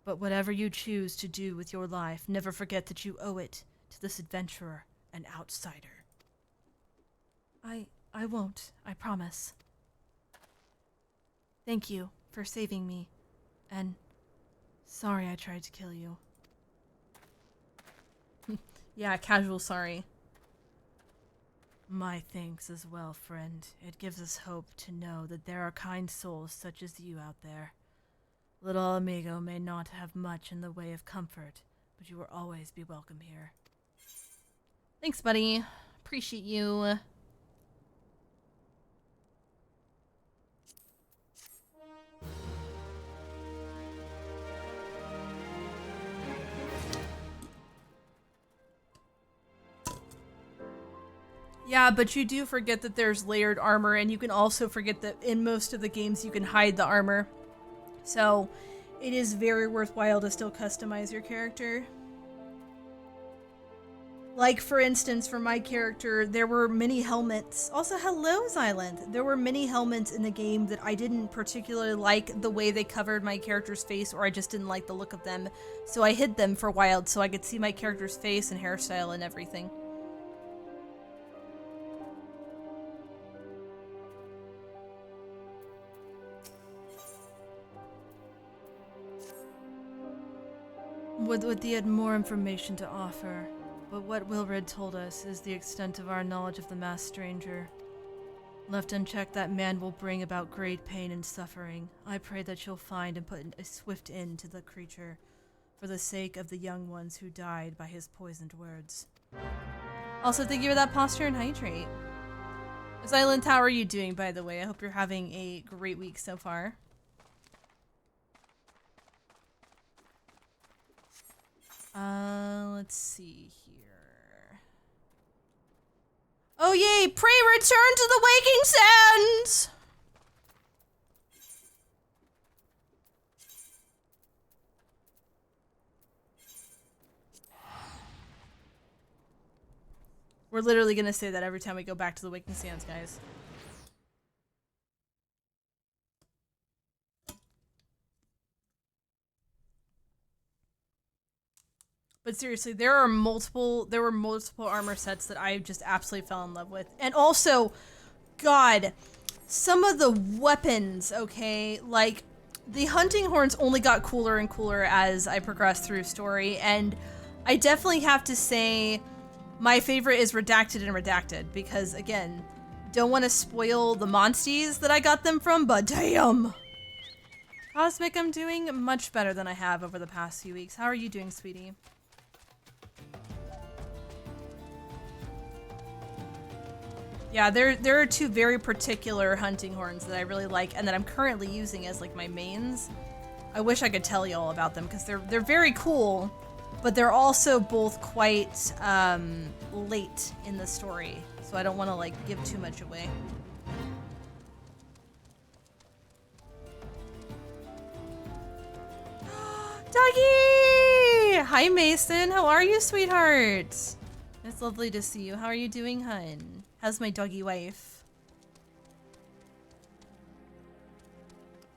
But whatever you choose to do with your life, never forget that you owe it to this adventurer and outsider. I won't, I promise. Thank you for saving me, and sorry I tried to kill you. Yeah, casual sorry. My thanks as well, friend. It gives us hope to know that there are kind souls such as you out there. Little amigo may not have much in the way of comfort, but you will always be welcome here. Thanks, buddy. Appreciate you. Yeah, but you do forget that there's layered armor, and you can also forget that in most of the games you can hide the armor. So, it is very worthwhile to still customize your character. Like, for instance, for my character, there were many helmets. Also, hello, Xylent. There were many helmets in the game that I didn't particularly like the way they covered my character's face, or I just didn't like the look of them. So I hid them for a while so I could see my character's face and hairstyle and everything. Would had more information to offer, but what Wilrid told us is the extent of our knowledge of the masked stranger. Left unchecked, that man will bring about great pain and suffering. I pray that you'll find and put a swift end to the creature, for the sake of the young ones who died by his poisoned words. Also, thank you for that posture and hydrate. Xylent, how are you doing, by the way? I hope you're having a great week so far. Let's see here. Oh yay! Pray return to the waking sands! We're literally gonna say that every time we go back to the waking sands, guys. But seriously, there were multiple armor sets that I just absolutely fell in love with. And also, God, some of the weapons, okay, like the hunting horns only got cooler and cooler as I progressed through story, and I definitely have to say my favorite is Redacted and Redacted, because again, don't want to spoil the monsties that I got them from, but damn, Cosmic, I'm doing much better than I have over the past few weeks. How are you doing, sweetie? Yeah, there are two very particular hunting horns that I really like and that I'm currently using as like my mains. I wish I could tell you all about them because they're very cool, but they're also both quite late in the story, so I don't want to like give too much away. Doggy! Hi Mason, how are you, sweetheart? It's lovely to see you. How are you doing, hun? How's my doggy wife?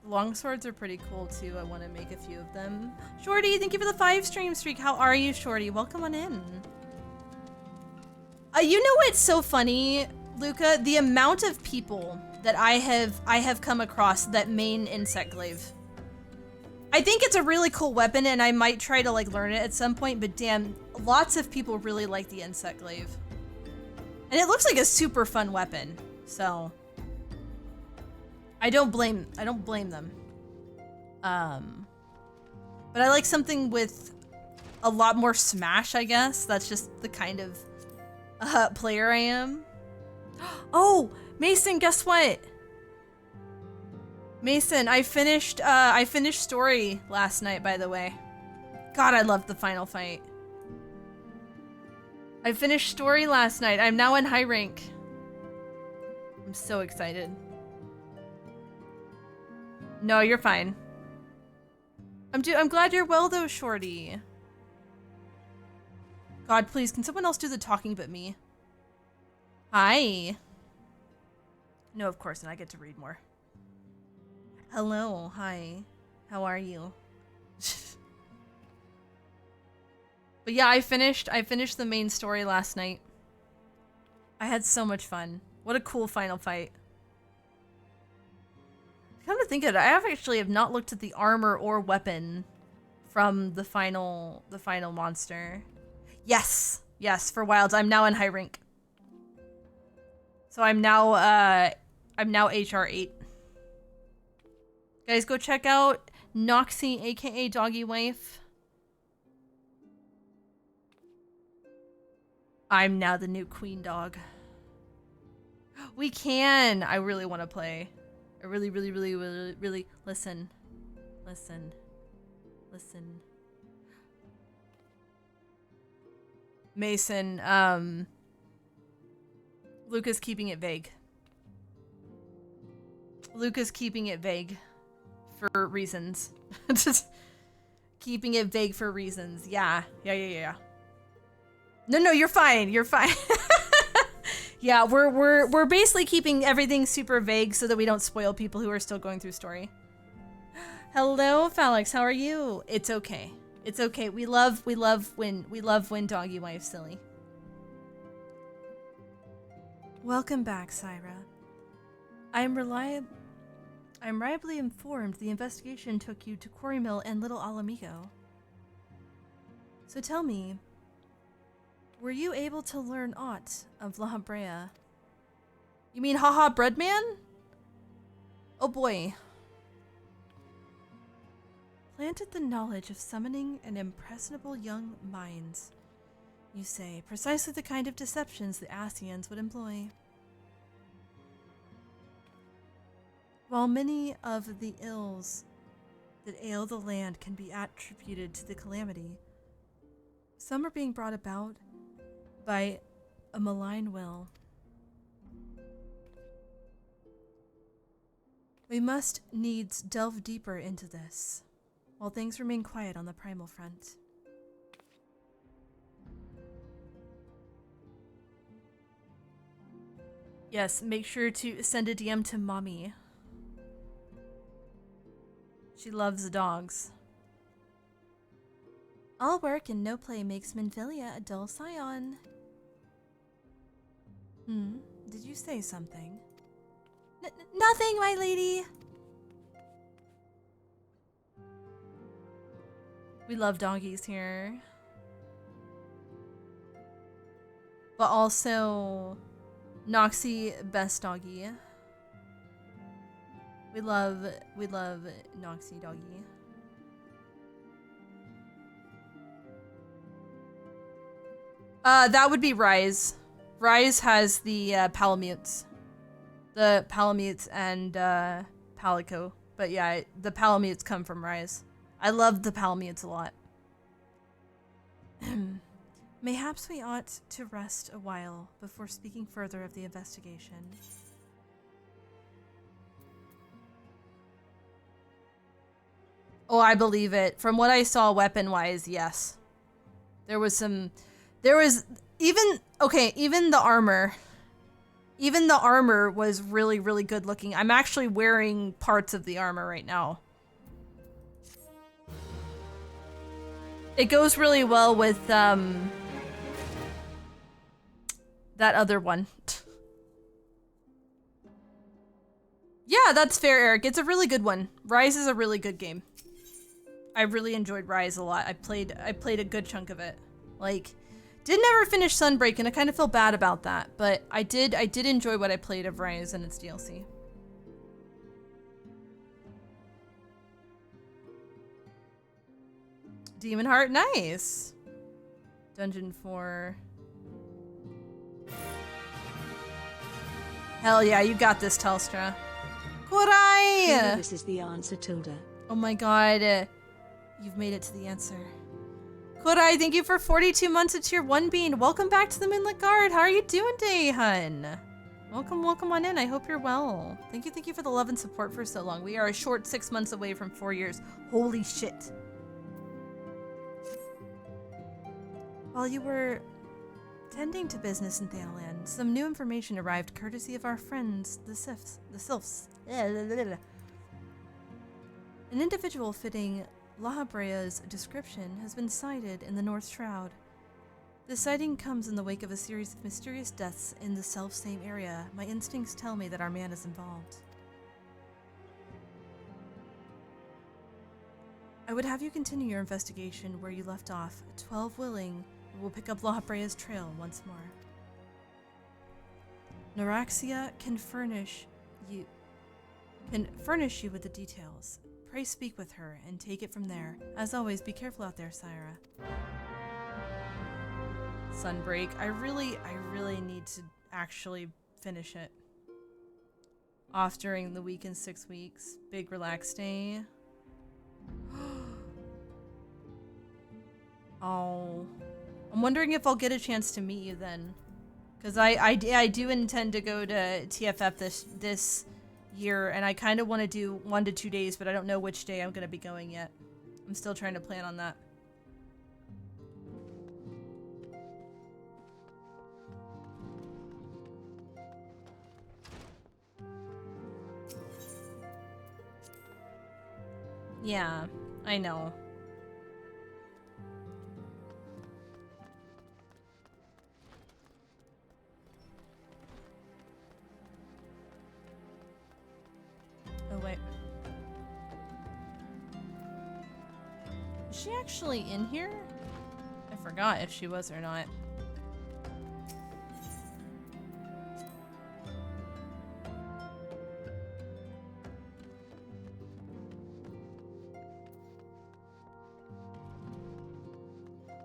Longswords are pretty cool too. I want to make a few of them. Shorty, thank you for the 5 stream streak. How are you, Shorty? Welcome on in. You know what's so funny, Luca? The amount of people that I have come across that main insect glaive. I think it's a really cool weapon and I might try to like learn it at some point, but damn, lots of people really like the insect glaive. And it looks like a super fun weapon, so I don't blame them. But I like something with a lot more smash, I guess. That's just the kind of player I am. Oh, Mason, guess what? Mason, I finished story last night, by the way. God, I loved the final fight. I finished story last night. I'm now in high rank. I'm so excited. No, you're fine. I'm glad you're well though, Shorty. God, please, can someone else do the talking but me? Hi. No, of course, and I get to read more. Hello, hi. How are you? But yeah, I finished the main story last night. I had so much fun. What a cool final fight. Come to think of it, I actually have not looked at the armor or weapon from the final monster. Yes, yes, for wilds. I'm now in high rank. So I'm now HR 8. Guys, go check out Noxie, aka Doggy Wife. I'm now the new queen dog. We can. I really want to play. I really listen. Mason, Luca's keeping it vague. Luca's keeping it vague for reasons. Just keeping it vague for reasons. Yeah. No, you're fine. You're fine. Yeah, we're basically keeping everything super vague so that we don't spoil people who are still going through story. Hello, Felix. How are you? It's okay. It's okay. We love when Doggy Wife's silly. Welcome back, Syra. I'm reliably informed the investigation took you to Quarry Mill and Little Alamigo. So tell me, were you able to learn aught of La Habrea? You mean Haha Breadman? Oh boy. Planted the knowledge of summoning an impressionable young minds. You say, precisely the kind of deceptions the Asians would employ. While many of the ills that ail the land can be attributed to the calamity, some are being brought about by a malign will. We must needs delve deeper into this, while things remain quiet on the primal front. Yes, make sure to send a DM to Mommy. She loves dogs. All work and no play makes Minfilia a dull scion. Did you say something? Nothing, my lady. We love doggies here. But also, Noxie, best doggy. We love Noxy Doggy. That would be Rise. Rise has the Palamutes. The Palamutes and Palico. But yeah, the Palamutes come from Rise. I love the Palamutes a lot. Mayhaps we ought to rest a while before speaking further of the investigation. Oh, I believe it. From what I saw weapon-wise, yes. There was even the armor. Even the armor was really, really good looking. I'm actually wearing parts of the armor right now. It goes really well with, that other one. Yeah, that's fair, Eric. It's a really good one. Rise is a really good game. I really enjoyed Rise a lot. I played a good chunk of it. Like, didn't ever finish Sunbreak, and I kind of feel bad about that, but I did enjoy what I played of Rise and its DLC. Demon Heart, nice. Dungeon 4. Hell yeah, you got this, Telstra. Korai! This is the answer, Tilda. Oh my god. You've made it to the answer. Korai, thank you for 42 months of tier 1 bean. Welcome back to the Moonlit Guard. How are you doing today, hun? Welcome on in. I hope you're well. Thank you for the love and support for so long. We are a short 6 months away from 4 years. Holy shit. While you were tending to business in Thanalan, some new information arrived courtesy of our friends, the Sylphs. An individual fitting Lahabrea's description has been sighted in the North Shroud. The sighting comes in the wake of a series of mysterious deaths in the self-same area. My instincts tell me that our man is involved. I would have you continue your investigation where you left off. 12 willing will pick up Lahabrea's trail once more. Noraxia can furnish you with the details. Pray speak with her and take it from there. As always, be careful out there, Syra. Sunbreak. I really need to actually finish it. Off during the week in 6 weeks. Big relax day. Oh. I'm wondering if I'll get a chance to meet you then. Because I do intend to go to TFF this year, and I kind of want to do 1 to 2 days, but I don't know which day I'm going to be going yet. I'm still trying to plan on that. Yeah, I know. Oh, wait. Is she actually in here? I forgot if she was or not.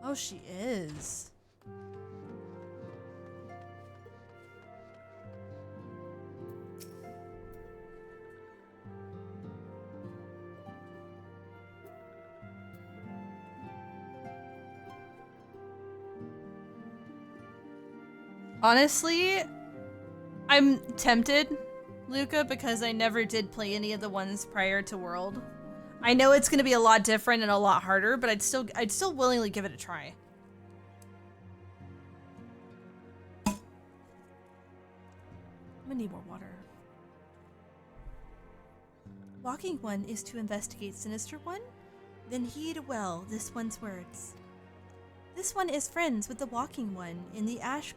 Oh, she is. Honestly, I'm tempted, Luca, because I never did play any of the ones prior to World. I know it's going to be a lot different and a lot harder, but I'd still willingly give it a try. I'm gonna need more water. Walking One is to investigate Sinister One? Then heed well this one's words. This one is friends with the Walking One in the Ash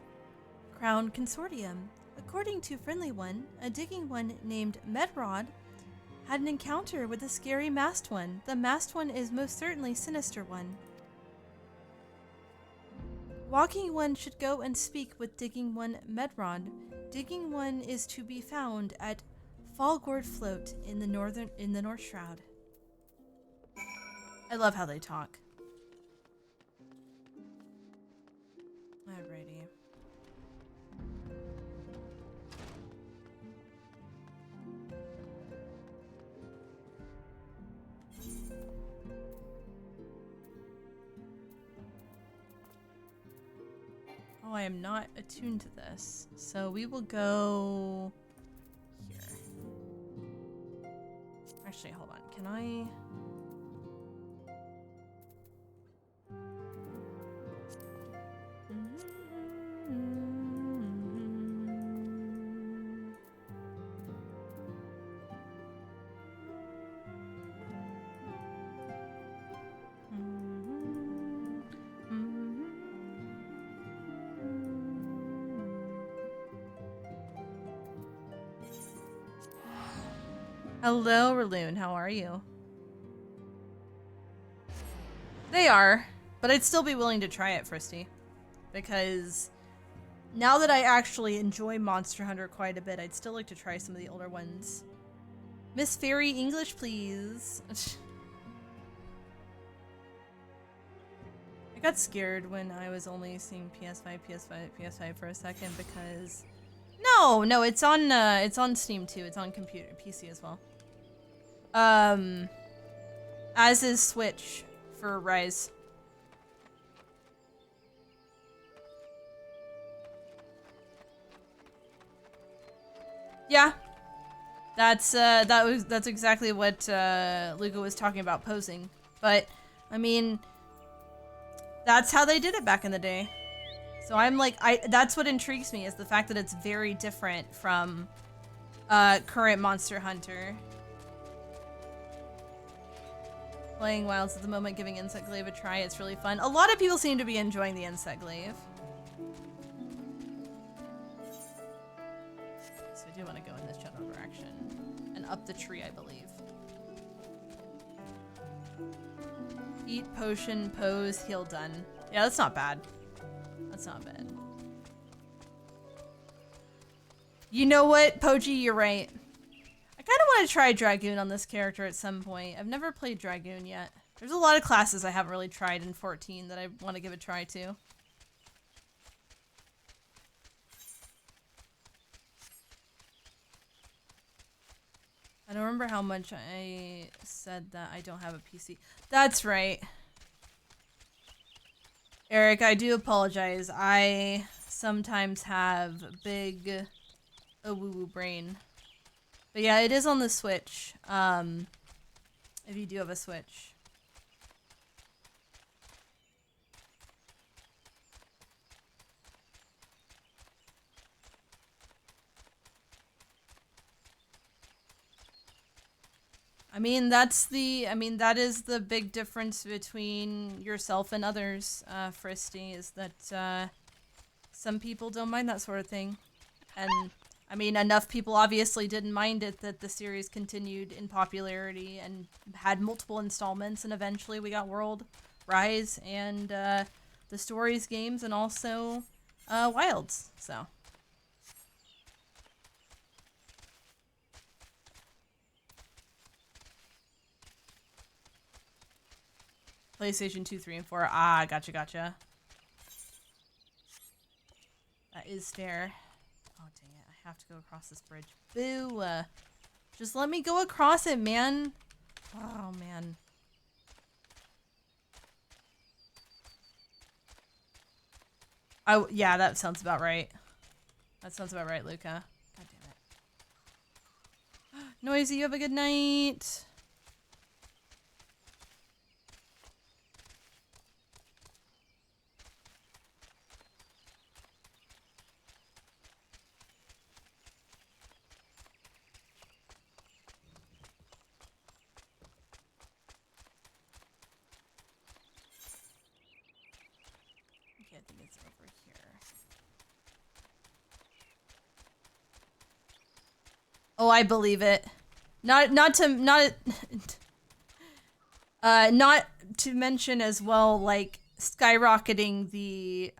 Crown Consortium. According to Friendly One, a digging one named Medrod had an encounter with the scary Masked One. The Masked One is most certainly Sinister One. Walking One should go and speak with Digging One Medrod. Digging One is to be found at Fall gourd float in the North Shroud. I love how they talk. Alrighty. Oh, I am not attuned to this. So we will go here. Actually, hold on. Can I... Hello, Raloon. How are you? They are, but I'd still be willing to try it, Fristy. Because now that I actually enjoy Monster Hunter quite a bit, I'd still like to try some of the older ones. Miss Fairy, English, please. I got scared when I was only seeing PS5 for a second because... No, it's on Steam too. It's on computer, PC as well. As is Switch for Rise. Yeah. That's exactly what Luca was talking about posing. But I mean, that's how they did it back in the day. So I'm like, that's what intrigues me, is the fact that it's very different from current Monster Hunter. Playing Wilds at the moment, giving Insect Glaive a try, it's really fun. A lot of people seem to be enjoying the Insect Glaive. So I do want to go in this general direction. And up the tree, I believe. Eat, potion, pose, heal done. Yeah, that's not bad. That's not bad. You know what, Poji, you're right. I kind of want to try Dragoon on this character at some point. I've never played Dragoon yet. There's a lot of classes I haven't really tried in 14 that I want to give a try to. I don't remember how much I said that I don't have a PC. That's right. Eric, I do apologize. I sometimes have big a woo-woo brain. But yeah, it is on the Switch. If you do have a Switch. that is the big difference between yourself and others, Fristy, is that some people don't mind that sort of thing. And I mean, enough people obviously didn't mind it that the series continued in popularity and had multiple installments, and eventually we got World, Rise, and the Stories games, and also Wilds, so. PlayStation 2, 3, and 4. Ah, gotcha. That is fair. Oh, dang it. I have to go across this bridge. Boo! Just let me go across it, man. Oh, man. Yeah, that sounds about right. That sounds about right, Luca. God damn it. Noisy, you have a good night. I think it's over here. Oh, I believe it. Not to mention as well, like skyrocketing the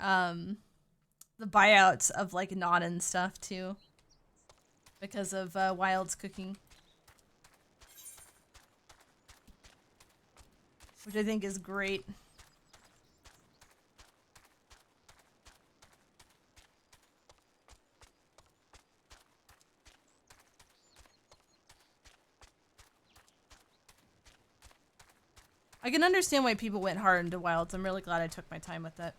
buyouts of like Non and stuff too. because of Wild's cooking. Which I think is great. I can understand why people went hard into Wilds. I'm really glad I took my time with it.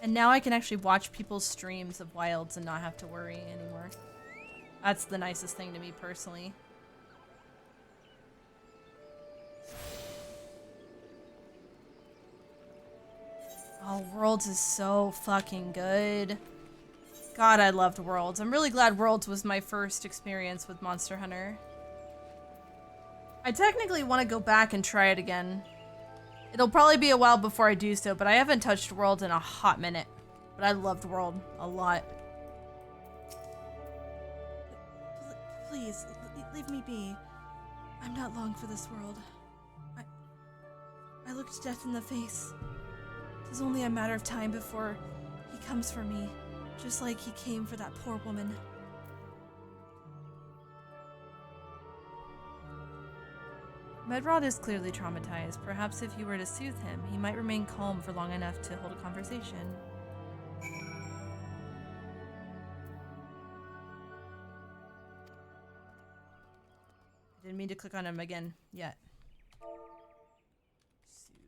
And now I can actually watch people's streams of Wilds and not have to worry anymore. That's the nicest thing to me personally. Oh, Worlds is so fucking good. God, I loved Worlds. I'm really glad Worlds was my first experience with Monster Hunter. I technically want to go back and try it again. It'll probably be a while before I do so, but I haven't touched World in a hot minute. But I loved World a lot. Please, leave me be. I'm not long for this world. I looked death in the face. It is only a matter of time before he comes for me, just like he came for that poor woman. Medrod is clearly traumatized. Perhaps if you were to soothe him, he might remain calm for long enough to hold a conversation. I didn't mean to click on him again yet. Soothe.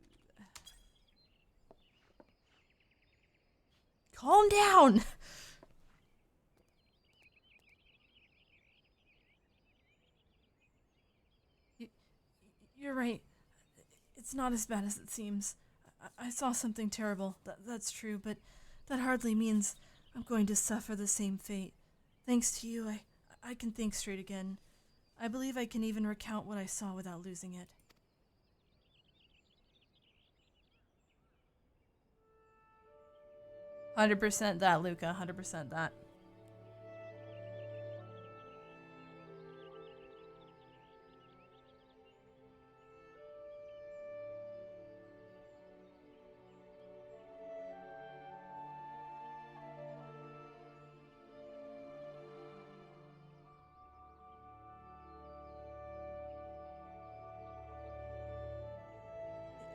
Calm down! You're right. It's not as bad as it seems. I saw something terrible. That's true, but that hardly means I'm going to suffer the same fate. Thanks to you, I can think straight again. I believe I can even recount what I saw without losing it. "100% that, Luca. 100% that."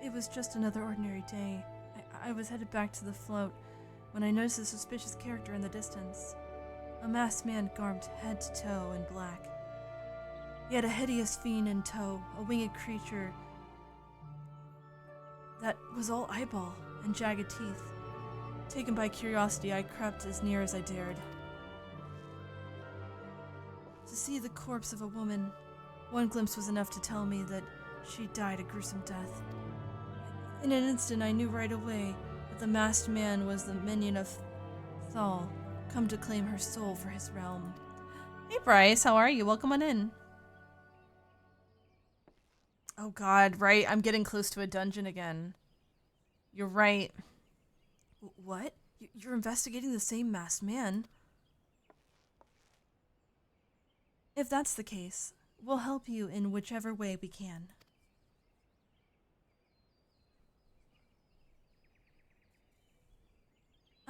It was just another ordinary day. I was headed back to the float when I noticed a suspicious character in the distance. A masked man garbed head to toe in black. He had a hideous fiend in tow, a winged creature that was all eyeball and jagged teeth. Taken by curiosity, I crept as near as I dared. To see the corpse of a woman, one glimpse was enough to tell me that she died a gruesome death. In an instant, I knew right away that the masked man was the minion of Thal, come to claim her soul for his realm. Hey Bryce, how are you? Welcome on in. Oh god, right? I'm getting close to a dungeon again. You're right. What? You're investigating the same masked man? If that's the case, we'll help you in whichever way we can.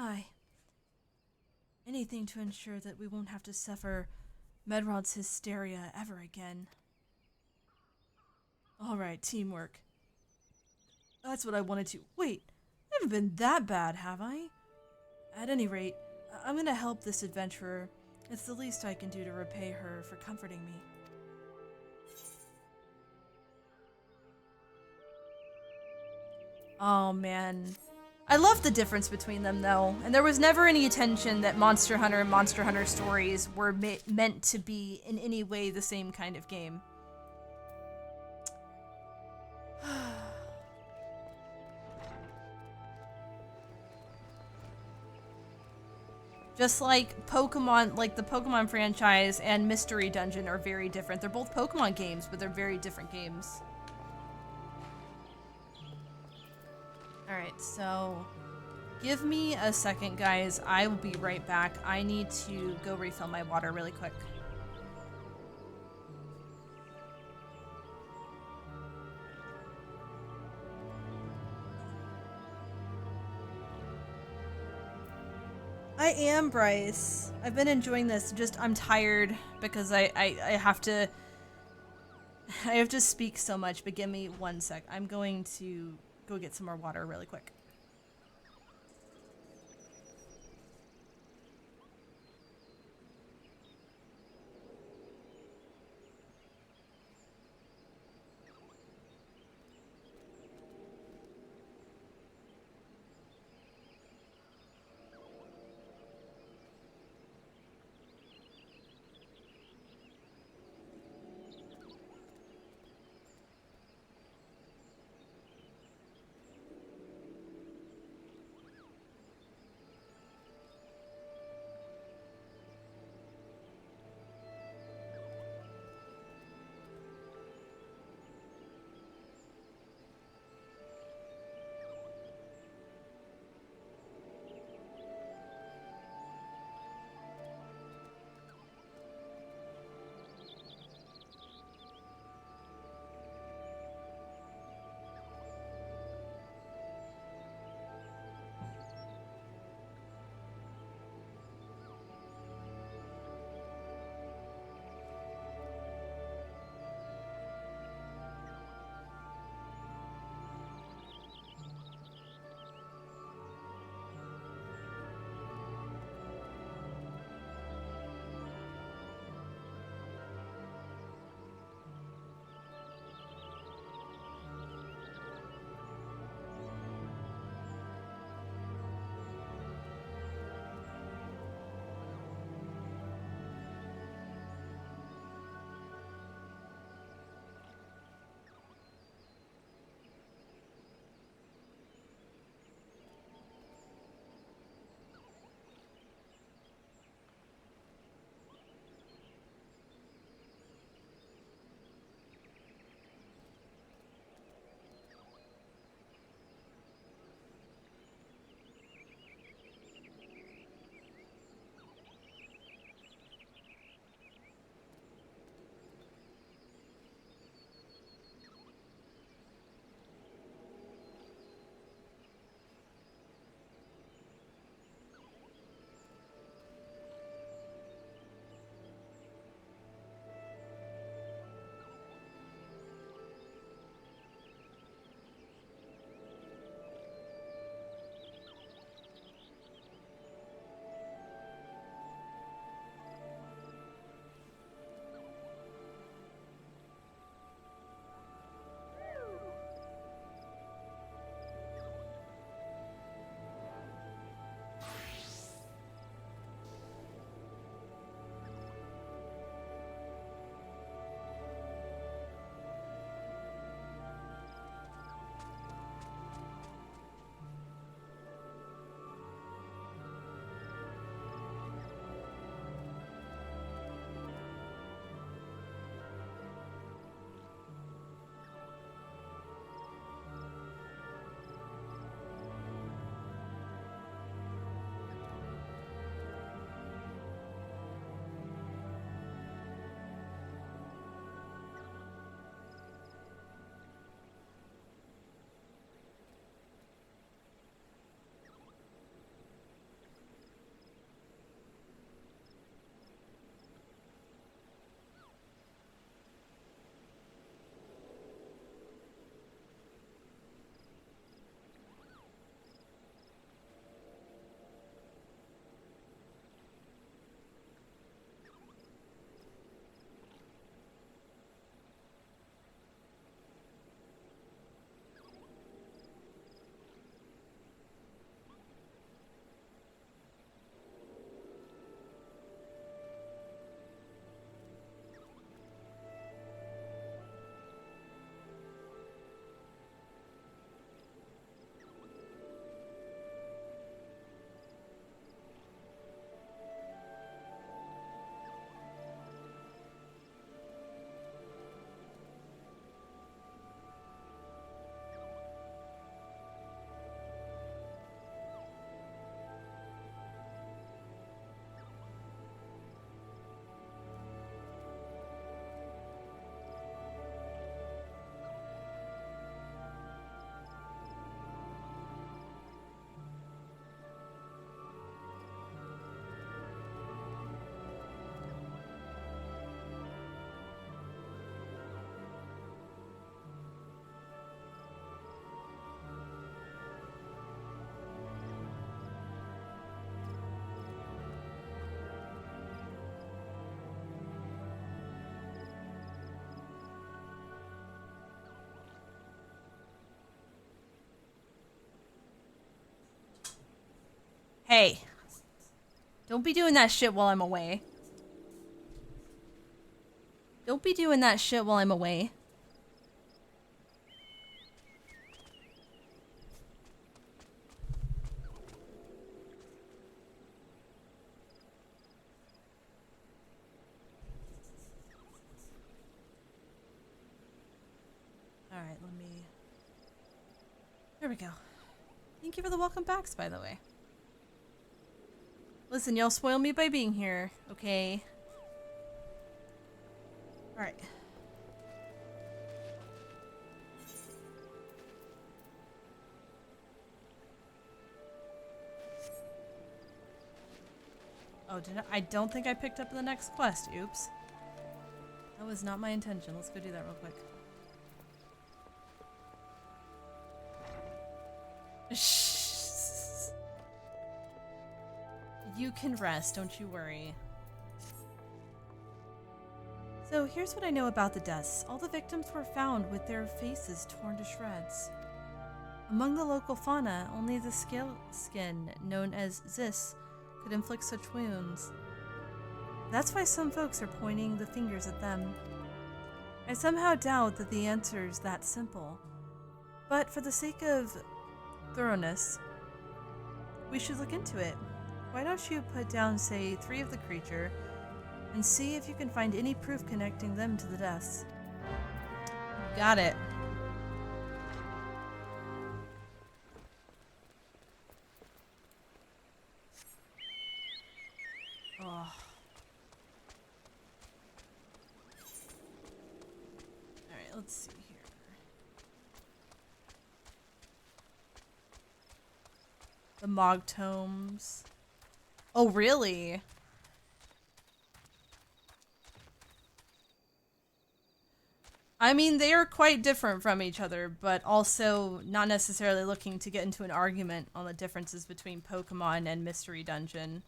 Aye. Anything to ensure that we won't have to suffer Medrod's hysteria ever again. Alright, teamwork. That's what I wanted to. Wait, I haven't been that bad, have I? At any rate, I'm gonna help this adventurer. It's the least I can do to repay her for comforting me. Oh man. I love the difference between them though, and there was never any intention that Monster Hunter and Monster Hunter Stories were meant to be in any way the same kind of game. Just like Pokemon, like the Pokemon franchise and Mystery Dungeon are very different. They're both Pokemon games, but they're very different games. Alright, so give me a second, guys. I will be right back. I need to go refill my water really quick. I am, Bryce. I've been enjoying this. Just I'm tired because I have to speak so much, but give me 1 sec. I'm going to go get some more water really quick. Hey. Don't be doing that shit while I'm away. Don't be doing that shit while I'm away. Alright, let me... There we go. Thank you for the welcome backs, by the way. Listen, y'all spoil me by being here, okay? Alright. Oh, did I don't think I picked up the next quest. Oops. That was not my intention. Let's go do that real quick. You can rest, don't you worry. So here's what I know about the deaths. All the victims were found with their faces torn to shreds. Among the local fauna, only the scale skin, known as Zis, could inflict such wounds. That's why some folks are pointing the fingers at them. I somehow doubt that the answer's that simple. But for the sake of thoroughness, we should look into it. Why don't you put down, say, 3 of the creature, and see if you can find any proof connecting them to the deaths. Got it. Oh. Alright, let's see here. The Mog Tomes. Oh, really? I mean, they are quite different from each other, but also not necessarily looking to get into an argument on the differences between Pokemon and Mystery Dungeon.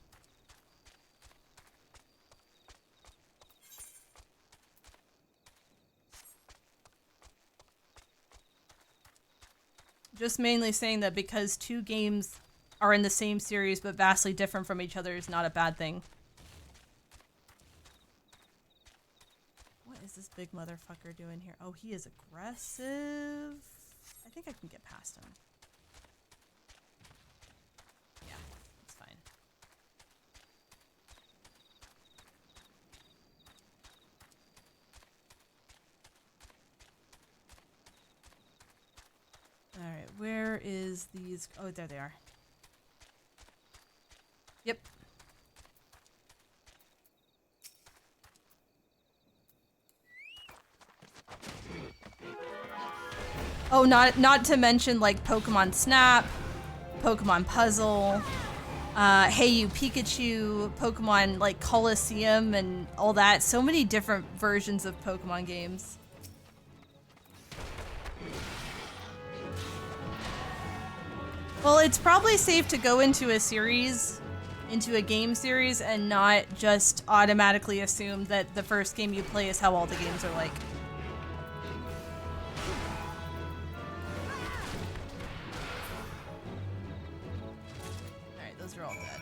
Just mainly saying that because 2 games are in the same series but vastly different from each other is not a bad thing. What is this big motherfucker doing here? Oh, he is aggressive. I think I can get past him. Yeah, that's fine. Alright, where is these? Oh, there they are. Yep. Oh, not to mention like Pokemon Snap, Pokemon Puzzle, Hey You Pikachu, Pokemon like Coliseum and all that. So many different versions of Pokemon games. Well, it's probably safe to go into a series, into a game series, and not just automatically assume that the first game you play is how all the games are like. Alright, those are all dead.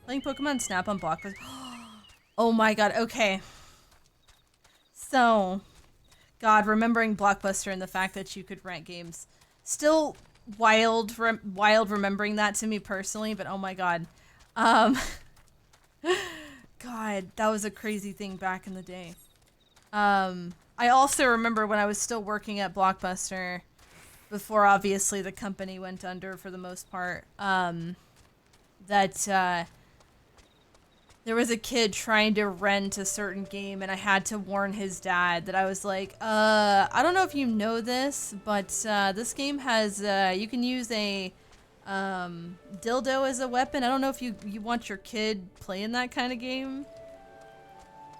Playing Pokemon Snap on Blockbuster. Oh my god, okay. So, God, remembering Blockbuster and the fact that you could rent games. Still wild remembering that to me personally, but oh my god. God, that was a crazy thing back in the day. I also remember when I was still working at Blockbuster, before obviously the company went under for the most part, that there was a kid trying to rent a certain game, and I had to warn his dad that I was like, I don't know if you know this, but this game has, you can use a dildo as a weapon. I don't know if you want your kid playing that kind of game.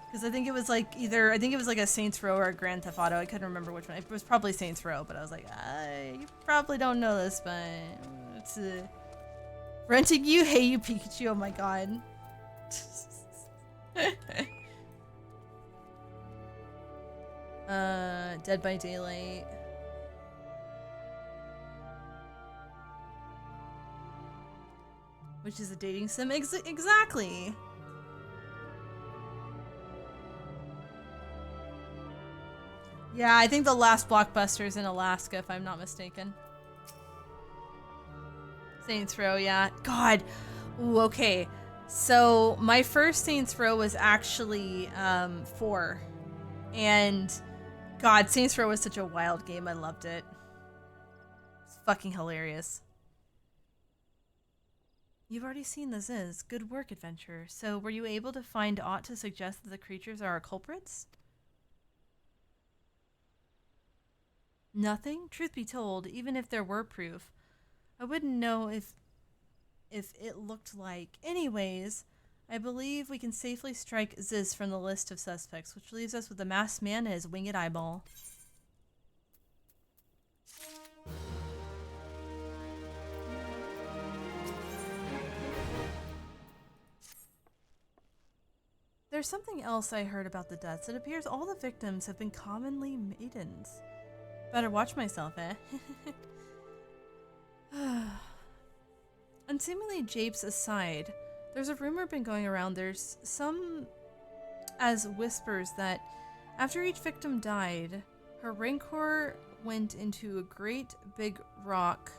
Because I think it was like I think it was like a Saints Row or a Grand Theft Auto. I couldn't remember which one. It was probably Saints Row, but I was like, you probably don't know this, but it's renting you. Hey You Pikachu, oh my god. Dead by Daylight. Which is a dating sim. Exactly. Yeah, I think the last blockbuster is in Alaska, if I'm not mistaken. Saints Row, yeah. God. Ooh, okay. So my first Saints Row was actually 4. And God, Saints Row was such a wild game. I loved it. It's fucking hilarious. You've already seen the Ziz. Good work, adventurer. So were you able to find aught to suggest that the creatures are our culprits? Nothing? Truth be told, even if there were proof, I wouldn't know if it looked like. Anyways, I believe we can safely strike Ziz from the list of suspects, which leaves us with the masked man and his winged eyeball. There's something else I heard about the deaths. It appears all the victims have been commonly maidens. Better watch myself, eh? And seemingly japes aside, there's a rumor been going around. There's some as whispers that after each victim died, her rancor went into a great big rock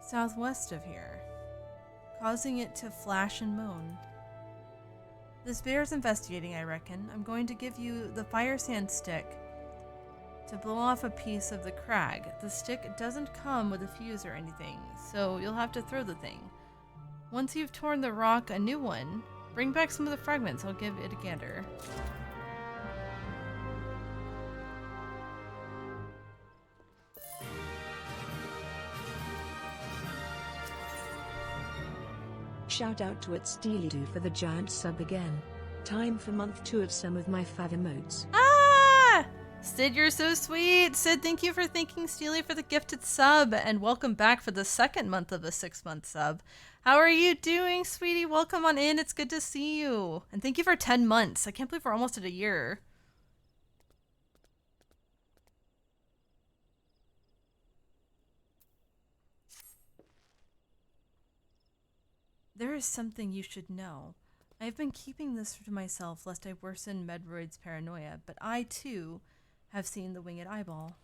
southwest of here, causing it to flash and moan. This bears investigating, I reckon. I'm going to give you the fire sand stick to blow off a piece of the crag. The stick doesn't come with a fuse or anything, so you'll have to throw the thing. Once you've torn the rock a new one, bring back some of the fragments. I'll give it a gander. Shout out to @SteelyDoo for the giant sub again. Time for month 2 of some of my fav emotes. Ah! Sid, you're so sweet. Sid, thank you for thanking Steely for the gifted sub, and welcome back for the second month of a 6-month sub. How are you doing, sweetie? Welcome on in. It's good to see you. And thank you for 10 months. I can't believe we're almost at a year. There is something you should know. I have been keeping this to myself lest I worsen Medroid's paranoia, but I, too, have seen the winged eyeball.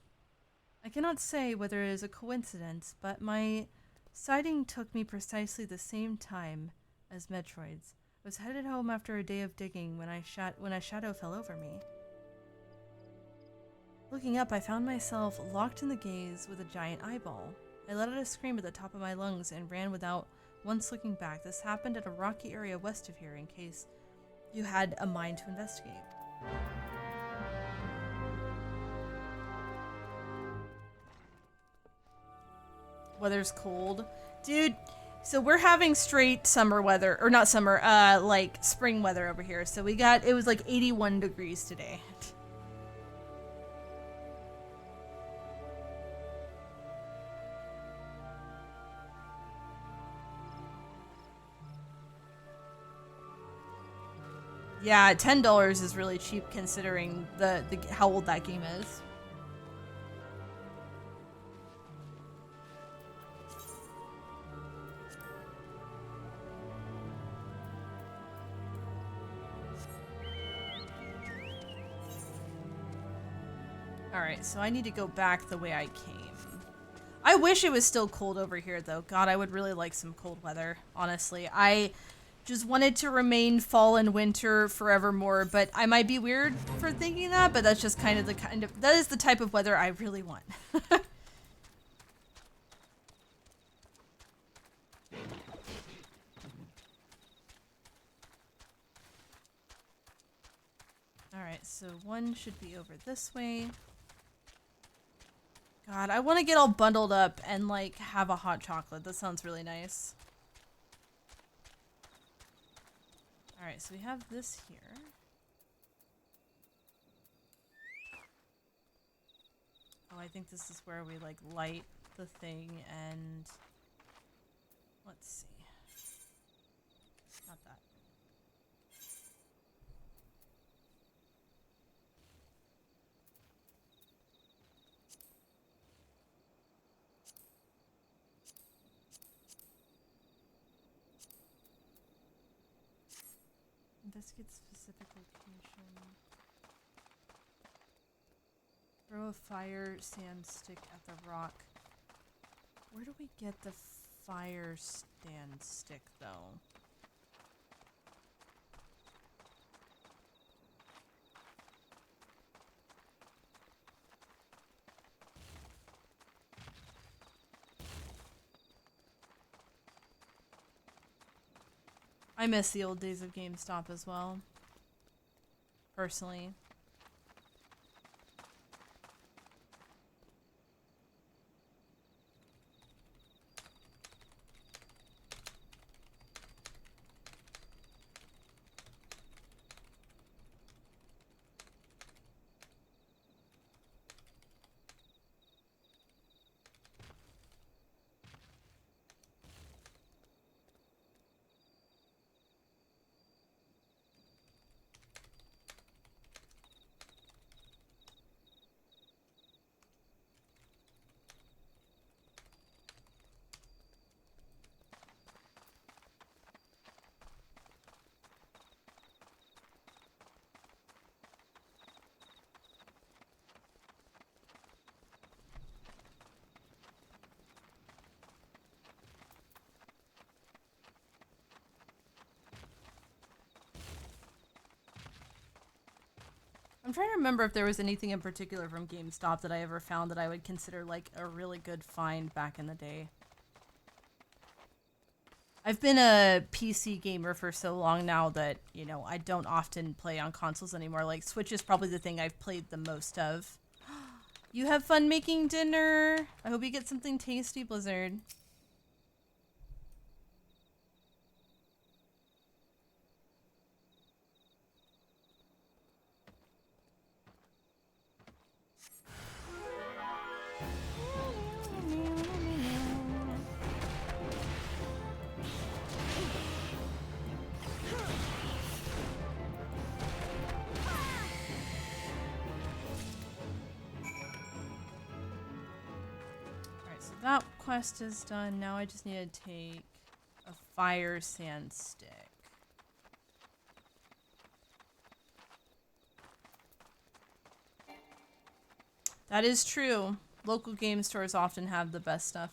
I cannot say whether it is a coincidence, but my sighting took me precisely the same time as Metroid's. I was headed home after a day of digging when a shadow fell over me. Looking up, I found myself locked in the gaze with a giant eyeball. I let out a scream at the top of my lungs and ran without once looking back. This happened at a rocky area west of here, in case you had a mind to investigate. Weather's cold. Dude, so we're having straight summer weather, or not summer, like spring weather over here. So it was like 81 degrees today. Yeah, $10 is really cheap considering the how old that game is. Alright, so I need to go back the way I came. I wish it was still cold over here, though. God, I would really like some cold weather, honestly. I just wanted to remain fall and winter forevermore, but I might be weird for thinking that, but that's just that is the type of weather I really want. Alright, so one should be over this way. God, I want to get all bundled up and like have a hot chocolate. That sounds really nice. Alright, so we have this here. Oh, I think this is where we like light the thing and let's see. Not that. Investigate specific location. Throw a fire sand stick at the rock. Where do we get the fire stand stick, though? I miss the old days of GameStop as well. Personally. I'm trying to remember if there was anything in particular from GameStop that I ever found that I would consider like a really good find back in the day. I've been a PC gamer for so long now that, you know, I don't often play on consoles anymore. Like, Switch is probably the thing I've played the most of. You have fun making dinner. I hope you get something tasty, Blizzard. That quest is done. Now I just need to take a fire sand stick. That is true. Local game stores often have the best stuff.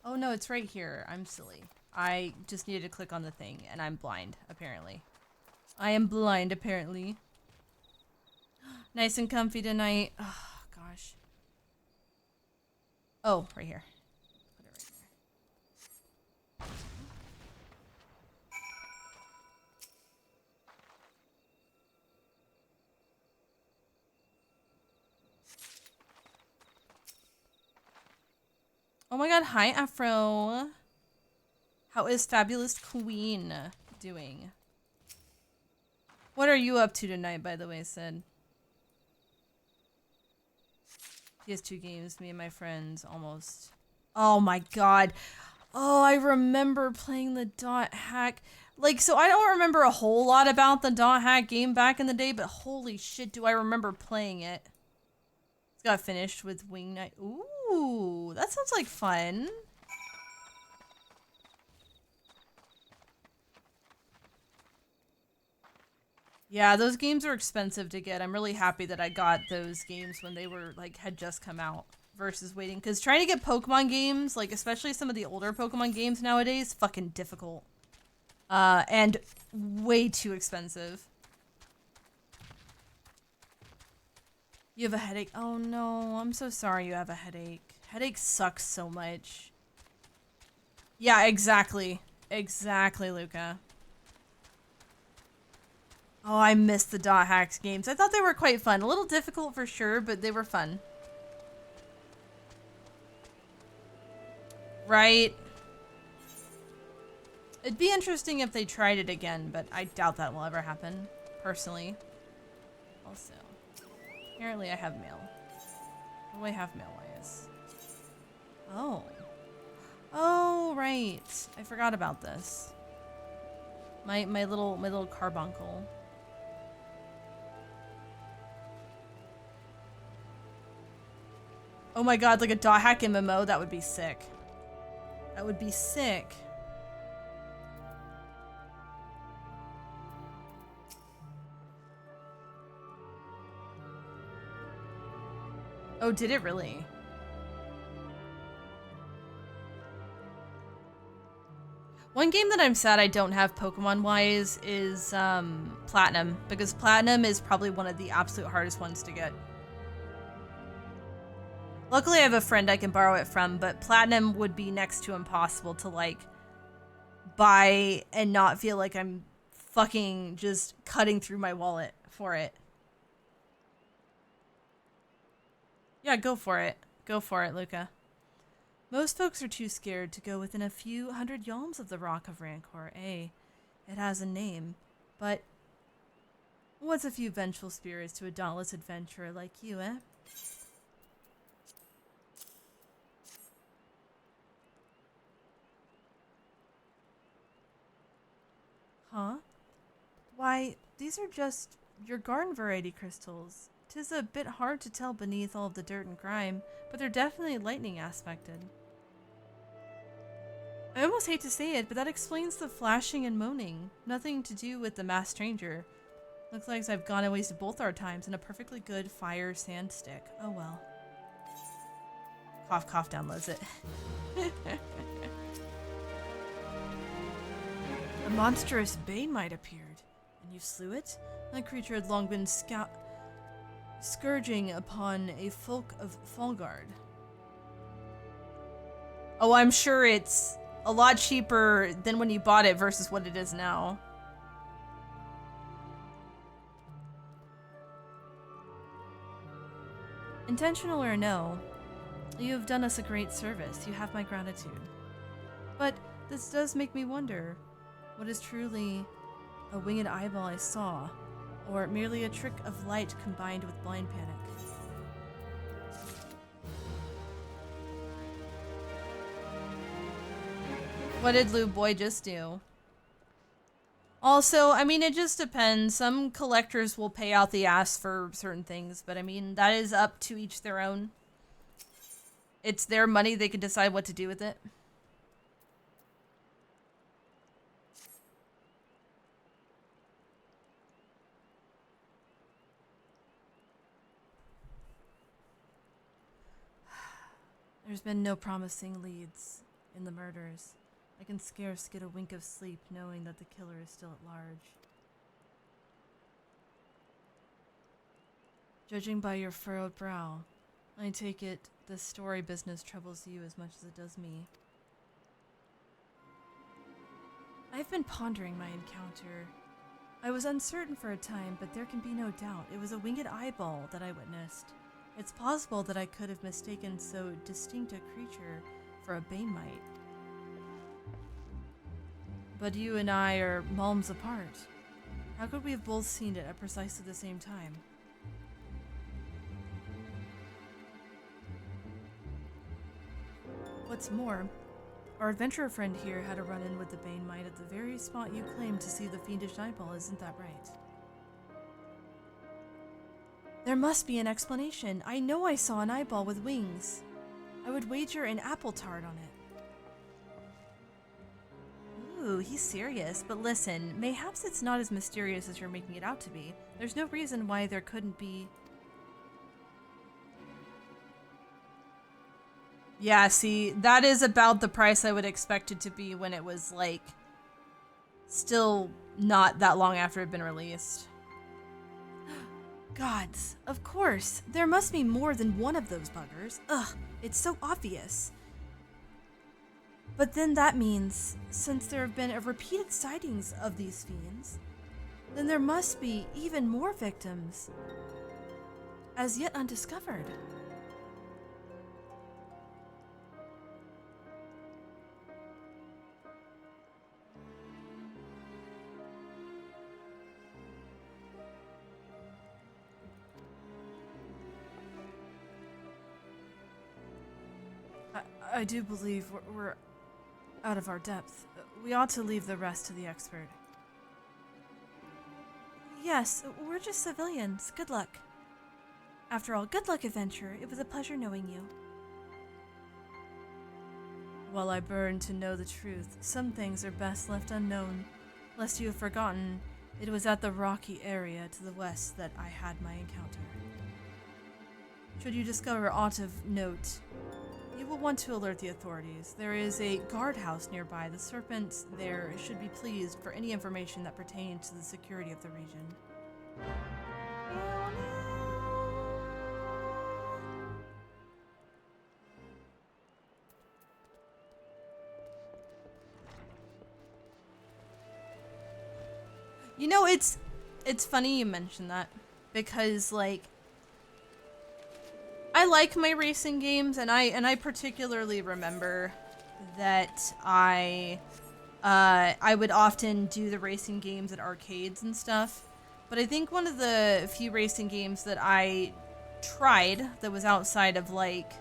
Oh no, it's right here. I'm silly. I just needed to click on the thing, and I'm blind, apparently. I am blind, apparently. Nice and comfy tonight. Oh, gosh. Oh, right here. Put it right there. Oh my god, hi Afro. How is Fabulous Queen doing? What are you up to tonight, by the way, Sid? PS2 games, me and my friends, almost. Oh my god. Oh, I remember playing the dot hack. Like, so I don't remember a whole lot about the dot hack game back in the day, but holy shit, do I remember playing it. It's got finished with Wing Knight. Ooh, that sounds like fun. Yeah, those games are expensive to get. I'm really happy that I got those games when they were, like, had just come out versus waiting. Because trying to get Pokemon games, like, especially some of the older Pokemon games nowadays, fucking difficult. And way too expensive. You have a headache? Oh no, I'm so sorry you have a headache. Headache sucks so much. Yeah, exactly. Exactly, Luca. Oh, I missed the dot hacks games. I thought they were quite fun. A little difficult for sure, but they were fun. Right? It'd be interesting if they tried it again, but I doubt that will ever happen, personally. Also, apparently I have mail. What do I have mail-wise? Oh. Oh, right. I forgot about this. My little carbuncle. Oh my god, like a dot hack MMO? That would be sick. That would be sick. Oh, did it really? One game that I'm sad I don't have Pokemon-wise is Platinum, because Platinum is probably one of the absolute hardest ones to get. Luckily, I have a friend I can borrow it from, but Platinum would be next to impossible to, like, buy and not feel like I'm fucking just cutting through my wallet for it. Yeah, go for it. Go for it, Luca. Most folks are too scared to go within a few hundred yalms of the Rock of Rancor. It has a name, but what's a few vengeful spirits to a dauntless adventurer like you, eh? Huh? Why, these are just your garden variety crystals. 'Tis a bit hard to tell beneath all of the dirt and grime, but they're definitely lightning aspected. I almost hate to say it, but that explains the flashing and moaning. Nothing to do with the masked stranger. Looks like I've gone and wasted both our times in a perfectly good fire sand stick. Oh well. Cough cough downloads it. A monstrous Banemite appeared, and you slew it? That creature had long been scourging upon a folk of Falgard. Oh, I'm sure it's a lot cheaper than when you bought it versus what it is now. Intentional or no, you have done us a great service. You have my gratitude. But this does make me wonder, what is truly a winged eyeball I saw, or merely a trick of light combined with blind panic? What did Lou Boy just do? Also, I mean, it just depends. Some collectors will pay out the ass for certain things, but I mean, that is up to each their own. It's their money, they can decide what to do with it. There's been no promising leads in the murders. I can scarce get a wink of sleep knowing that the killer is still at large. Judging by your furrowed brow, I take it the story business troubles you as much as it does me. I've been pondering my encounter. I was uncertain for a time, but there can be no doubt it was a winged eyeball that I witnessed. It's possible that I could have mistaken so distinct a creature for a Banemite. But you and I are malms apart. How could we have both seen it at precisely the same time? What's more, our adventurer friend here had a run-in with the Banemite at the very spot you claimed to see the fiendish eyeball, isn't that right? There must be an explanation. I know I saw an eyeball with wings. I would wager an apple tart on it. Ooh, he's serious. But listen, mayhaps it's not as mysterious as you're making it out to be. There's no reason why there couldn't be... Yeah, see, that is about the price I would expect it to be when it was, like, still not that long after it had been released. Gods, of course. There must be more than one of those buggers. Ugh, it's so obvious. But then that means, since there have been repeated sightings of these fiends, then there must be even more victims, as yet undiscovered. I do believe we're out of our depth. We ought to leave the rest to the expert. Yes, we're just civilians. Good luck. After all, good luck, adventurer. It was a pleasure knowing you. While I burn to know the truth, some things are best left unknown. Lest you have forgotten, it was at the rocky area to the west that I had my encounter. Should you discover aught of note, you will want to alert the authorities. There is a guardhouse nearby. The serpents there should be pleased for any information that pertains to the security of the region. You know, it's funny you mention that, because like I like my racing games, and I particularly remember that I would often do the racing games at arcades and stuff. But I think one of the few racing games that I tried that was outside of like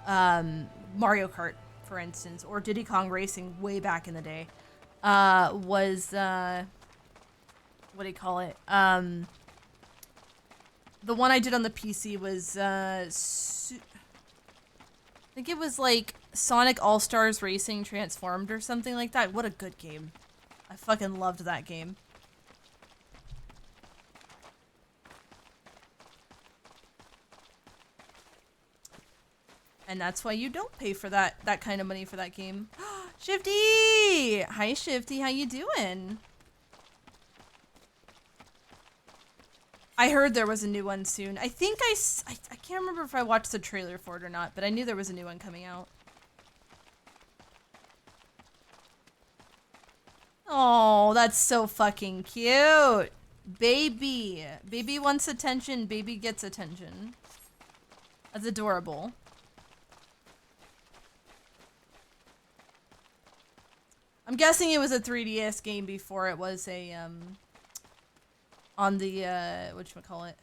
Mario Kart, for instance, or Diddy Kong Racing way back in the day, was what do you call it? The one I did on the PC was, I think it was like Sonic All-Stars Racing Transformed or something like that. What a good game. I fucking loved that game. And that's why you don't pay for that kind of money for that game. Shifty! Hi, Shifty. How you doing? I heard there was a new one soon. I think I can't remember if I watched the trailer for it or not, but I knew there was a new one coming out. Oh, that's so fucking cute. Baby. Baby wants attention. Baby gets attention. That's adorable. I'm guessing it was a 3DS game before it was a, on the, whatchamacallit.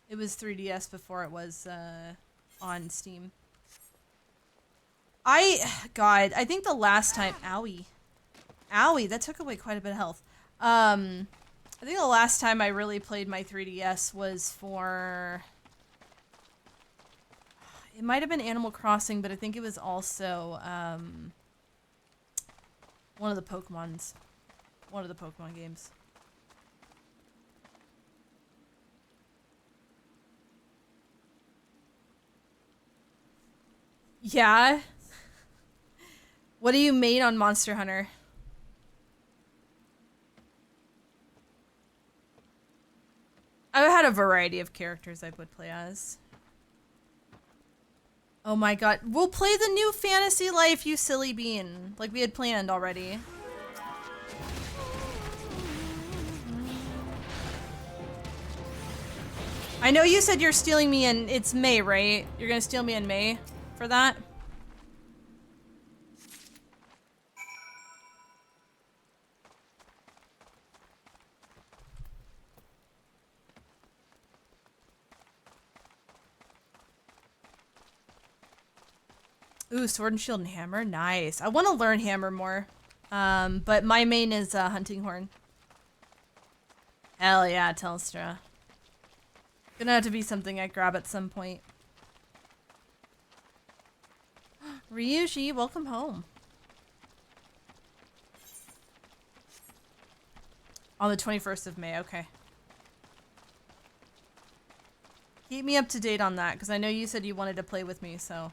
It was 3DS before it was, on Steam. God, I think the last time, owie, that took away quite a bit of health. I think the last time I really played my 3DS was for, it might have been Animal Crossing, but I think it was also, one of the Pokemon games. Yeah? What do you main on Monster Hunter? I had a variety of characters I would play as. Oh my god. We'll play the new Fantasy Life, you silly bean. Like we had planned already. I know you said you're stealing me in, it's May, right? You're gonna steal me in May for that? Ooh, Sword and Shield and Hammer, nice. I want to learn Hammer more, but my main is Hunting Horn. Hell yeah, Telstra. Gonna have to be something I grab at some point. Ryuji, welcome home. On the 21st of May, okay. Keep me up to date on that, because I know you said you wanted to play with me, so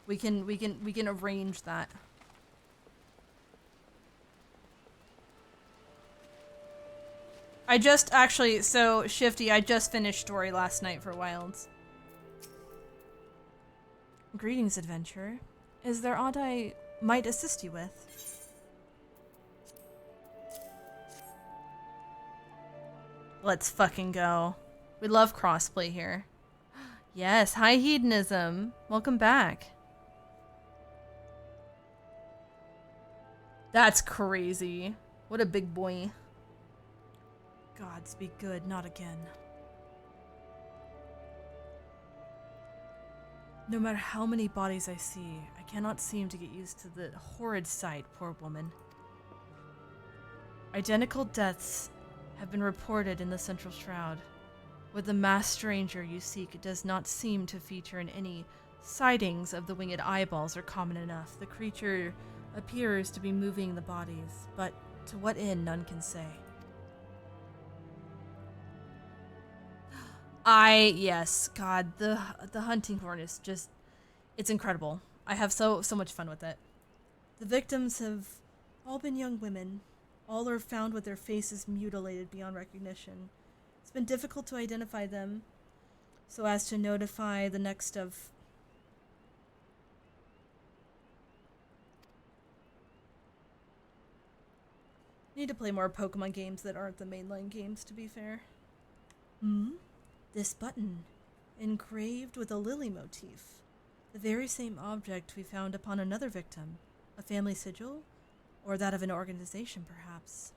we can arrange that. I just actually, so Shifty, I just finished story last night for Wilds. Greetings, adventurer. Is there aught I might assist you with? Let's fucking go. We love crossplay here. Yes, hi Hedonism. Welcome back. That's crazy. What a big boy. Gods be good, not again. No matter how many bodies I see, I cannot seem to get used to the horrid sight, poor woman. Identical deaths have been reported in the Central Shroud. With the masked stranger you seek, it does not seem to feature in any sightings of the winged eyeballs are common enough. The creature appears to be moving the bodies, but to what end none can say. Yes, God, the hunting horn is just, it's incredible. I have so much fun with it. The victims have all been young women. All are found with their faces mutilated beyond recognition. It's been difficult to identify them so as to notify the next of... Need to play more Pokemon games that aren't the mainline games, to be fair. This button, engraved with a lily motif. The very same object we found upon another victim. A family sigil? Or that of an organization, perhaps.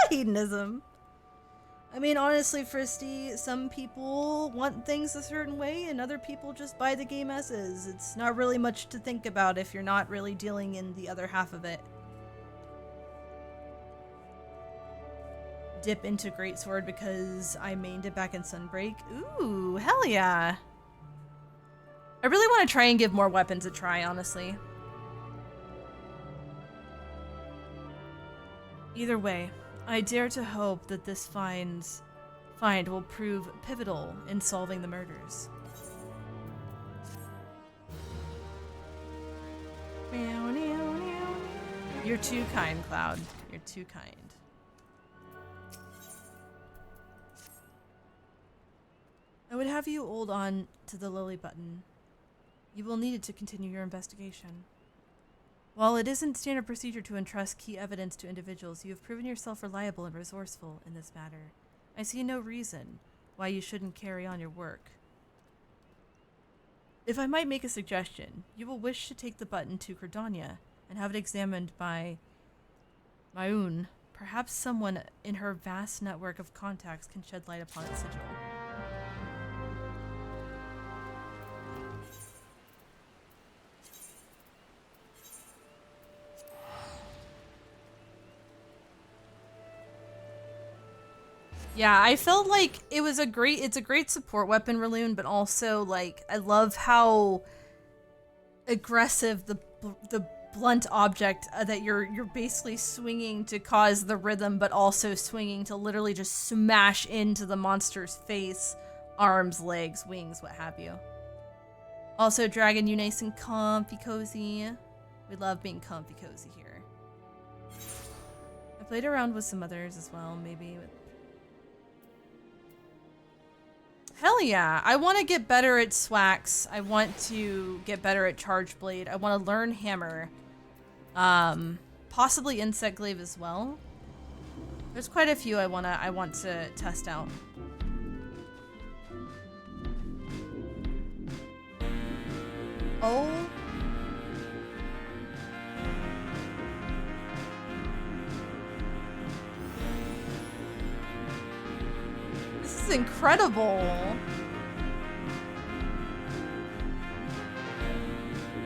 Hedonism. I mean, honestly, Fristy, some people want things a certain way and other people just buy the game as is. It's not really much to think about if you're not really dealing in the other half of it. Dip into Greatsword because I mained it back in Sunbreak. Ooh, hell yeah. I really want to try and give more weapons a try, honestly. Either way, I dare to hope that this find will prove pivotal in solving the murders. You're too kind, Cloud. You're too kind. I would have you hold on to the lily button. You will need it to continue your investigation. While it isn't standard procedure to entrust key evidence to individuals, you have proven yourself reliable and resourceful in this matter. I see no reason why you shouldn't carry on your work. If I might make a suggestion, you will wish to take the button to Credania and have it examined by Maun. Perhaps someone in her vast network of contacts can shed light upon its sigil. Yeah, I felt like it's a great support weapon, Raloon, but also, like, I love how aggressive the blunt object that you're basically swinging to cause the rhythm, but also swinging to literally just smash into the monster's face, arms, legs, wings, what have you. Also, Dragon, you nice and comfy cozy. We love being comfy cozy here. I played around with some others as well, maybe with... Hell yeah. I want to get better at Swax. I want to get better at Charge Blade. I want to learn Hammer. Possibly Insect Glaive as well. There's quite a few I want to test out. Oh. This is incredible.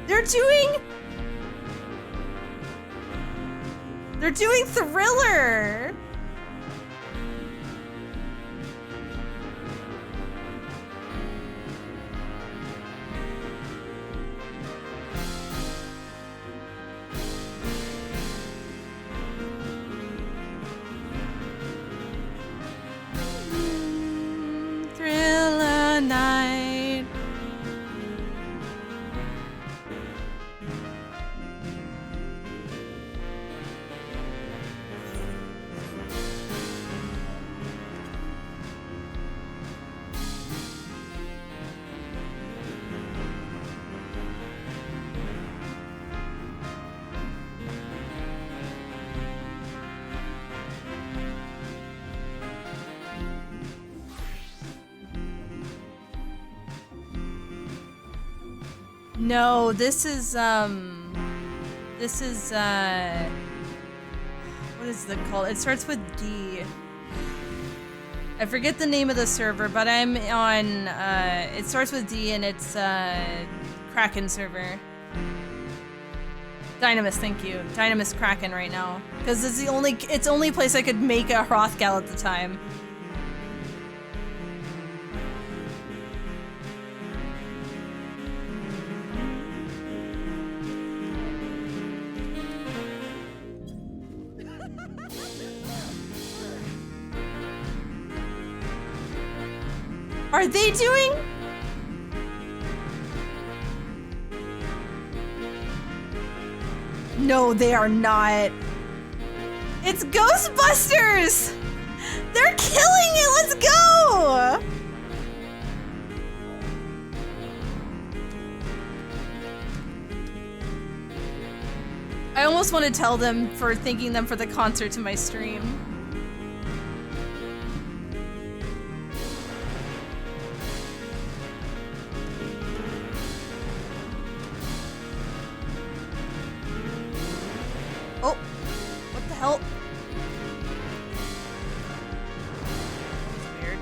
They're doing Thriller. Thriller night. No, this is, what is it called? It starts with D. I forget the name of the server, but I'm on, it starts with D and it's, Kraken server. Dynamis, thank you. Dynamis Kraken right now. Because it's the only place I could make a Hrothgal at the time. Are they doing? No, they are not. It's Ghostbusters! They're killing it! Let's go! I almost want to tell them for thanking them for the concert to my stream. Oh, what the hell? That was weird.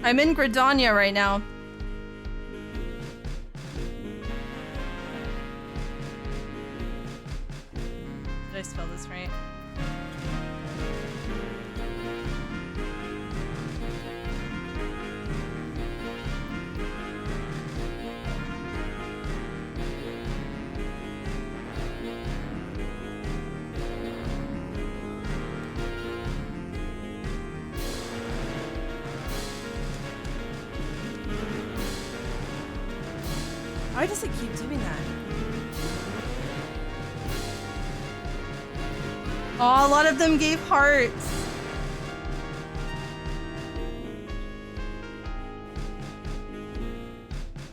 I'm in Gridania right now. Did I spell this right? Why does it keep doing that? Oh, a lot of them gave hearts.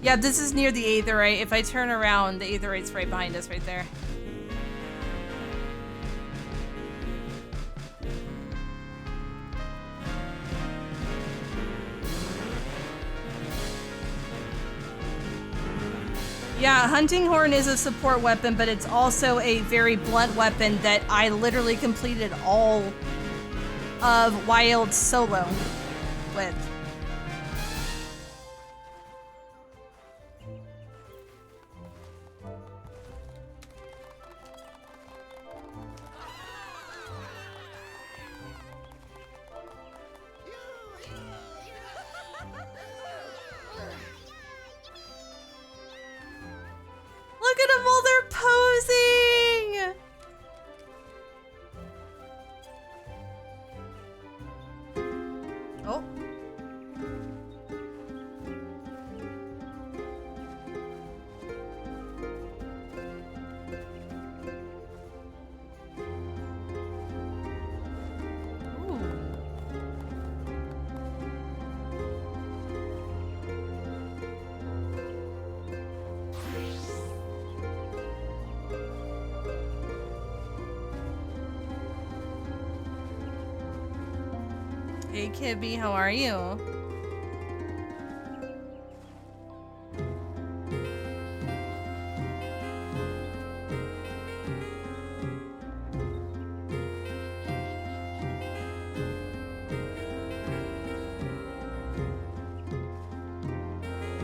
Yeah, this is near the Aetherite. If I turn around, the Aetherite's right behind us right there. Yeah, Hunting Horn is a support weapon, but it's also a very blunt weapon that I literally completed all of Wild solo with. Look at them all, they're posing! Oh. Ooh. Hey Kibby, how are you?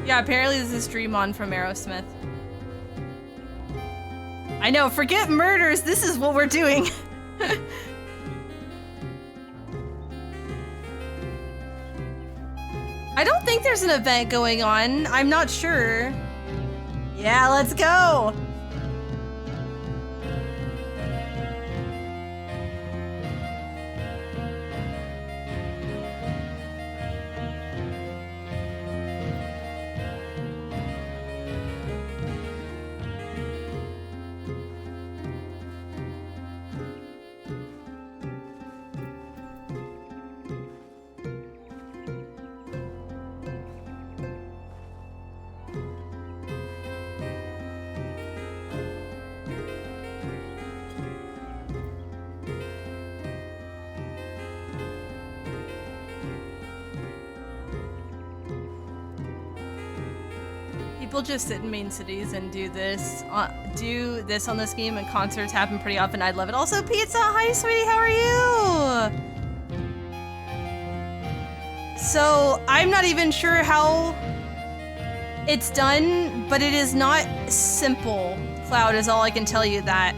Yeah, apparently this is Dream On from Aerosmith. I know, forget murders, this is what we're doing. I don't think there's an event going on. I'm not sure. Yeah, let's go. people just sit in main cities and do this on this game, and concerts happen pretty often. I love it. Also, Pizza, hi sweetie, how are you? So I'm not even sure how it's done, but it is not simple. Cloud is all I can tell you that.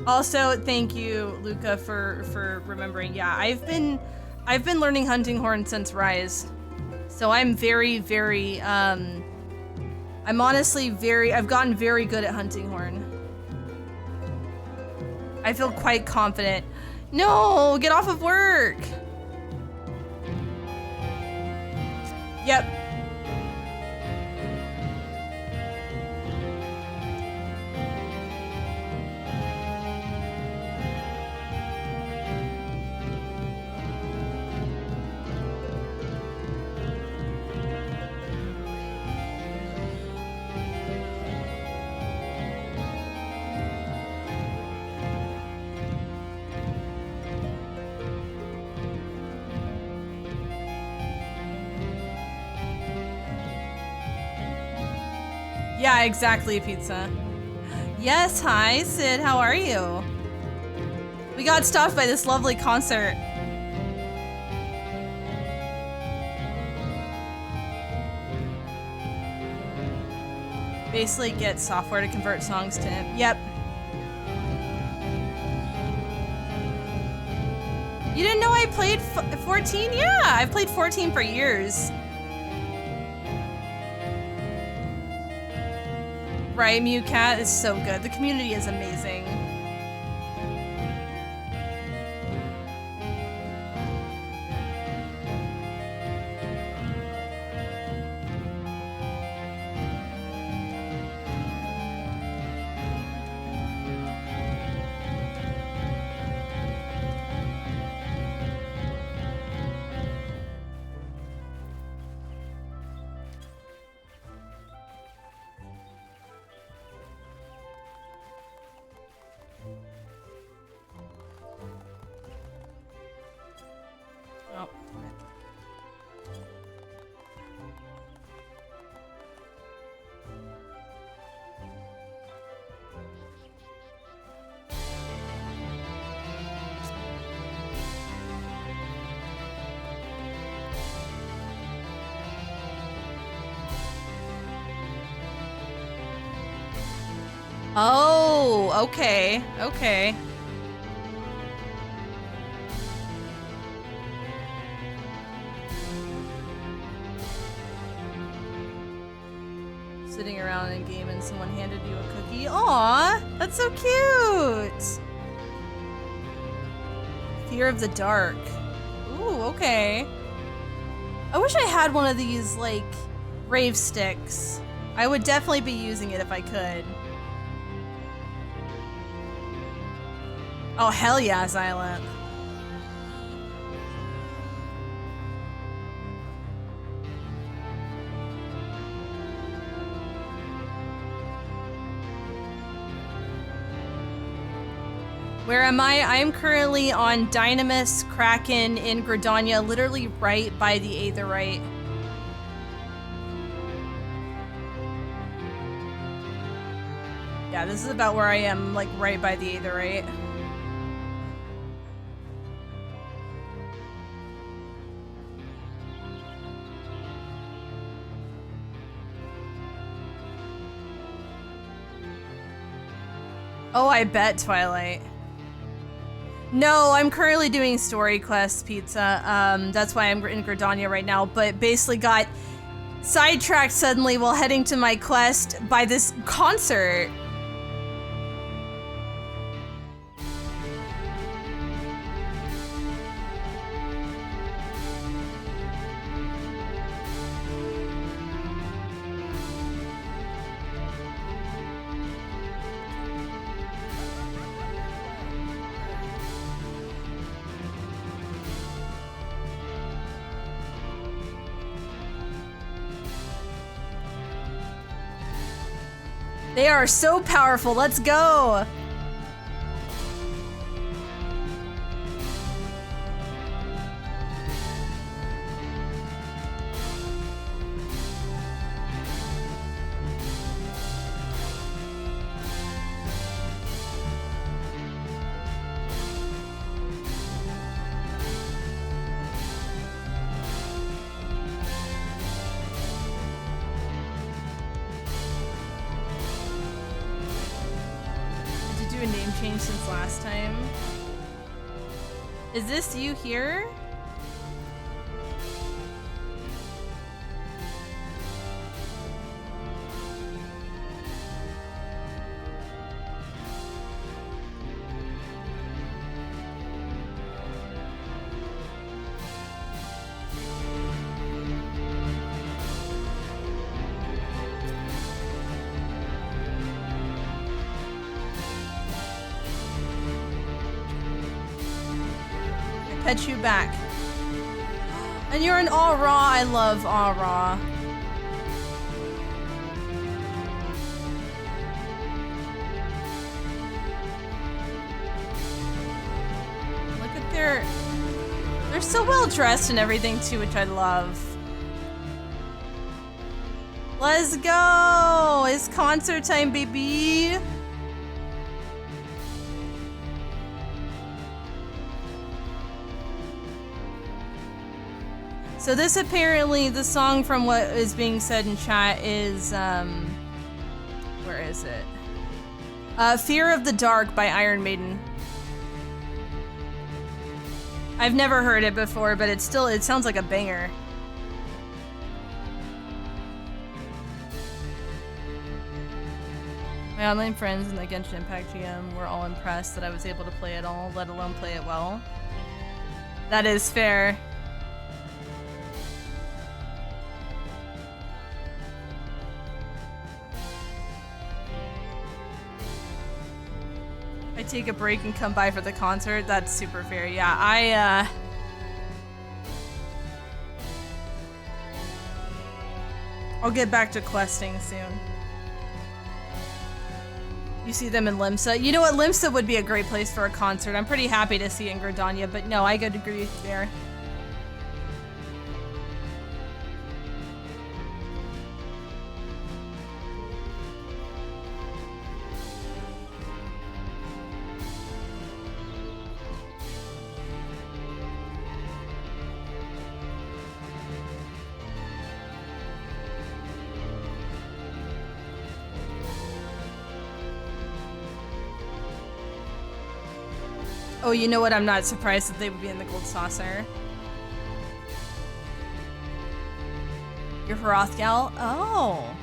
Also, thank you, Luca, for remembering. Yeah, I've been learning hunting horn since Rise, so I'm very, very I'm honestly I've gotten very good at hunting horn. I feel quite confident. No, get off of work. Yep. Yeah, exactly, Pizza. Yes, hi, Sid, how are you? We got stopped by this lovely concert. Basically get software to convert songs to him. Yep. You didn't know I played 14? Yeah, I've played 14 for years. Right, Mew Cat is so good. The community is amazing. Oh, okay, okay. Sitting around in game and someone handed you a cookie. Aw, that's so cute. Fear of the dark. Ooh, okay. I wish I had one of these, like, rave sticks. I would definitely be using it if I could. Oh, hell yeah, Xylem. Where am I? I am currently on Dynamis Kraken in Gridania, literally right by the Aetherite. Yeah, this is about where I am, like right by the Aetherite. Oh, I bet, Twilight. No, I'm currently doing story quests, Pizza. That's why I'm in Gridania right now, but basically got sidetracked suddenly while heading to my quest by this concert. They are so powerful. Let's go. do a name change since last time. Is this you here? Pet you back. And you're an Aw Raw. I love Aw Raw. Look at they're so well dressed and everything too, which I love. Let's go! It's concert time, baby! So this apparently, the song from what is being said in chat is, where is it? Fear of the Dark by Iron Maiden. I've never heard it before, but it sounds like a banger. My online friends in the Genshin Impact GM were all impressed that I was able to play it all, let alone play it well. That is fair. I take a break and come by for the concert. That's super fair. Yeah, I'll get back to questing soon. You see them in Limsa. You know what? Limsa would be a great place for a concert. I'm pretty happy to see in Gridania, but no, I could agree with you there. Oh, you know what? I'm not surprised that they would be in the gold saucer. You're Hrothgal? Oh.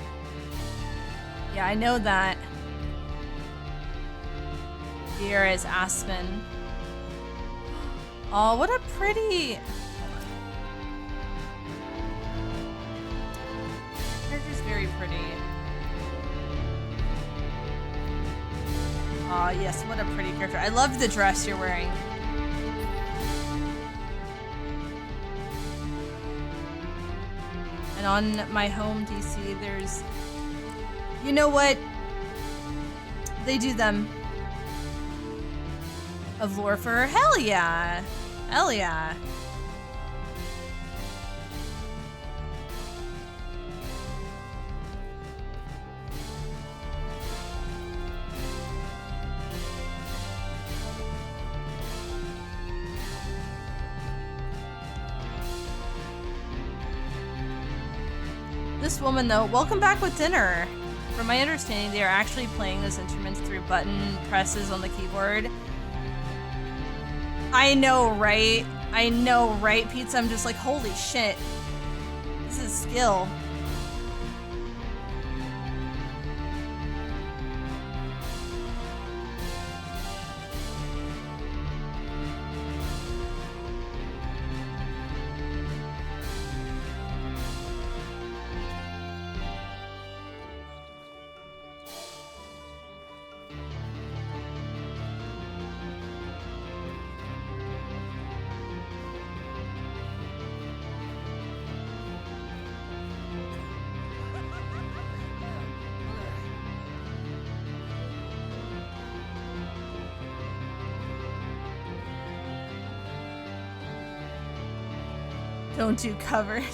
Yeah, I know that. Here is Aspen. Oh, what a pretty... Character's very pretty. Aw, yes, what a pretty character. I love the dress you're wearing. And on my home DC, there's... You know what? They do them. Of Lorfer. Hell yeah! Hell yeah! This woman, though, welcome back with dinner. From my understanding, they are actually playing those instruments through button presses on the keyboard. I know, right? I know, right, Pizza? I'm just like, holy shit. This is skill. Don't do covers.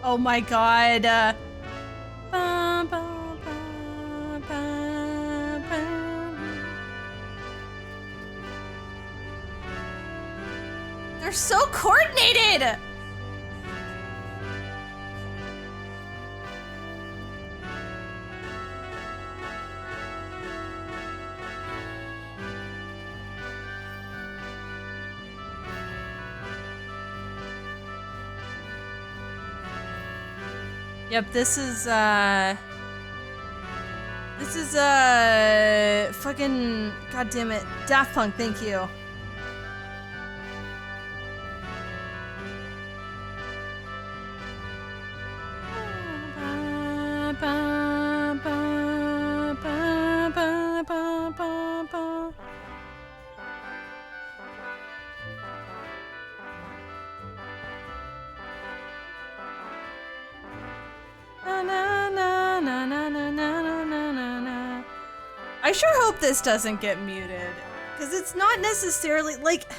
Oh my god. They're so coordinated! Yep, this is fucking, god damn it, Daft Punk, thank you. I sure hope this doesn't get muted, because it's not necessarily like,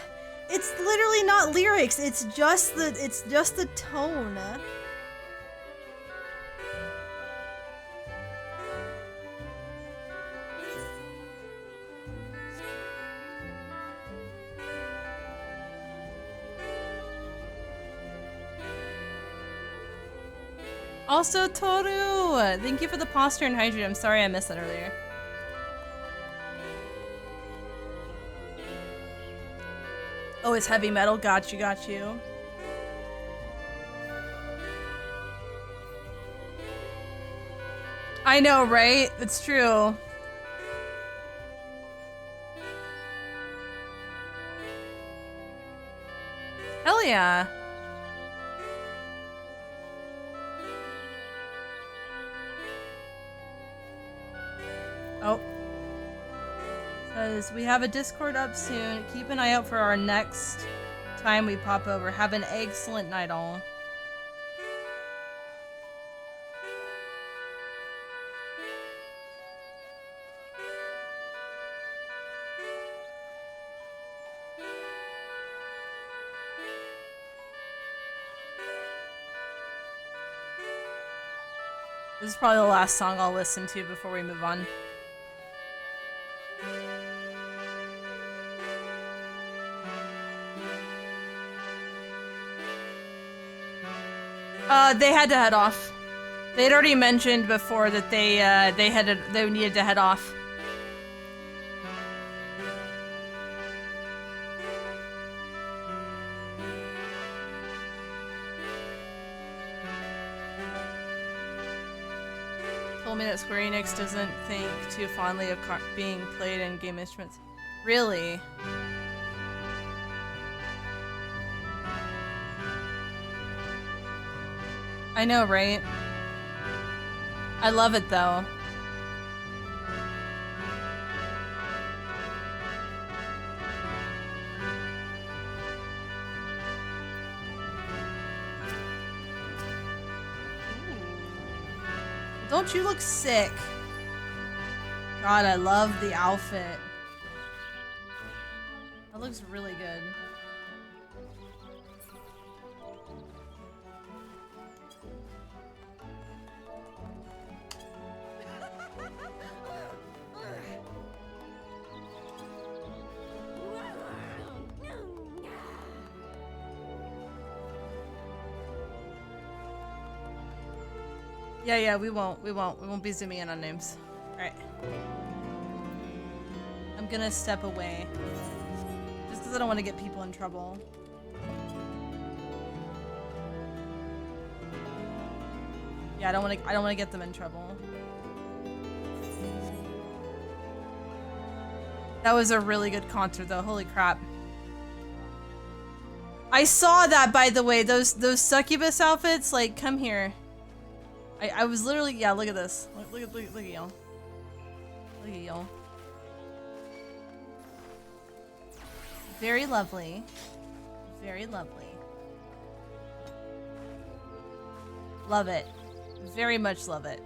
it's literally not lyrics. It's just the tone. Also, Toru, thank you for the posture and hydrate. I'm sorry I missed that earlier. Oh, it's heavy metal. Got you, got you. I know, right? It's true. Hell yeah. Oh. Says, we have a Discord up soon. Keep an eye out for our next time we pop over. Have an excellent night, all. This is probably the last song I'll listen to before we move on. They had to head off. They had already mentioned before that they needed to head off. Told me that Square Enix doesn't think too fondly of being played in game instruments. Really? I know, right? I love it, though. Don't you look sick? God, I love the outfit. That looks really good. Yeah, we won't be zooming in on names. Alright. I'm gonna step away. Just because I don't want to get people in trouble. Yeah, I don't want to get them in trouble. That was a really good concert though, holy crap. I saw that, by the way, those succubus outfits, like, come here. I was literally, yeah, look at this. Look at y'all. Look at y'all. Very lovely. Very lovely. Love it. Very much love it.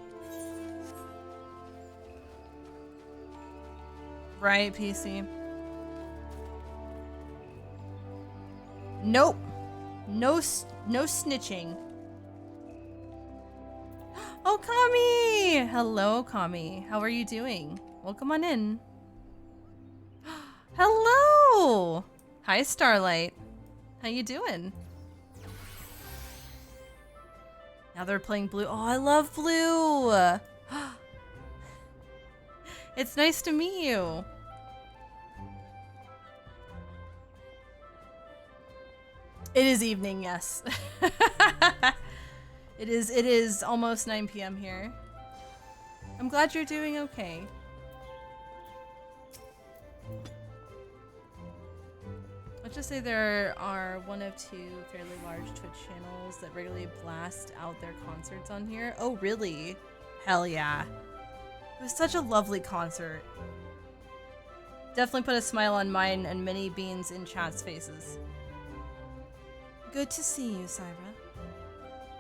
Right, PC? Nope. No snitching. Oh, Kami! Hello, Kami. How are you doing? Welcome on in. Hello! Hi, Starlight. How you doing? Now they're playing blue. Oh, I love blue! It's nice to meet you. It is evening, yes. It is almost 9 p.m. here. I'm glad you're doing okay. Let's just say there are one of two fairly large Twitch channels that regularly blast out their concerts on here. Oh, really? Hell yeah. It was such a lovely concert. Definitely put a smile on mine and many beans in chat's faces. Good to see you, Syra.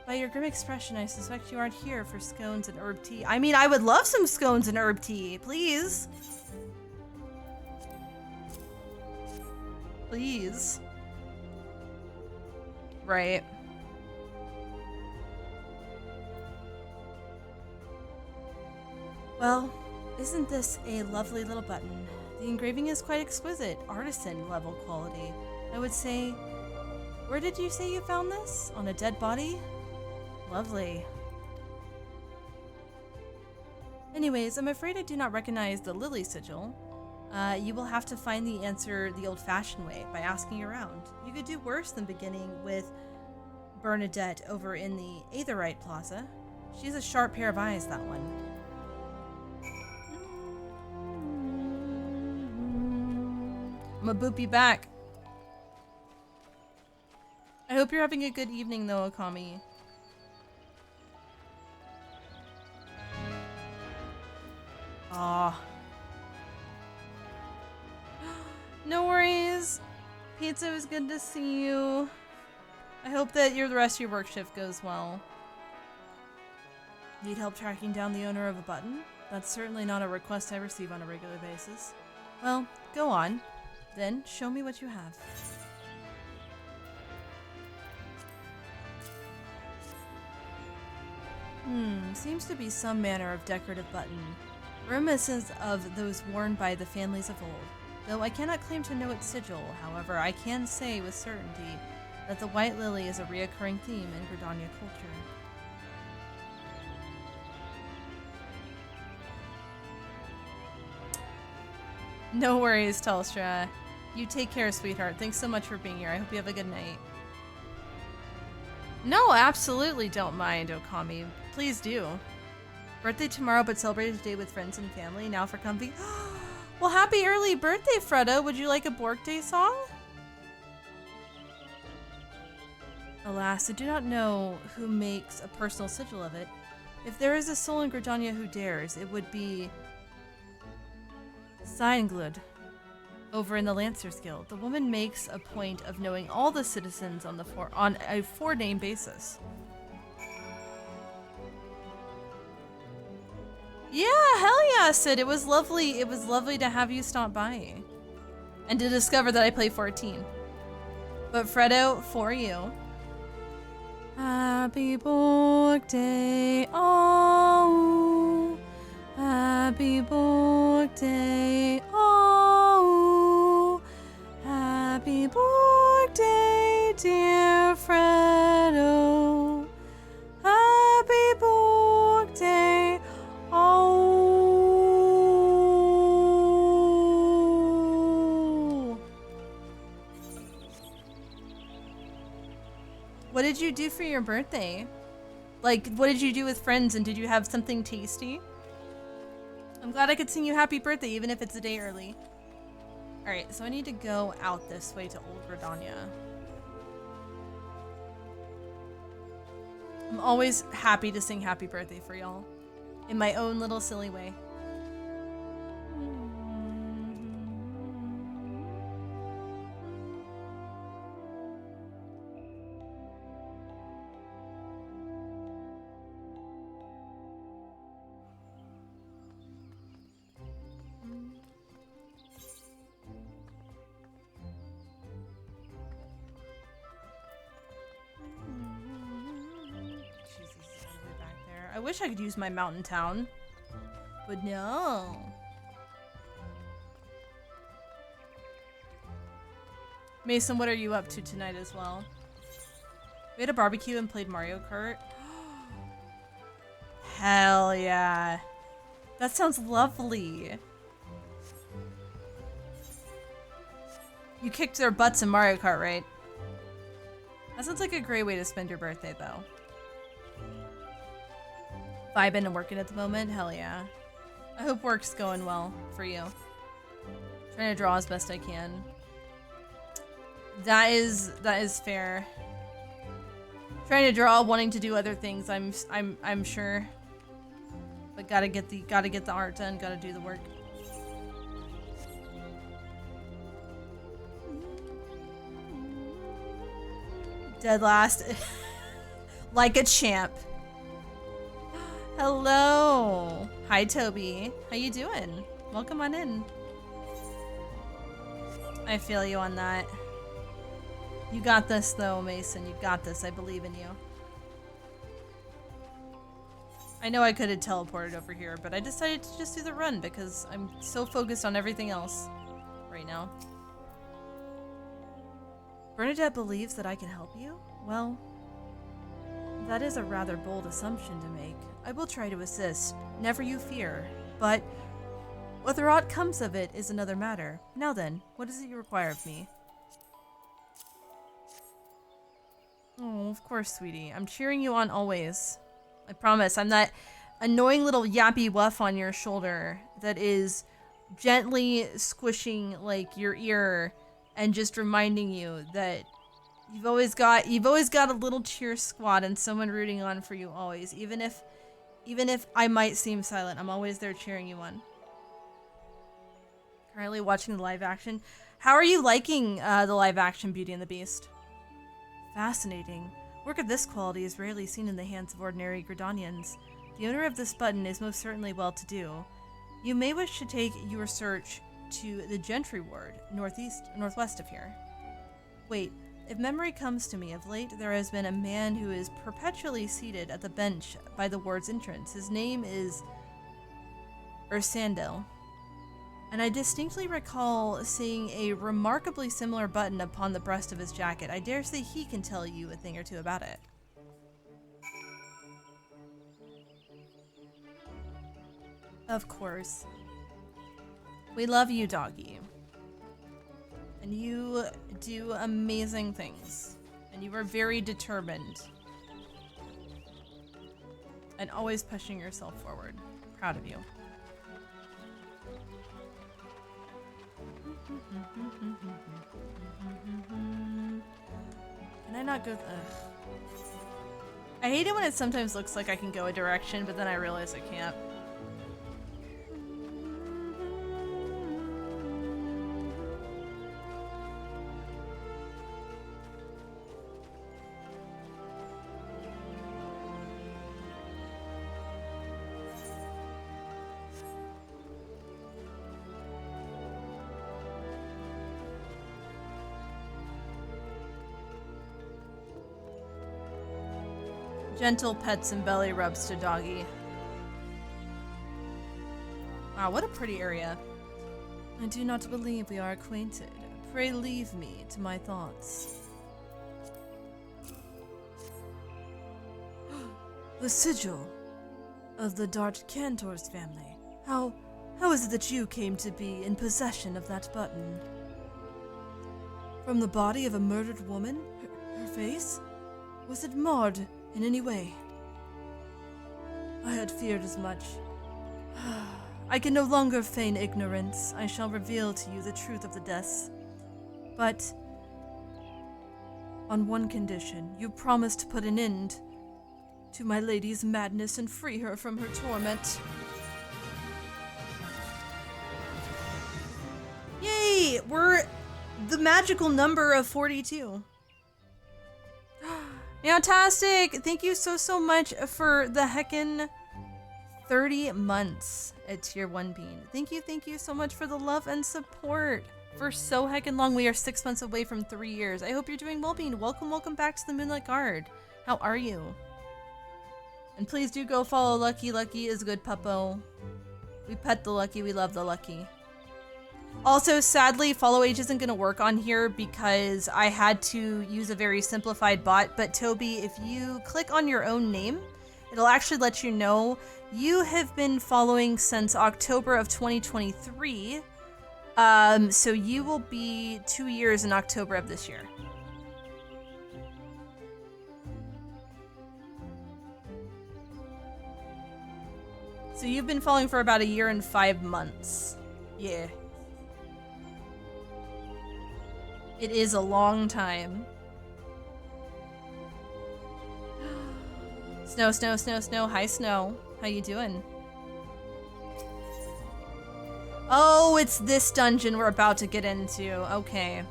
By your grim expression, I suspect you aren't here for scones and herb tea. I mean, I would love some scones and herb tea, please. Please. Right. Well, isn't this a lovely little button? The engraving is quite exquisite, artisan level quality. I would say, where did you say you found this? On a dead body? Lovely. Anyways, I'm afraid I do not recognize the lily sigil. You will have to find the answer the old-fashioned way, by asking around. You could do worse than beginning with Bernadette over in the Aetherite Plaza. She has a sharp pair of eyes, that one. I'm gonna boop you back. I hope you're having a good evening, though, Okami. Aw. No worries. Pizza, it was good to see you. I hope that the rest of your work shift goes well. Need help tracking down the owner of a button? That's certainly not a request I receive on a regular basis. Well, go on. Then, show me what you have. Seems to be some manner of decorative button. Reminiscent of those worn by the families of old. Though I cannot claim to know its sigil, however, I can say with certainty that the white lily is a reoccurring theme in Gridania culture. No worries, Telstra. You take care, sweetheart. Thanks so much for being here. I hope you have a good night. No, absolutely don't mind, Okami. Please do. Birthday tomorrow, but celebrate today with friends and family. Now for comfy. Well, happy early birthday, Freddo. Would you like a birthday song? Alas, I do not know who makes a personal sigil of it. If there is a soul in Gridania who dares, it would be Signglud over in the Lancers Guild. The woman makes a point of knowing all the citizens on a four-name basis. Yeah, hell yeah, Sid. It was lovely. It was lovely to have you stop by and to discover that I play 14. But Freddo, for you. Happy birthday, oh. Happy birthday, oh. Happy birthday, dear Freddo. Happy birthday, oh. What did you do for your birthday? Like, what did you do with friends, and did you have something tasty? I'm glad I could sing you happy birthday, even if it's a day early. Alright, so I need to go out this way to Old Gridania. I'm always happy to sing happy birthday for y'all. In my own little silly way. I wish I could use my mountain town. But no. Mason, what are you up to tonight as well? We had a barbecue and played Mario Kart. Hell yeah. That sounds lovely. You kicked their butts in Mario Kart, right? That sounds like a great way to spend your birthday, though. Vibing and working at the moment? Hell yeah. I hope work's going well for you. Trying to draw as best I can. That is fair. Trying to draw, wanting to do other things, I'm sure. But gotta get the art done, gotta do the work. Dead last. Like a champ. Hello. Hi, Toby. How you doing? Welcome on in. I feel you on that. You got this, though, Mason. You got this. I believe in you. I know I could have teleported over here, but I decided to just do the run because I'm so focused on everything else right now. Bernadette believes that I can help you? Well, that is a rather bold assumption to make. I will try to assist, never you fear, but whether aught comes of it is another matter. Now then, what is it you require of me? Oh, of course, sweetie. I'm cheering you on always. I promise. I'm that annoying little yappy wuff on your shoulder that is gently squishing, like, your ear and just reminding you that you've always got a little cheer squad and someone rooting on for you always. Even if I might seem silent, I'm always there cheering you on. Currently watching the live action. How are you liking the live action Beauty and the Beast? Fascinating. Work of this quality is rarely seen in the hands of ordinary Gridanians. The owner of this button is most certainly well-to-do. You may wish to take your search to the Gentry Ward, northwest of here. Wait, if memory comes to me, of late there has been a man who is perpetually seated at the bench by the ward's entrance. His name is Ursandel, and I distinctly recall seeing a remarkably similar button upon the breast of his jacket. I dare say he can tell you a thing or two about it. Of course. We love you, doggy. And you do amazing things. And you are very determined. And always pushing yourself forward. Proud of you. Can I not go? Ugh. I hate it when it sometimes looks like I can go a direction, but then I realize I can't. Gentle pets and belly rubs to doggy. Wow, what a pretty area. I do not believe we are acquainted. Pray leave me to my thoughts. The sigil of the Dart Cantor's family. How is it that you came to be in possession of that button? From the body of a murdered woman? Her face? Was it marred in any way? I had feared as much. I can no longer feign ignorance. I shall reveal to you the truth of the deaths. But on one condition, you promise to put an end to my lady's madness and free her from her torment. Yay! We're the magical number of 42. Fantastic! Thank you so much for the heckin' 30 months at tier 1 bean. Thank you so much for the love and support for so heckin' long. We are 6 months away from 3 years. I hope you're doing well, Bean. Welcome back to the Moonlight Guard. How are you? And please do go follow Lucky. Lucky is a good puppo. We pet the Lucky. We love the Lucky. Also, sadly, follow age isn't going to work on here because I had to use a very simplified bot. But Toby, if you click on your own name, it'll actually let you know you have been following since October of 2023. So you will be 2 years in October of this year. So you've been following for about 1 year and 5 months. Yeah. It is a long time. Snow, Snow, Snow, Snow. Hi, Snow. How you doing? Oh, it's this dungeon we're about to get into. Okay.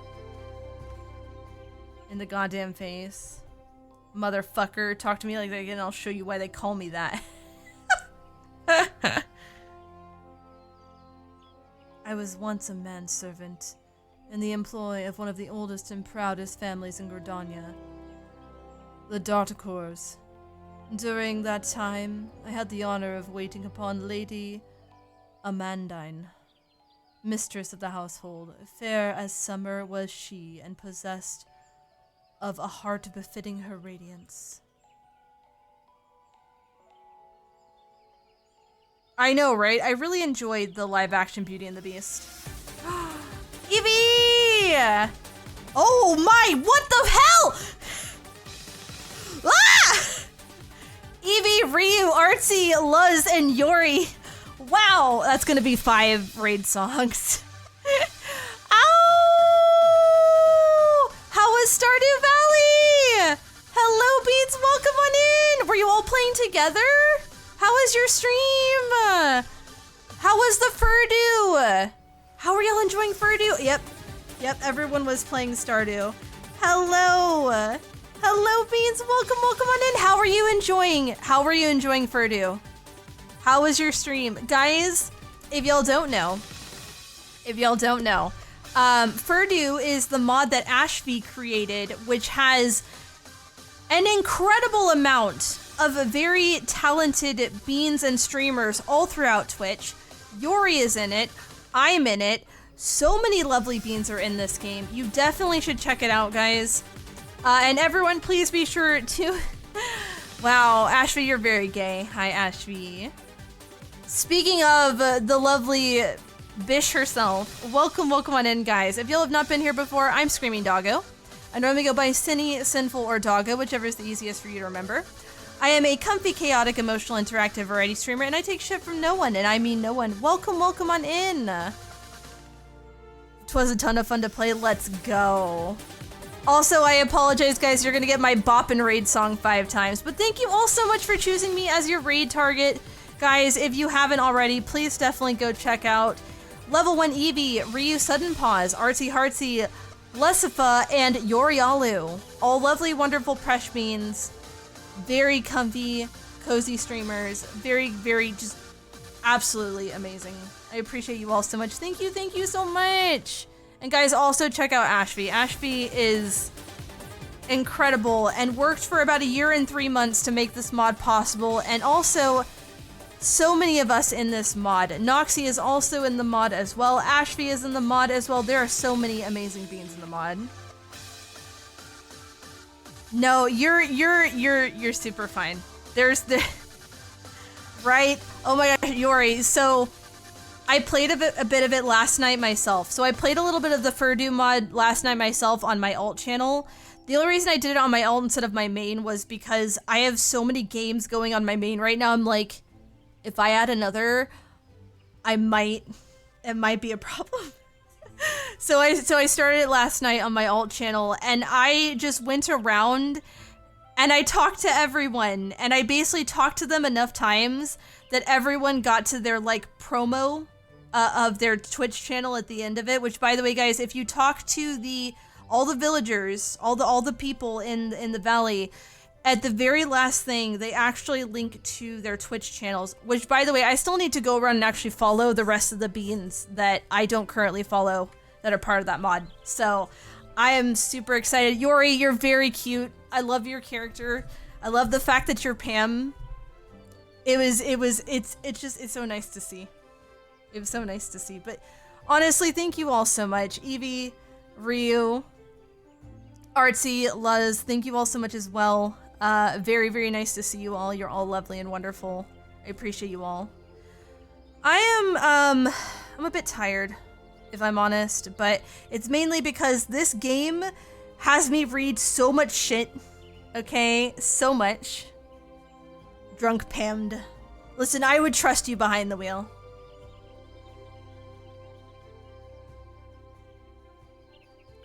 In the goddamn face. Motherfucker. Talk to me like that again, I'll show you why they call me that. I was once a manservant in the employ of one of the oldest and proudest families in Gordania, the Darticours. During that time, I had the honor of waiting upon Lady Amandine, mistress of the household. Fair as summer was she, and possessed of a heart befitting her radiance. I know, right? I really enjoyed the live-action Beauty and the Beast. Evie! Oh my, what the hell? Ah! Evie, Ryu, Artsy, Luz, and Yori. Wow, that's gonna be 5 raid songs. Ow! How was Stardew Valley? Hello, Beats, welcome on in. Were you all playing together? How was your stream? How was the Furdew? How are y'all enjoying Furdew? Yep, everyone was playing Stardew. Hello. Hello, Beans, welcome on in. How are you enjoying Furdew? How was your stream? Guys, if y'all don't know, Furdew is the mod that Ashby created, which has an incredible amount of very talented beans and streamers all throughout Twitch. Yori is in it. I'm in it. So many lovely beans are in this game. You definitely should check it out, guys. And everyone, please be sure to... Wow, Ashby, you're very gay. Hi, Ashby. Speaking of the lovely Bish herself, welcome on in, guys. If y'all have not been here before, I'm Screaming Doggo. I normally go by Cinny, Sinful, or Doggo, whichever is the easiest for you to remember. I am a comfy, chaotic, emotional, interactive variety streamer, and I take shit from no one, and I mean no one. Welcome on in. 'Twas a ton of fun to play. Let's go. Also, I apologize, guys. You're gonna get my bop and raid song 5 times, but thank you all so much for choosing me as your raid target. Guys, if you haven't already, please definitely go check out Level 1 Eevee, Ryu Sudden Paws, Artsy Heartsy, Lesifa, and Yorialu. All lovely, wonderful Presh Beans. Very comfy, cozy streamers. Very, very, just absolutely amazing. I appreciate you all so much. Thank you so much. And guys, also check out Ashby. Ashby is incredible and worked for about 1 year and 3 months to make this mod possible. And also, so many of us in this mod. Noxie is also in the mod as well. Ashby is in the mod as well. There are so many amazing beans in the mod. No, you're super fine. There's the right. Oh my gosh, Yori. So I played a bit of it last night myself. So I played a little bit of the Furdew mod last night myself on my alt channel. The only reason I did it on my alt instead of my main was because I have so many games going on my main right now. I'm like, if I add another, it might be a problem. So I started it last night on my alt channel, and I just went around and I talked to everyone, and I basically talked to them enough times that everyone got to their like promo of their Twitch channel at the end of it. Which, by the way, guys, if you talk to all the villagers, all the people in the valley, at the very last thing, they actually link to their Twitch channels, which, by the way, I still need to go around and actually follow the rest of the beans that I don't currently follow that are part of that mod. So I am super excited. Yori, you're very cute. I love your character. I love the fact that you're Pam. It's so nice to see. It was so nice to see. But honestly, thank you all so much. Evie, Ryu, Artsy, Luz, thank you all so much as well. Very, very nice to see you all. You're all lovely and wonderful. I appreciate you all. I'm a bit tired, if I'm honest, but it's mainly because this game has me read so much shit. Okay? So much. Drunk Pammed. Listen, I would trust you behind the wheel.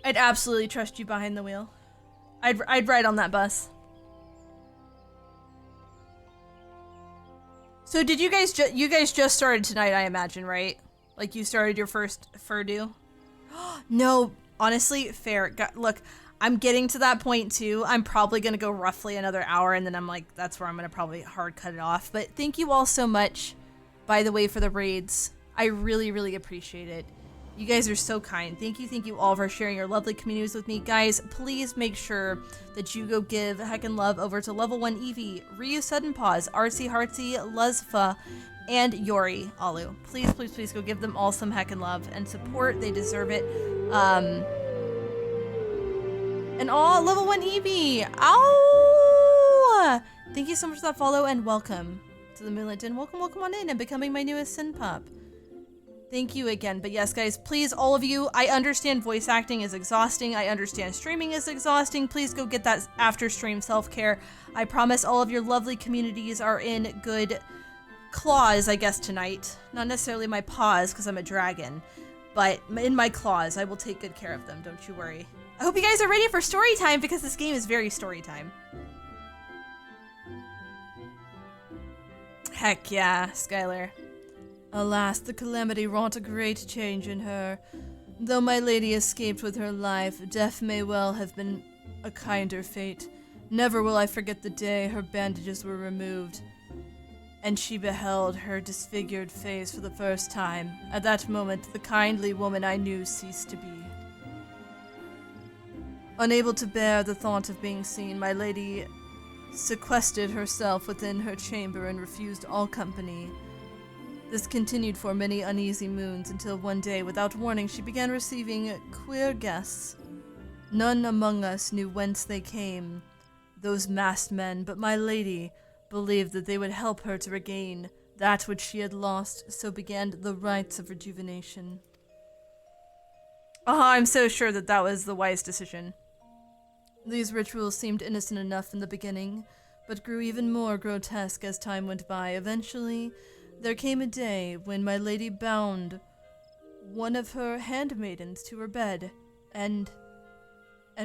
I'd absolutely trust you behind the wheel. I'd ride on that bus. So did you guys just started tonight, I imagine, right? Like you started your first Furdu? No, honestly, fair. Look, I'm getting to that point too. I'm probably gonna go roughly another hour and then I'm like, that's where I'm gonna probably hard cut it off. But thank you all so much, by the way, for the raids. I really, really appreciate it. You guys are so kind. Thank you all for sharing your lovely communities with me. Guys, please make sure that you go give heckin' love over to Level 1 Eevee, Ryu Sudden Pause, Artsy Heartsy, Luzfa, and Yori Alu. Please, please, please go give them all some heckin' love and support. They deserve it. And all Level 1 Eevee. Ow! Thank you so much for that follow and welcome to the Moonlit Den. Welcome on in and becoming my newest Sin Pup. Thank you again. But yes, guys, please, all of you, I understand voice acting is exhausting. I understand streaming is exhausting. Please go get that after stream self-care. I promise all of your lovely communities are in good claws, I guess, tonight. Not necessarily my paws, because I'm a dragon, but in my claws. I will take good care of them. Don't you worry. I hope you guys are ready for story time, because this game is very story time. Heck yeah, Skylar. Alas, the calamity wrought a great change in her. Though my lady escaped with her life, death may well have been a kinder fate. Never will I forget the day her bandages were removed, and she beheld her disfigured face for the first time. At that moment, the kindly woman I knew ceased to be. Unable to bear the thought of being seen, my lady sequestered herself within her chamber and refused all company. This continued for many uneasy moons until one day, without warning, she began receiving queer guests. None among us knew whence they came, those masked men, but my lady believed that they would help her to regain that which she had lost, so began the rites of rejuvenation. I'm so sure that that was the wise decision. These rituals seemed innocent enough in the beginning, but grew even more grotesque as time went by. Eventually, there came a day when my lady bound one of her handmaidens to her bed and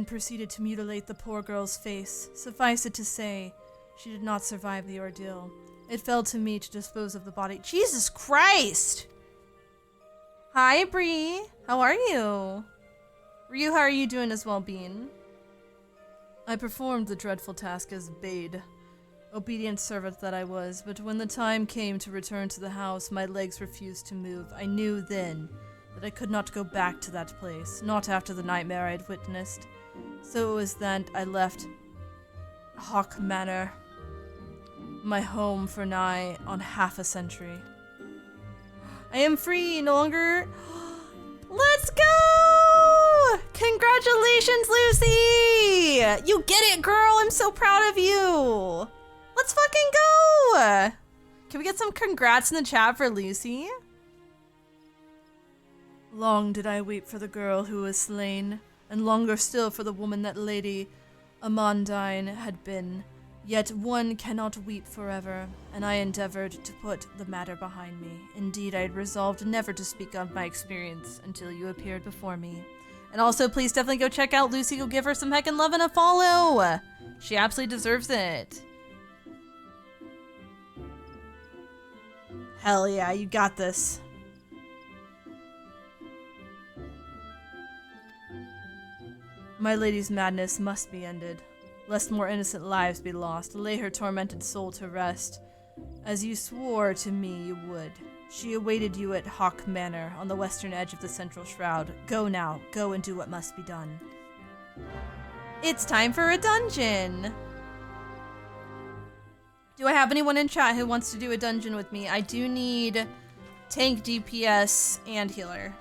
proceeded to mutilate the poor girl's face. Suffice it to say, she did not survive the ordeal. It fell to me to dispose of the body. Jesus Christ! Hi, Bree. How are you? Ryu, how are you doing as well, Bean? I performed the dreadful task as bade. Obedient servant that I was, but when the time came to return to the house, my legs refused to move. I knew then that I could not go back to that place, not after the nightmare I had witnessed. So it was that I left Hawk Manor, my home for nigh on half a century. I am free, no longer... Let's go! Congratulations, Lucy! You get it, girl! I'm so proud of you! Let's fucking go! Can we get some congrats in the chat for Lucy? Long did I weep for the girl who was slain, and longer still for the woman that Lady Amandine had been. Yet one cannot weep forever, and I endeavored to put the matter behind me. Indeed, I had resolved never to speak of my experience until you appeared before me. And also, please definitely go check out Lucy. Go give her some heckin' love and a follow. She absolutely deserves it. Hell yeah, you got this. My lady's madness must be ended, lest more innocent lives be lost. Lay her tormented soul to rest, as you swore to me you would. She awaited you at Hawk Manor, on the western edge of the Central Shroud. Go now, go and do what must be done. It's time for a dungeon! Do I have anyone in chat who wants to do a dungeon with me? I do need tank, DPS, and healer.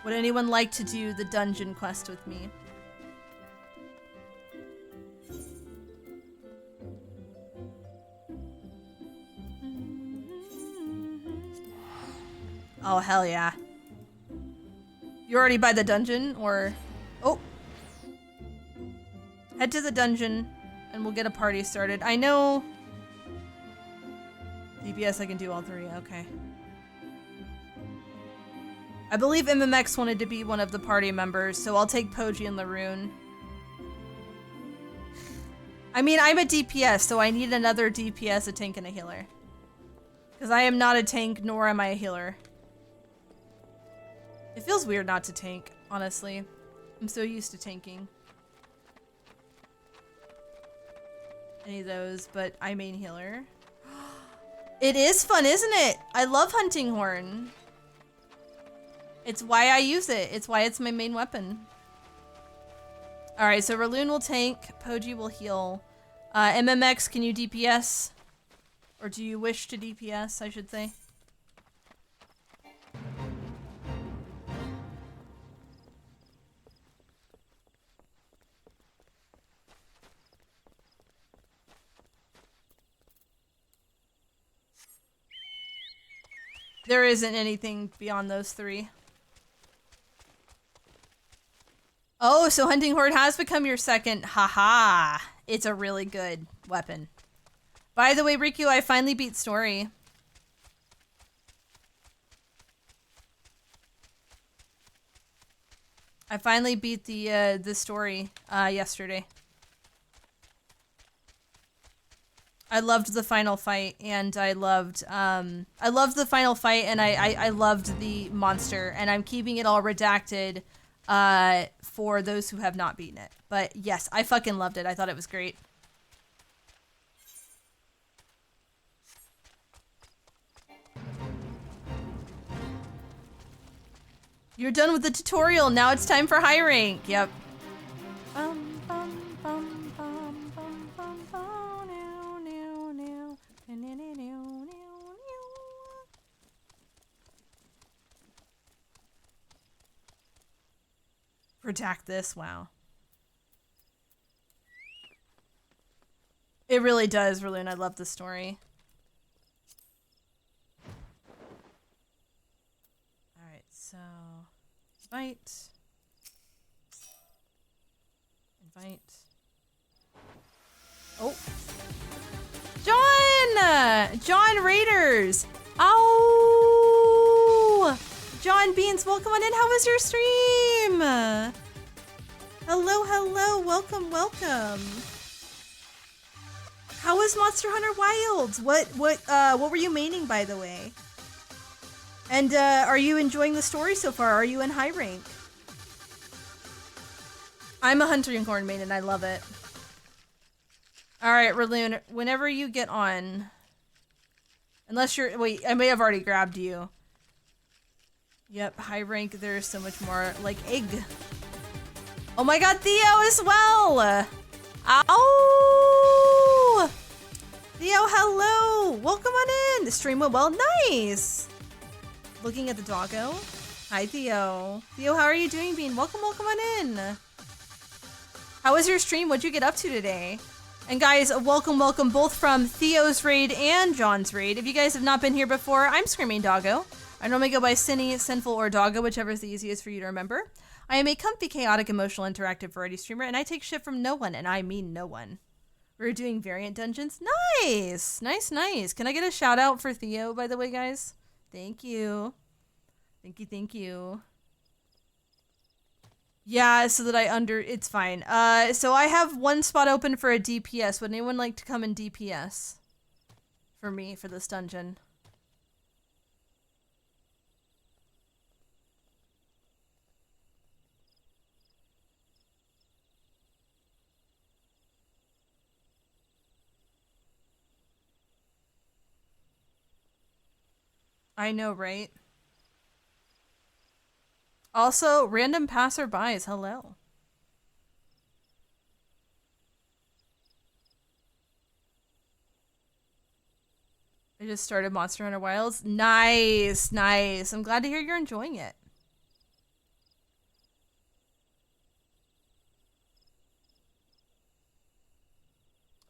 Would anyone like to do the dungeon quest with me? Oh, hell yeah. You already by the dungeon, or... Oh! Head to the dungeon, and we'll get a party started. I know... DPS, I can do all three, okay. I believe MMX wanted to be one of the party members, so I'll take Poji and Laroon. I mean, I'm a DPS, so I need another DPS, a tank, and a healer. Because I am not a tank, nor am I a healer. It feels weird not to tank, honestly. I'm so used to tanking. Any of those, but I main healer. It is fun, isn't it? I love Hunting Horn. It's why I use it. It's why it's my main weapon. Alright, so Raloon will tank, Poji will heal. MMX, can you DPS? Or do you wish to DPS, I should say? There isn't anything beyond those three. Oh, so Hunting Horde has become your second. Haha. It's a really good weapon. By the way, Riku, I finally beat Story. I finally beat the story yesterday. I loved the final fight, and I loved the final fight, and I loved the monster, and I'm keeping it all redacted for those who have not beaten it. But yes, I fucking loved it. I thought it was great. You're done with the tutorial. Now it's time for high rank. Yep. Redact this. Wow. It really does, Raloon. I love the story. Alright, so... Invite. Invite. Oh. John! John Raiders! Oh! John Beans, welcome on in. How was your stream? Hello, hello. Welcome, welcome. How was Monster Hunter Wilds? What were you maining, by the way? And are you enjoying the story so far? Are you in high rank? I'm a Hunter Unicorn main and I love it. Alright, Raloon, whenever you get on... Unless you're... Wait, I may have already grabbed you. Yep, high rank, there's so much more. Like, egg. Oh my god, Theo as well! Ow! Theo, hello! Welcome on in! The stream went well. Nice! Looking at the doggo. Hi, Theo. Theo, how are you doing, Bean? Welcome, welcome on in. How was your stream? What'd you get up to today? And guys, welcome, welcome both from Theo's raid and John's raid. If you guys have not been here before, I'm Screaming Doggo. I normally go by Cinny, Sinful, or Doggo, whichever is the easiest for you to remember. I am a comfy, chaotic, emotional, interactive variety streamer, and I take shit from no one, and I mean no one. We're doing variant dungeons. Nice! Nice, nice. Can I get a shout out for Theo, by the way, guys? Thank you. Thank you, thank you. Yeah, so that it's fine. So I have one spot open for a DPS. Would anyone like to come in DPS? For me, for this dungeon? I know, right? Also, random passerbys, hello. I just started Monster Hunter Wilds. Nice, nice. I'm glad to hear you're enjoying it.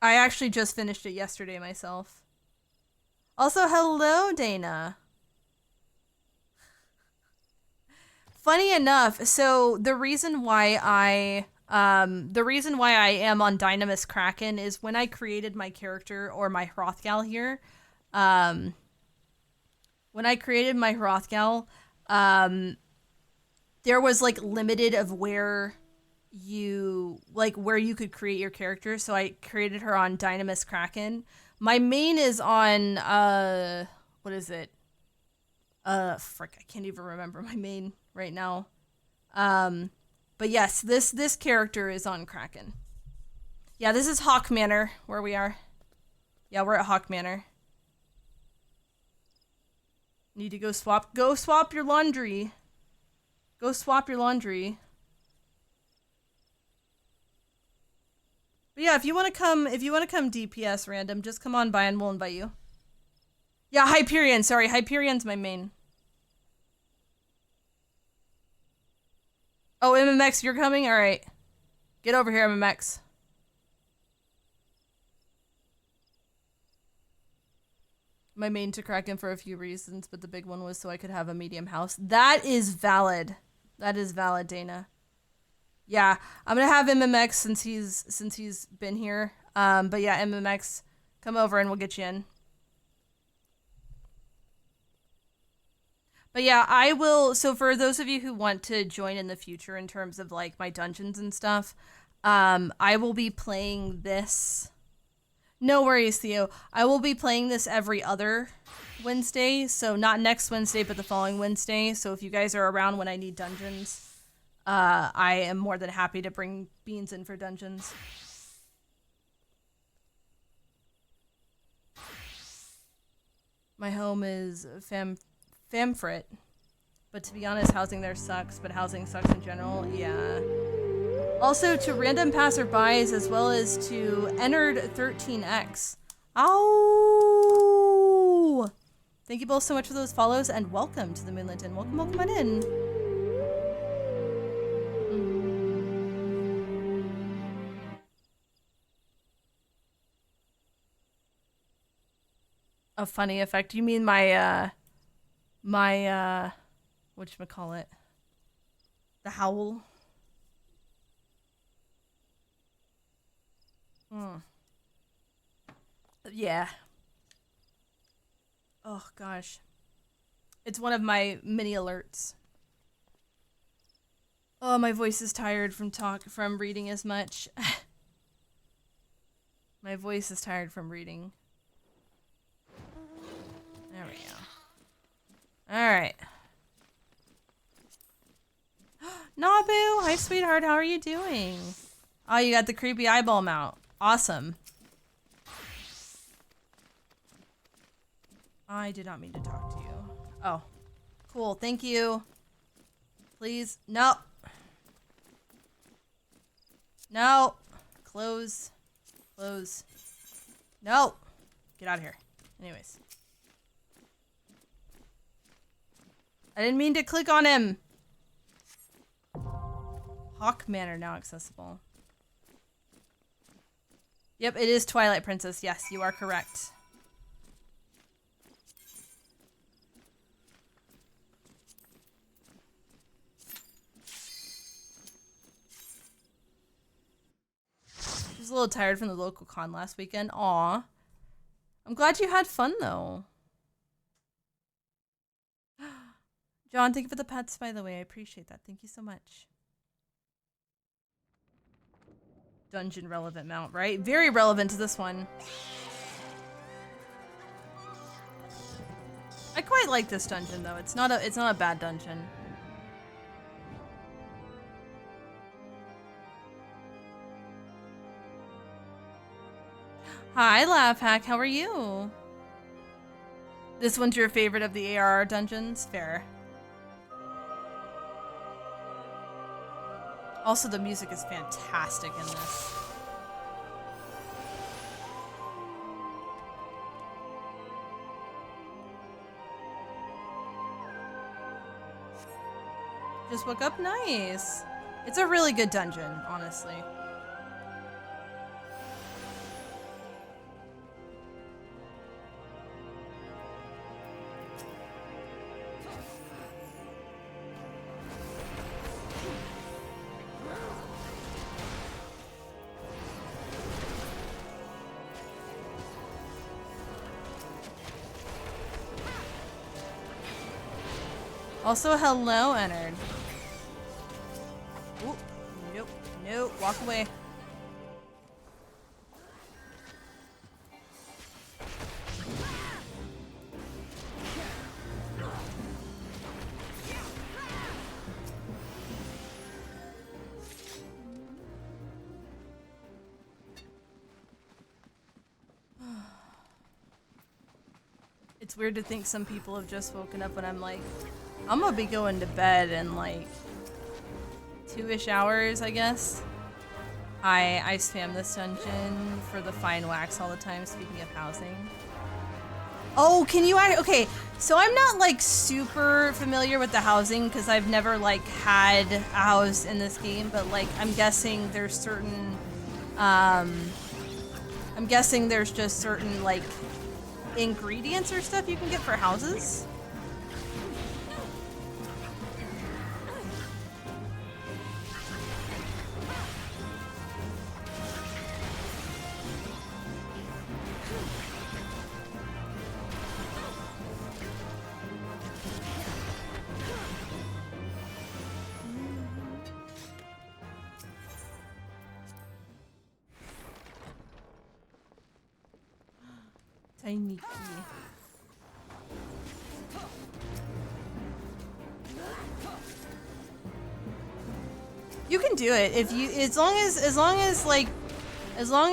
I actually just finished it yesterday myself. Also, hello, Dana. Funny enough, so the reason why I am on Dynamis Kraken is when I created my character, or my Hrothgal here, when I created my Hrothgal, there was like limited of where you could create your character, so I created her on Dynamis Kraken. My main is on what is it? Frick, I can't even remember my main right now. But yes, this character is on Kraken. Yeah, this is Hawk Manor where we are. Yeah, we're at Hawk Manor. Need to go swap your laundry. Go swap your laundry. But yeah, if you want to come DPS random, just come on by and we'll invite you. Yeah, Hyperion. Sorry, Hyperion's my main. Oh, MMX, you're coming? All right. Get over here, MMX. My main to Kraken for a few reasons, but the big one was so I could have a medium house. That is valid. That is valid, Dana. Yeah, I'm gonna have MMX since he's been here. But yeah, MMX, come over and we'll get you in. But yeah, I will. So for those of you who want to join in the future in terms of like my dungeons and stuff, I will be playing this. No worries, Theo. I will be playing this every other Wednesday. So not next Wednesday, but the following Wednesday. So if you guys are around when I need dungeons, I am more than happy to bring Beans in for dungeons. My home is Famfrit. But to be honest, housing there sucks, but housing sucks in general, yeah. Also, to random passerbys, as well as to Ennard13X. Ow! Thank you both so much for those follows, and welcome to the Moonlinton. Welcome on in. A funny effect. You mean my whatchamacallit? The howl? Yeah. Oh gosh. It's one of my mini alerts. Oh, my voice is tired from reading as much. My voice is tired from reading. There we go. Alright. Nabu! Hi, sweetheart. How are you doing? Oh, you got the creepy eyeball mount. Awesome. I did not mean to talk to you. Oh. Cool. Thank you. Please. No. No. Close. Close. No. Get out of here. Anyways. I didn't mean to click on him. Hawk Manor now accessible. Yep, it is Twilight Princess. Yes, you are correct. She was a little tired from the local con last weekend. Aw. I'm glad you had fun, though. John, thank you for the pets, by the way. I appreciate that. Thank you so much. Dungeon relevant mount, right? Very relevant to this one. I quite like this dungeon though. It's not a bad dungeon. Hi, Laugh Hack. How are you? This one's your favorite of the ARR dungeons? Fair. Also, the music is fantastic in this. Just woke up, nice. It's a really good dungeon, honestly. Also, hello, Ennard. Ooh, nope, nope, walk away. It's weird to think some people have just woken up when I'm like, I'm gonna be going to bed in like 2-ish hours, I guess. I spam this dungeon for the fine wax all the time, speaking of housing. Oh, can you, okay, so I'm not like super familiar with the housing because I've never like had a house in this game, but like I'm guessing there's certain, I'm guessing there's just certain like ingredients or stuff you can get for houses. Tiny key. You can do it if you, as long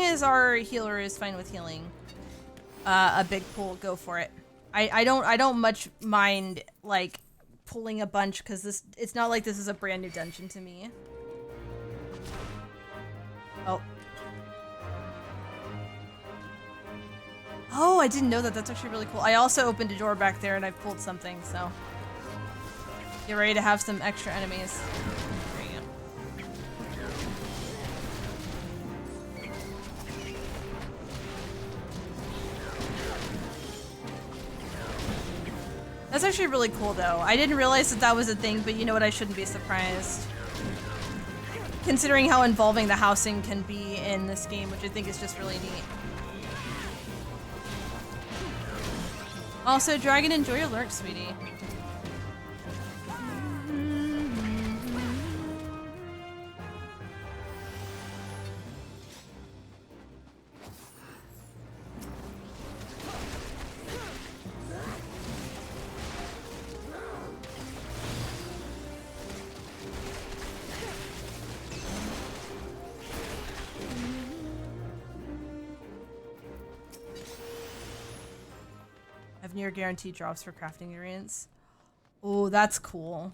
as our healer is fine with healing a big pool, go for it. I don't much mind like pulling a bunch because it's not like this is a brand new dungeon to me. Oh. Oh, I didn't know that. That's actually really cool. I also opened a door back there and I pulled something, so get ready to have some extra enemies. There you go. That's actually really cool though. I didn't realize that that was a thing, but you know what? I shouldn't be surprised. Considering how involving the housing can be in this game, which I think is just really neat. Also, Dragon, enjoy your lurk, sweetie. Near guaranteed drops for crafting ingredients. Oh, that's cool.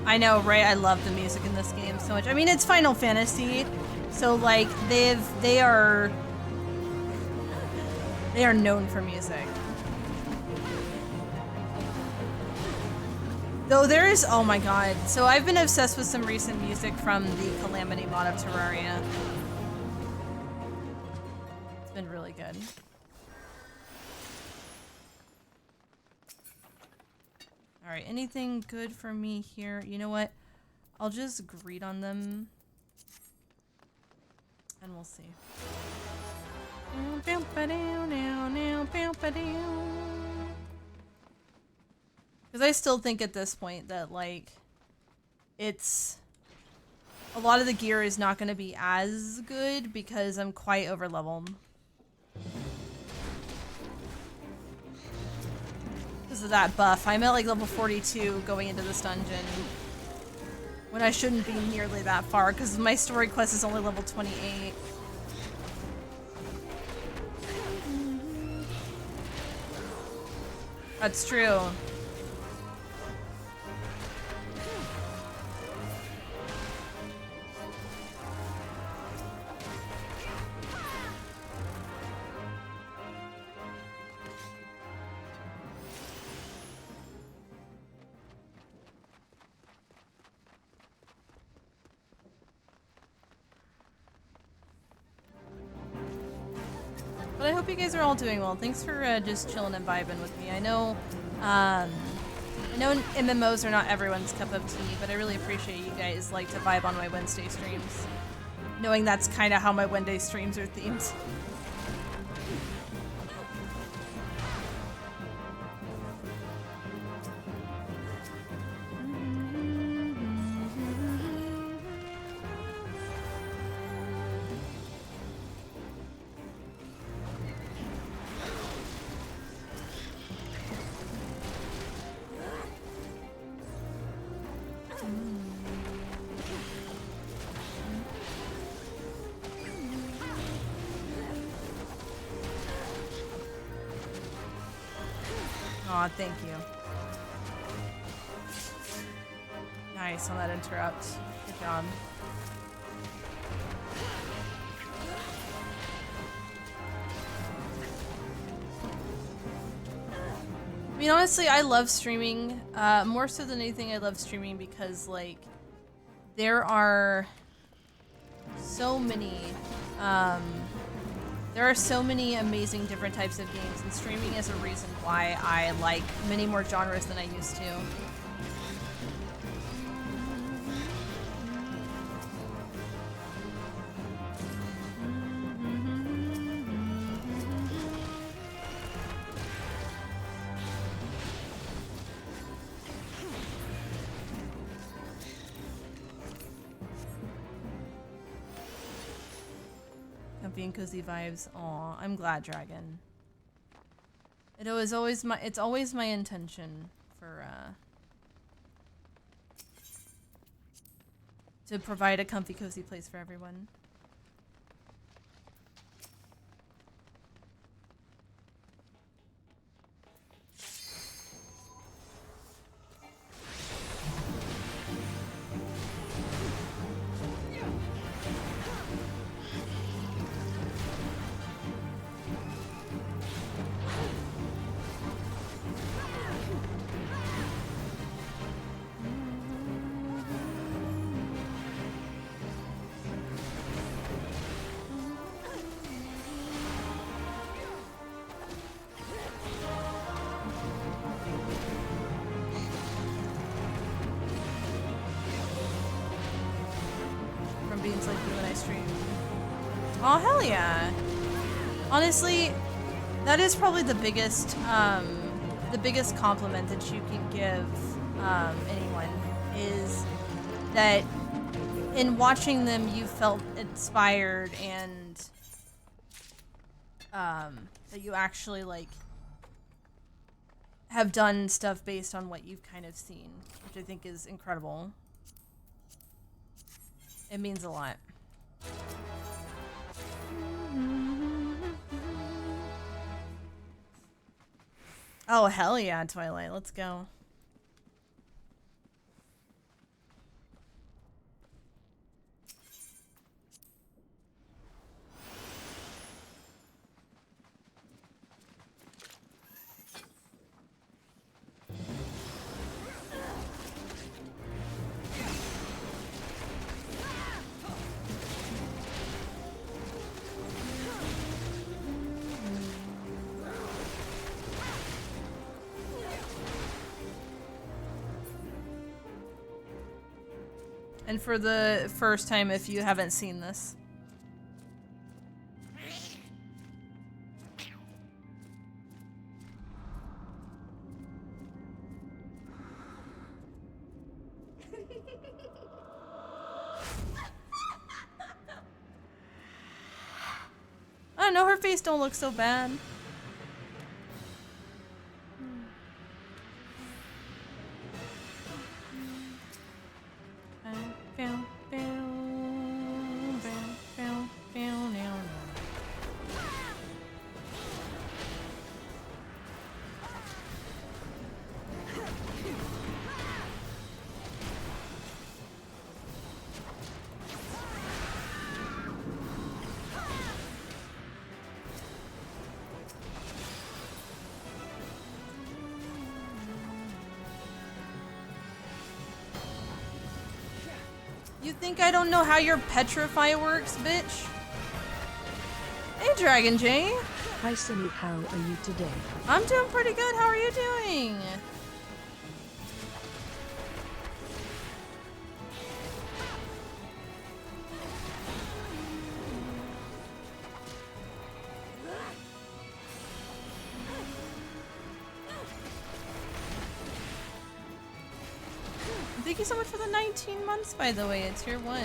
I know, right? I love the music in this game so much. I mean, it's Final Fantasy, so like they are known for music. Though there is, oh my god. So I've been obsessed with some recent music from the Calamity mod of Terraria. It's been really good. Alright, anything good for me here? You know what? I'll just greet on them. And we'll see. Because I still think at this point that, like, it's... a lot of the gear is not going to be as good because I'm quite over-leveled. Because of that buff. I'm at like level 42 going into this dungeon. When I shouldn't be nearly that far, because my story quest is only level 28. That's true. But I hope you guys are all doing well. Thanks for just chilling and vibing with me. I know MMOs are not everyone's cup of tea, but I really appreciate you guys like to vibe on my Wednesday streams. Knowing that's kind of how my Wednesday streams are themed. Aw, thank you. Nice on that interrupt. Good job. I mean, honestly, I love streaming. More so than anything, I love streaming because, like, there are so many, amazing different types of games, and streaming is a reason why I like many more genres than I used to. Comfy and cozy vibes. Aw, I'm glad, Dragon. It's always my intention for to provide a comfy, cozy place for everyone. Oh, hell yeah. Honestly, that is probably the biggest compliment that you can give anyone, is that in watching them you felt inspired, and that you actually, like, have done stuff based on what you've kind of seen, which I think is incredible. It means a lot. Oh, hell yeah, Twilight. Let's go. And for the first time, if you haven't seen this. I don't know, her face don't look so bad. You think I don't know how your petrify works, bitch? Hey, Dragon J. Hi Simi, how are you today? I'm doing pretty good. How are you doing? Thank you so much for the 19 months, by the way. It's tier 1.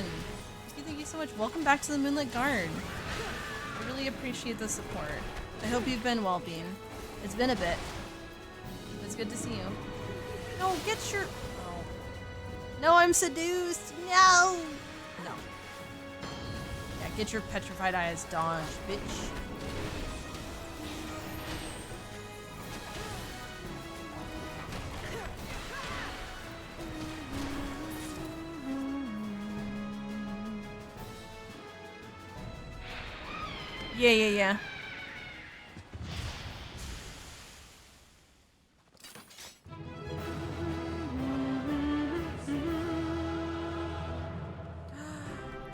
Thank you so much. Welcome back to the Moonlit Guard. I really appreciate the support. I hope you've been well, Bean. It's been a bit. It's good to see you. No, get your... Oh. No, I'm seduced. No! No. Yeah, get your petrified eyes dodged, bitch. Yeah.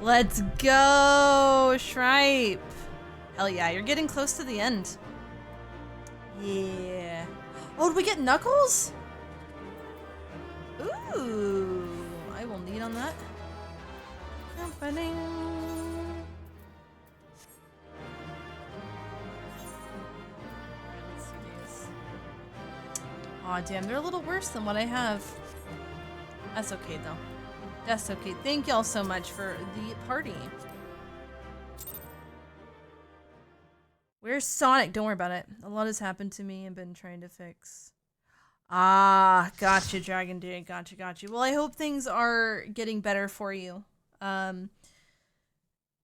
Let's go, Shripe. Hell yeah, you're getting close to the end. Yeah. Oh, did we get Knuckles? Ooh, I will need on that. Opening. Let's see these. Aw, damn, they're a little worse than what I have. That's okay, though. That's okay. Thank y'all so much for the party. Where's Sonic? Don't worry about it. A lot has happened to me and been trying to fix. Ah, gotcha, Dragon Day. Gotcha. Well, I hope things are getting better for you.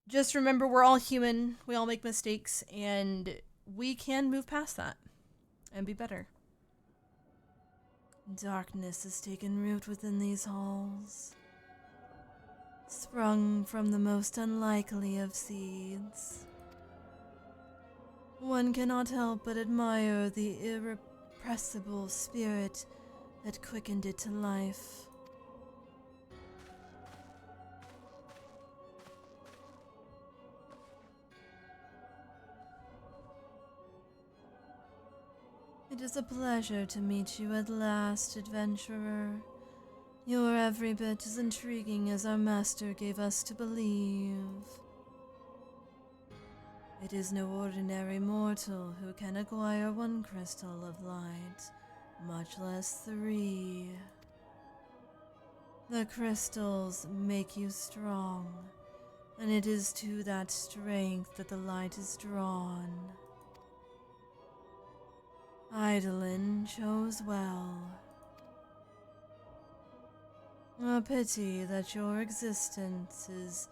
Just remember, we're all human. We all make mistakes, and we can move past that and be better. Darkness has taken root within these halls, sprung from the most unlikely of seeds. One cannot help but admire the irrepressible spirit that quickened it to life. It is a pleasure to meet you at last, adventurer. You're every bit as intriguing as our master gave us to believe. It is no ordinary mortal who can acquire one crystal of light, much less 3. The crystals make you strong, and it is to that strength that the light is drawn. Idolin chose well. A pity that your existence is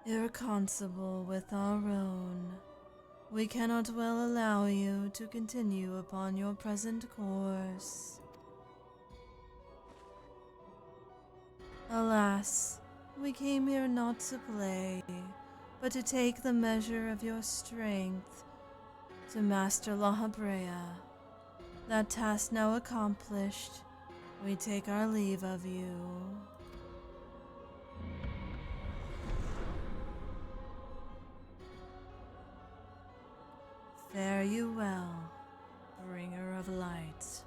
irreconcilable with our own. We cannot well allow you to continue upon your present course. Alas, we came here not to play, but to take the measure of your strength to Master La Habrea. That task now accomplished, we take our leave of you. Fare you well, bringer of light.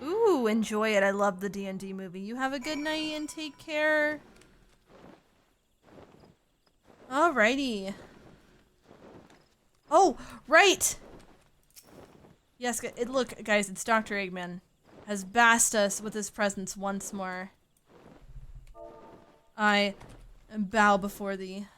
Ooh, enjoy it. I love the D&D movie. You have a good night and take care. Alrighty. Oh, right! Yes, look, guys, it's Dr. Eggman. Has basked us with his presence once more. I bow before thee.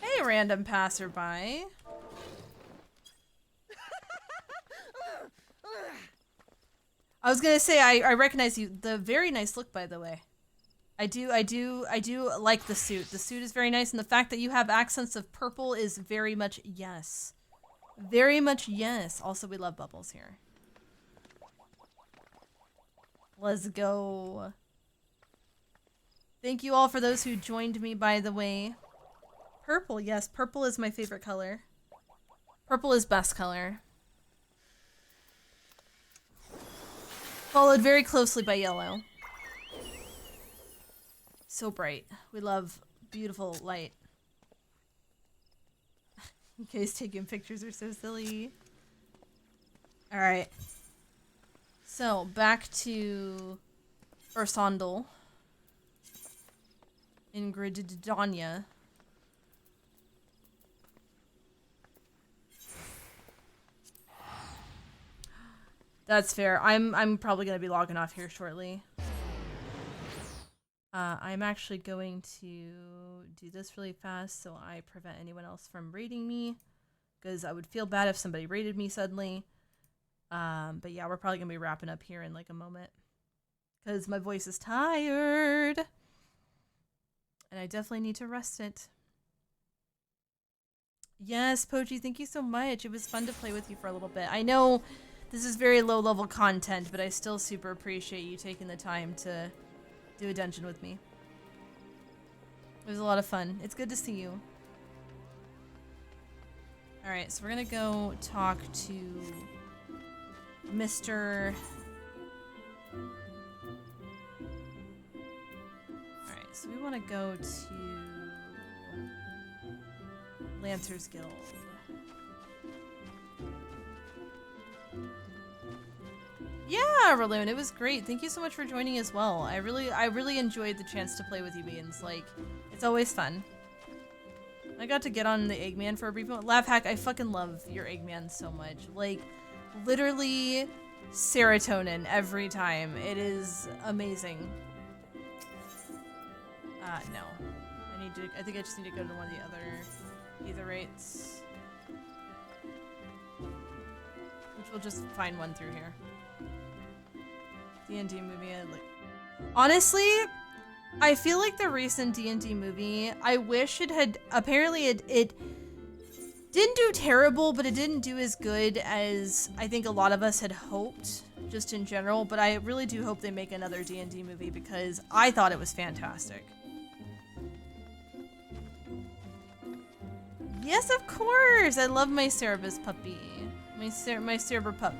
Hey, random passerby. I was gonna say, I recognize you. The very nice look, by the way. I do like the suit. The suit is very nice, and the fact that you have accents of purple is very much yes. Very much yes. Also, we love bubbles here. Let's go. Thank you all for those who joined me, by the way. Purple, yes, purple is my favorite color. Purple is best color. Followed very closely by yellow. So bright. We love beautiful light. You guys taking pictures are so silly. Alright. So, back to Ursondel. In Gridania. That's fair. I'm probably gonna be logging off here shortly. I'm actually going to do this really fast so I prevent anyone else from raiding me, because I would feel bad if somebody raided me suddenly. But yeah, we're probably gonna be wrapping up here in like a moment, because my voice is tired and I definitely need to rest it. Yes, Pochi, thank you so much. It was fun to play with you for a little bit. I know this is very low level content, but I still super appreciate you taking the time to do a dungeon with me. It was a lot of fun. It's good to see you. Alright, so we're gonna go talk to Mr. Alright, so we want to go to Lancer's Guild. Yeah, Raloon, it was great. Thank you so much for joining as well. I really enjoyed the chance to play with you, Beans. Like, it's always fun. I got to get on the Eggman for a brief moment. Laugh Hack, I fucking love your Eggman so much. Like, literally serotonin every time. It is amazing. No. I think I just need to go to one of the other ether rates. Which we'll just find one through here. D&D movie, honestly, I feel like the recent D&D movie, I wish it had, apparently it didn't do terrible, but it didn't do as good as I think a lot of us had hoped, just in general, but I really do hope they make another D&D movie because I thought it was fantastic. Yes, of course! I love my Cerebus puppy. My Cerebur pup.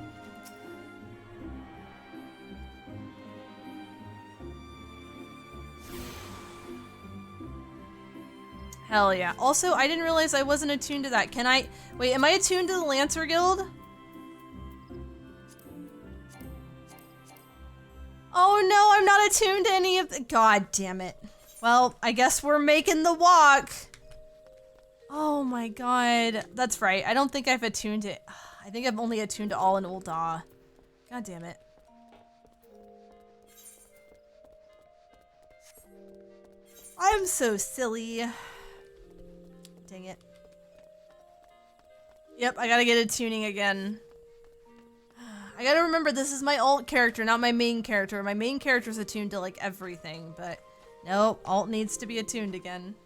Hell yeah. Also, I didn't realize I wasn't attuned to that. Can I... Wait, am I attuned to the Lancer Guild? Oh no, I'm not attuned to any of the... God damn it. Well, I guess we're making the walk. Oh my god. That's right. I don't think I've attuned it. I think I've only attuned to all in Ul'dah. God damn it. I'm so silly. Dang it. Yep, I gotta get a tuning again. I gotta remember this is my alt character, not my main character. My main character's attuned to like everything, but nope, alt needs to be attuned again.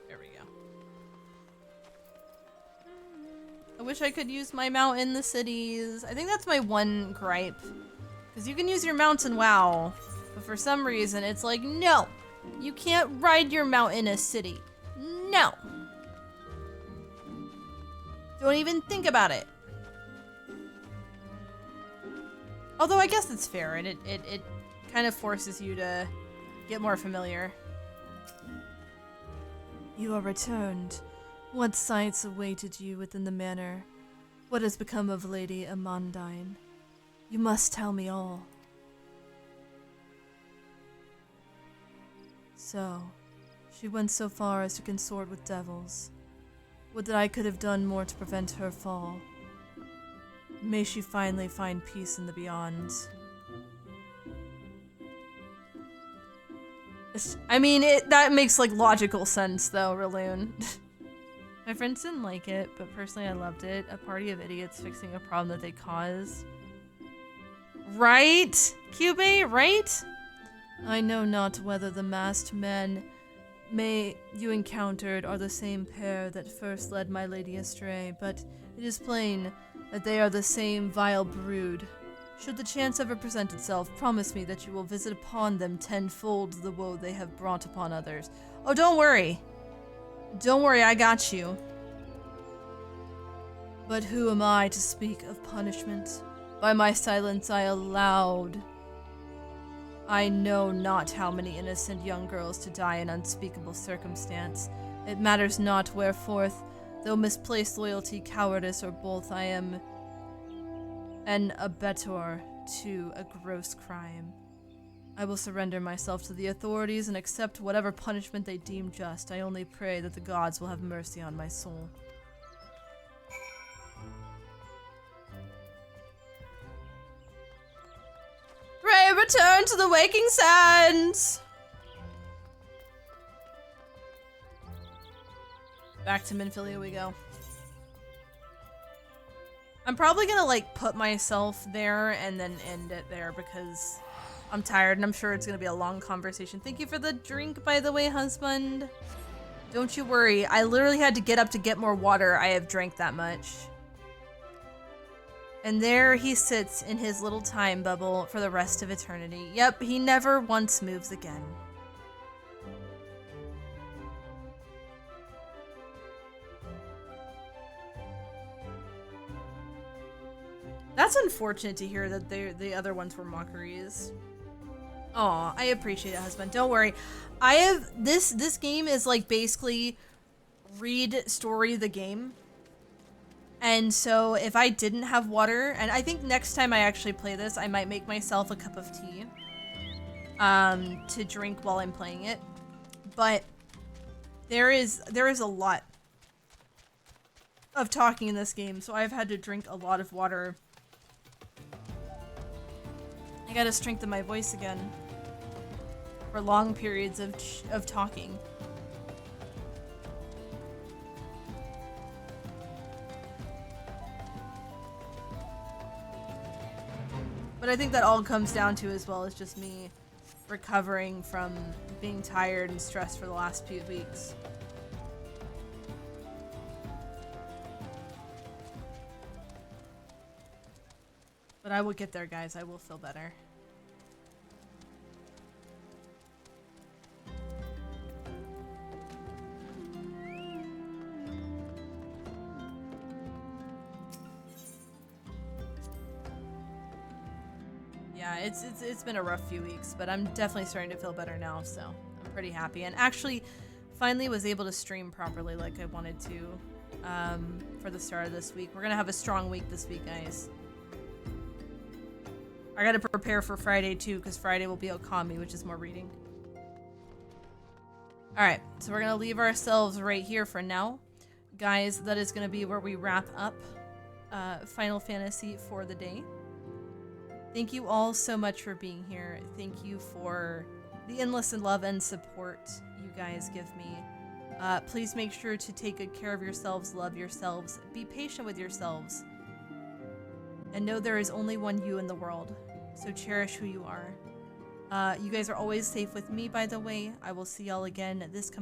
There we go. I wish I could use my mount in the cities. I think that's my one gripe. Because you can use your mount in WoW, but for some reason it's like, no! You can't ride your mount in a city. No! Don't even think about it. Although I guess it's fair, and it kind of forces you to get more familiar. You are returned. What sights awaited you within the manor? What has become of Lady Amandine? You must tell me all. So, she went so far as to consort with devils. Would that I could have done more to prevent her fall. May she finally find peace in the beyond. I mean, that makes like logical sense though, Raloon. My friends didn't like it, but personally I loved it. A party of idiots fixing a problem that they caused. Right? Cube, right? I know not whether the masked man may you encountered are the same pair that first led my lady astray, but it is plain that they are the same vile brood. Should the chance ever present itself, promise me that you will visit upon them tenfold the woe they have brought upon others. Oh, don't worry. Don't worry, I got you. But who am I to speak of punishment? By my silence I allowed. I know not how many innocent young girls to die in unspeakable circumstance. It matters not whereforth, though misplaced loyalty, cowardice, or both, I am an abettor to a gross crime. I will surrender myself to the authorities and accept whatever punishment they deem just. I only pray that the gods will have mercy on my soul. Pray return to the waking sands! Back to Minfilia we go. I'm probably gonna like put myself there and then end it there because I'm tired and I'm sure it's gonna be a long conversation. Thank you for the drink, by the way, husband. Don't you worry. I literally had to get up to get more water. I have drank that much. And there he sits in his little time bubble for the rest of eternity. Yep, he never once moves again. That's unfortunate to hear that the other ones were mockeries. Aw, I appreciate it, husband. Don't worry. I have this game is like basically read story the game. And so if I didn't have water, and I think next time I actually play this, I might make myself a cup of tea to drink while I'm playing it. But there is a lot of talking in this game, so I've had to drink a lot of water. I gotta strengthen my voice again for long periods of talking. But I think that all comes down to as well as just me recovering from being tired and stressed for the last few weeks. But I will get there, guys. I will feel better. Yeah, it's been a rough few weeks, but I'm definitely starting to feel better now, so I'm pretty happy. And actually, finally was able to stream properly like I wanted to for the start of this week. We're gonna have a strong week this week, guys. I gotta prepare for Friday too, because Friday will be Okami, which is more reading. Alright, so we're gonna leave ourselves right here for now. Guys, that is gonna be where we wrap up Final Fantasy for the day. Thank you all so much for being here. Thank you for the endless love and support you guys give me. Please make sure to take good care of yourselves, love yourselves, be patient with yourselves, and know there is only one you in the world. So cherish who you are. You guys are always safe with me, by the way. I will see y'all again this